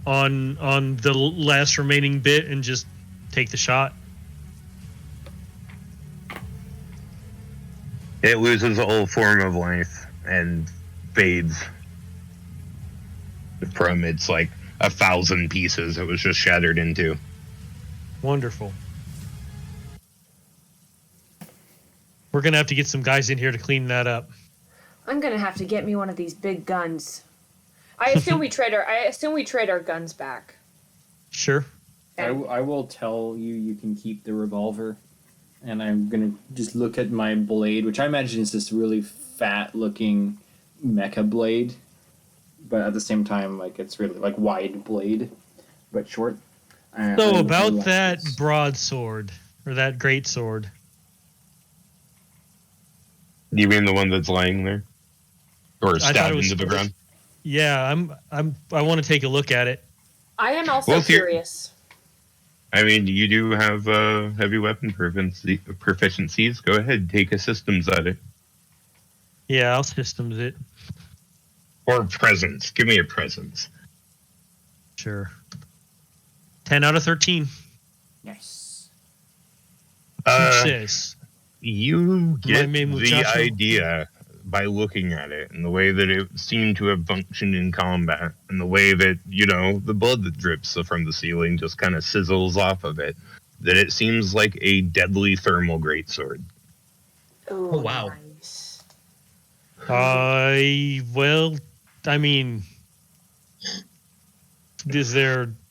on the last remaining bit and just take the shot. It loses all form of life and fades from its, like, 1,000 pieces it was just shattered into. Wonderful. We're gonna have to get some guys in here to clean that up. I'm gonna have to get me one of these big guns. I assume we trade our guns back. Sure. I will tell you you can keep the revolver. And I'm going to just look at my blade, which I imagine is this really fat-looking mecha blade. But at the same time, like, it's really, like, wide blade, but short. So about that broadsword, or that great sword. You mean the one that's lying there? Or thought stabbed it was- into the ground? Yeah, I want to take a look at it. I am also Well, here- curious. I mean, you do have heavy weapon proficiencies. Go ahead, take a systems at it. Yeah, I'll systems it. Or presence. Give me a presence. Sure. 10 out of 13. Nice. Success. You get main the muchacho? idea by looking at it and the way that it seemed to have functioned in combat and the way that, you know, the blood that drips from the ceiling just kind of sizzles off of it, that it seems like a deadly thermal greatsword. Ooh, Oh, wow. Nice. I mean,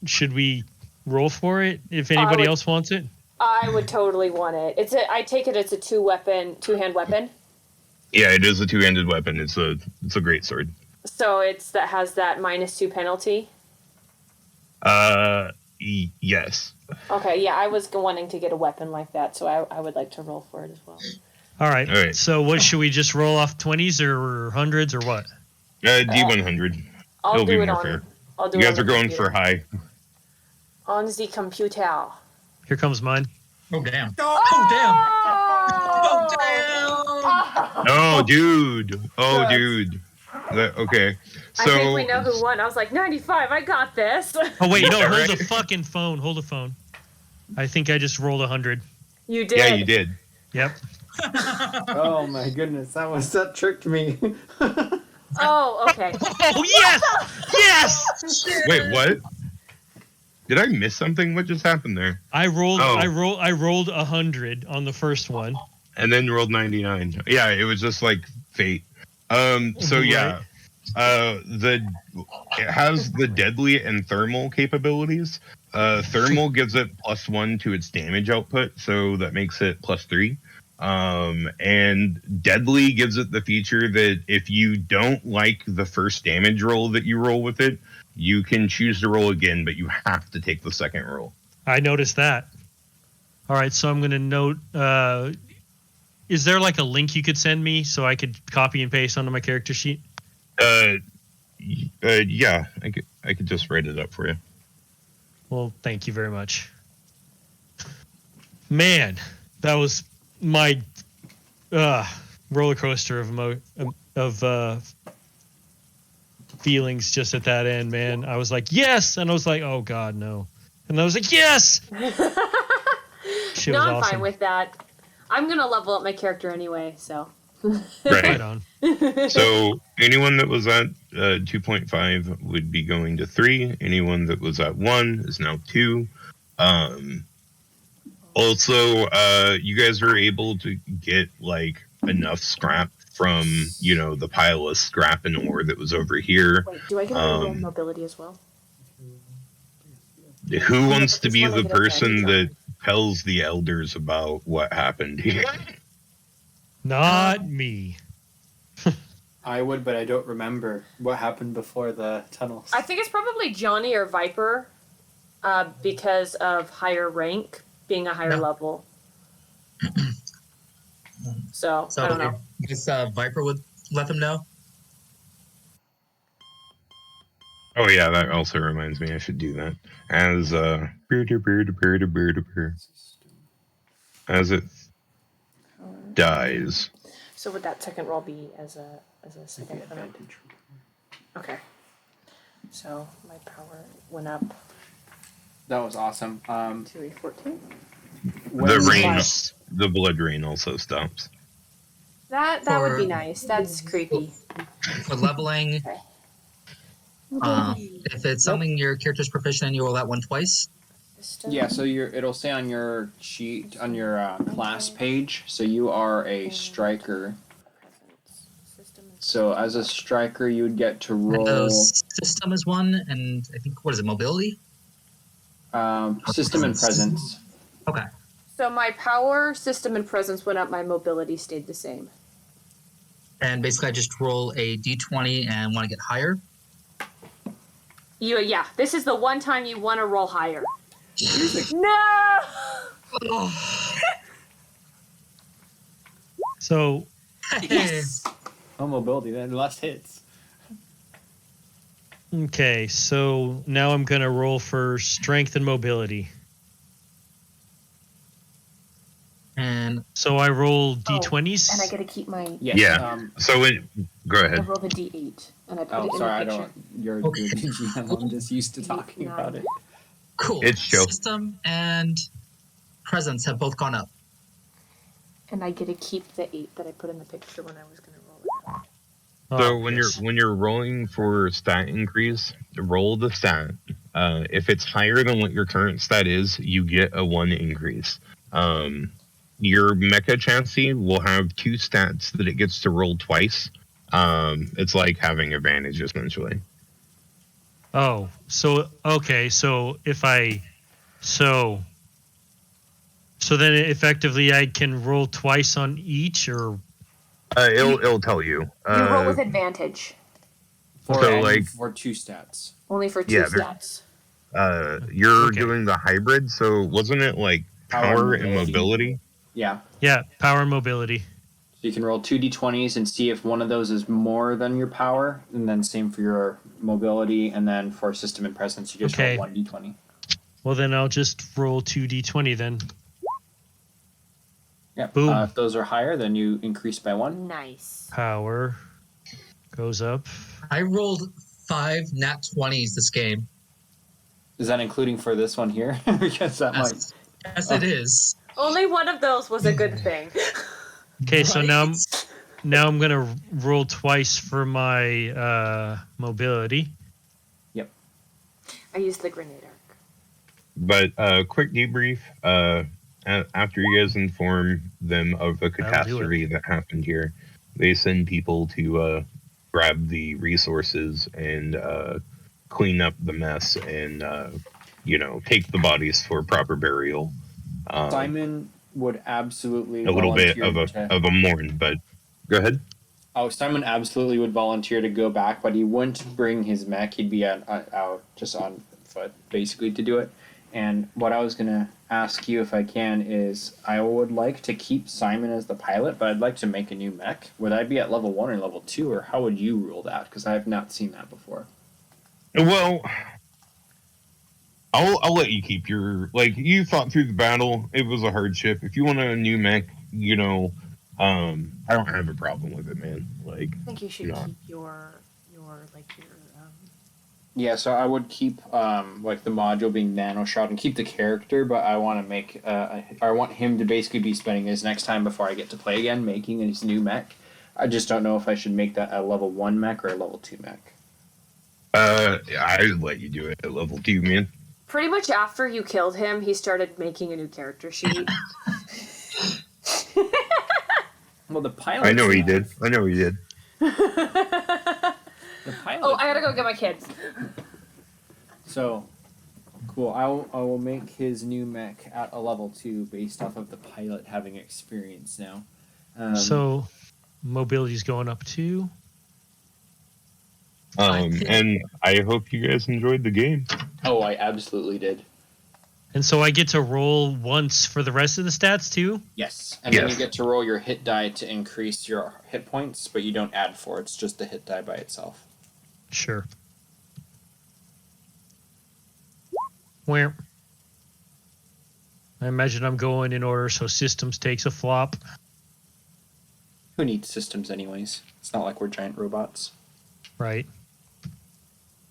should we roll for it if anybody else wants it? I would totally want it. I take it it's a two-hand weapon. Yeah, it is a two-handed weapon. It's a greatsword. So that has that -2 penalty. Yes. Okay, yeah, I was wanting to get a weapon like that, so I would like to roll for it as well. All right. All right. So what should we just roll off 20s or 100s or what? D100. I'll It'll do be it more on. fair. I'll do You it guys on are the going computer. for high. On the computer. Here comes mine. Oh, damn. Oh, Oh, damn. Oh, dude. Oh, Yes. dude. Okay. So, I think we know who won. I was like, 95, I got this. Oh, wait, no, Yeah, hold right. the fucking phone. Hold the phone. I think I just rolled 100. You did. yeah, you did. Yep. Oh my goodness, that tricked me. Oh, okay. Oh, yes! Yes! Wait, what? Did I miss something? What just happened there? I rolled. Oh. I rolled 100 on the first one. And then rolled 99. Yeah, it was just like fate. So yeah, it has the deadly and thermal capabilities. Thermal gives it +1 to its damage output, so that makes it +3. And deadly gives it the feature that if you don't like the first damage roll that you roll with it, you can choose to roll again, but you have to take the second roll. I noticed that. All right, so I'm going to note. Is there like a link you could send me so I could copy and paste onto my character sheet? Yeah, I could just write it up for you. Well, thank you very much. Man, that was my roller coaster of feelings just at that end, man. I was like, yes, and I was like, oh god, no, and I was like, yes. Shit No, was I'm awesome. fine with that. I'm gonna level up my character anyway, so. Right. Right on. So anyone that was at 2.5 would be going to 3. Anyone that was at 1 is now 2. Also, you guys are able to get like enough scrap from the pile of scrap and ore that was over here. Wait, do I get a roll mobility as well? Who wants to this be one I the get person advantage that tells the elders about what happened here? Not me. I would, but I don't remember what happened before the tunnels. I think it's probably Johnny or Viper, because of higher rank being a higher level. So I don't know. I guess Viper would let them know. Oh yeah, that also reminds me I should do that. As as it dies. So would that second roll be as a second? Okay. So my power went up That was awesome. to a 14. The rain, the blood rain also stops. That would be nice. That's creepy. For leveling, if it's something your character's proficient in, you roll that one twice. Yeah, so it'll say on your sheet, on your class page, so you are a striker. So as a striker, you would get to roll... System is one, and I think, what is it, mobility? System and presence. Okay. So my power, system, and presence went up. My mobility stayed the same. And basically, I just roll a d20 and want to get higher. Yeah, this is the one time you want to roll higher. No! So Yes! Oh, mobility, then less hits. okay, so now I'm gonna roll for strength and mobility. And So I roll d20s. And I get to keep my... Yes. Yeah. So go I ahead. roll the D8. And I put it in Sorry, I the picture. don't... You're Okay. the GM. I'm just used to talking about it. cool. It's chill. System and presence have both gone up. And I get to keep the 8 that I put in the picture when I was going to roll it. So Oh, yes. when you're rolling for stat increase, roll the stat. If it's higher than what your current stat is, you get a 1 increase. Your mecha chassis will have 2 stats that it gets to roll twice. It's like having advantage essentially. Oh, so okay, so if I so then effectively I can roll twice on each, or It'll tell you. You roll with advantage. For 2 stats. Only for 2 Yeah, stats. You're Okay. doing the hybrid, so wasn't it like power and mobility? Yeah. yeah, power and mobility. So you can roll 2 d20s and see if one of those is more than your power, and then same for your mobility, and then for system and presence, you just Okay. roll 1 d20. Well, then I'll just roll 2d20 then. Yep. Boom. If those are higher, then you increase by 1. Nice. Power goes up. I rolled 5 nat 20s this game. Is that including for this one here? Because that might... Yes, it is. Only one of those was a good thing. Okay, so Right? now I'm gonna roll twice for my mobility. I used the grenade arc. But quick debrief. After you guys inform them of the That'll do catastrophe that happened here, they send people to grab the resources and clean up the mess and take the bodies for proper burial. Simon would absolutely A little bit volunteer of a mourn, but go ahead. Oh, Simon absolutely would volunteer to go back, but he wouldn't bring his mech. He'd be out just on foot, basically, to do it. And what I was going to ask you, if I can, is I would like to keep Simon as the pilot, but I'd like to make a new mech. Would I be at level 1 or level 2, or how would you rule that? Because I have not seen that before. Well, I'll let you keep your, you fought through the battle. It was a hardship. If you want a new mech, I don't have a problem with it, man. I think you should keep your Yeah, so I would keep the module being nano shot and keep the character, but I want to make I want him to basically be spending his next time before I get to play again making his new mech. I just don't know if I should make that a level 1 mech or a level 2 mech. I would let you do it at level 2, man. Pretty much after you killed him, he started making a new character sheet. Well, the pilot. I know he did. The pilot. Oh, I gotta go get my kids. So, cool. I will make his new mech at a level 2 based off of the pilot having experience now. So, mobility's going up too. And I hope you guys enjoyed the game. Oh, I absolutely did. And so I get to roll once for the rest of the stats too? Yes. And then you get to roll your hit die to increase your hit points, but you don't add 4. It's just the hit die by itself. Sure. Where? I imagine I'm going in order, so systems takes a flop. Who needs systems anyways? It's not like we're giant robots. Right.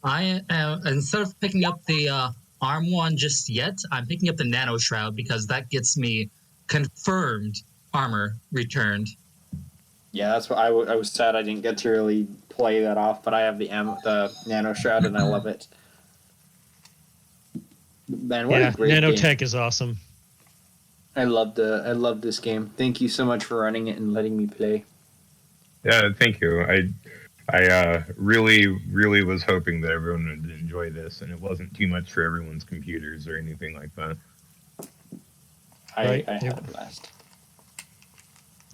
I am, instead of picking up the arm one just yet, I'm picking up the nano shroud because that gets me confirmed armor returned. Yeah, that's what I was sad I didn't get to really play that off, but I have the nano shroud and I love it. Man, what a great nanotech game. is awesome. I love this game. Thank you so much for running it and letting me play. Yeah, thank you. I really, really was hoping that everyone would enjoy this, and it wasn't too much for everyone's computers or anything like that. I had a blast.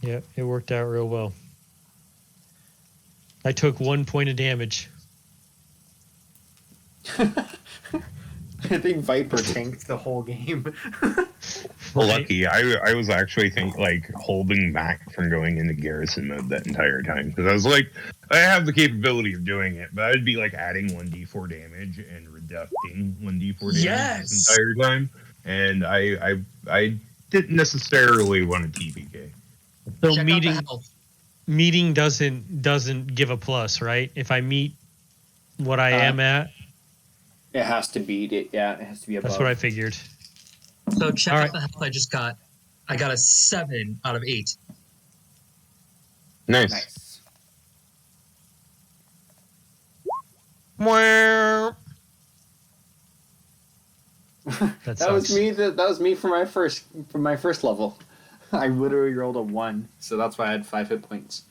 Yeah, it worked out real well. I took 1 point of damage. I think Viper tanked the whole game. Well, lucky. I was actually holding back from going into garrison mode that entire time because I was like, I have the capability of doing it, but I'd be adding 1d4 damage and reducting 1d4 damage this entire time, and I didn't necessarily want a TPK. So Check meeting doesn't give a plus, right? If I meet what I am at, it has to beat it. Yeah, it has to be above. that's what I figured. So check All out right. the health I just got. I got a 7 out of 8. Nice. That That was me. That was me for my first level. I literally rolled a 1, so that's why I had 5 hit points.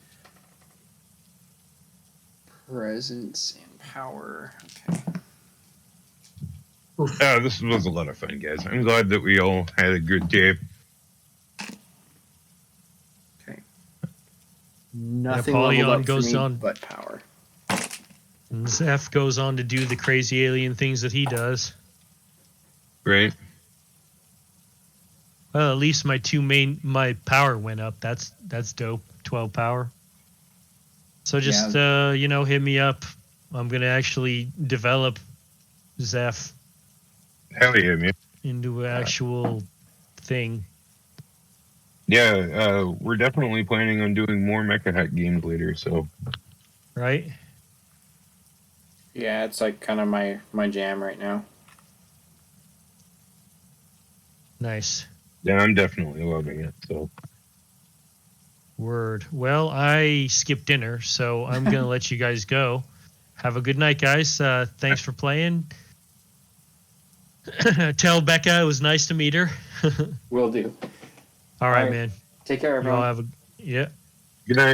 Presence and power. Okay. Yeah, this was a lot of fun, guys. I'm glad that we all had a good day. Okay. Nothing Napoleon leveled up goes for me on. but power. And Zeph goes on to do the crazy alien things that he does. Right? Well, at least my power went up. That's dope. 12 power. So just hit me up. I'm gonna actually develop Zeph Hell yeah, man. into an actual thing. Yeah, we're definitely planning on doing more MechaHack games later, so. Right? Yeah, it's kind of my jam right now. Nice. Yeah, I'm definitely loving it, so. Word. Well, I skipped dinner, so I'm going to let you guys go. Have a good night, guys. Thanks for playing. Tell Becca it was nice to meet her. Will do. All right, right. man. Take care, You all everyone. have a yeah. Good night.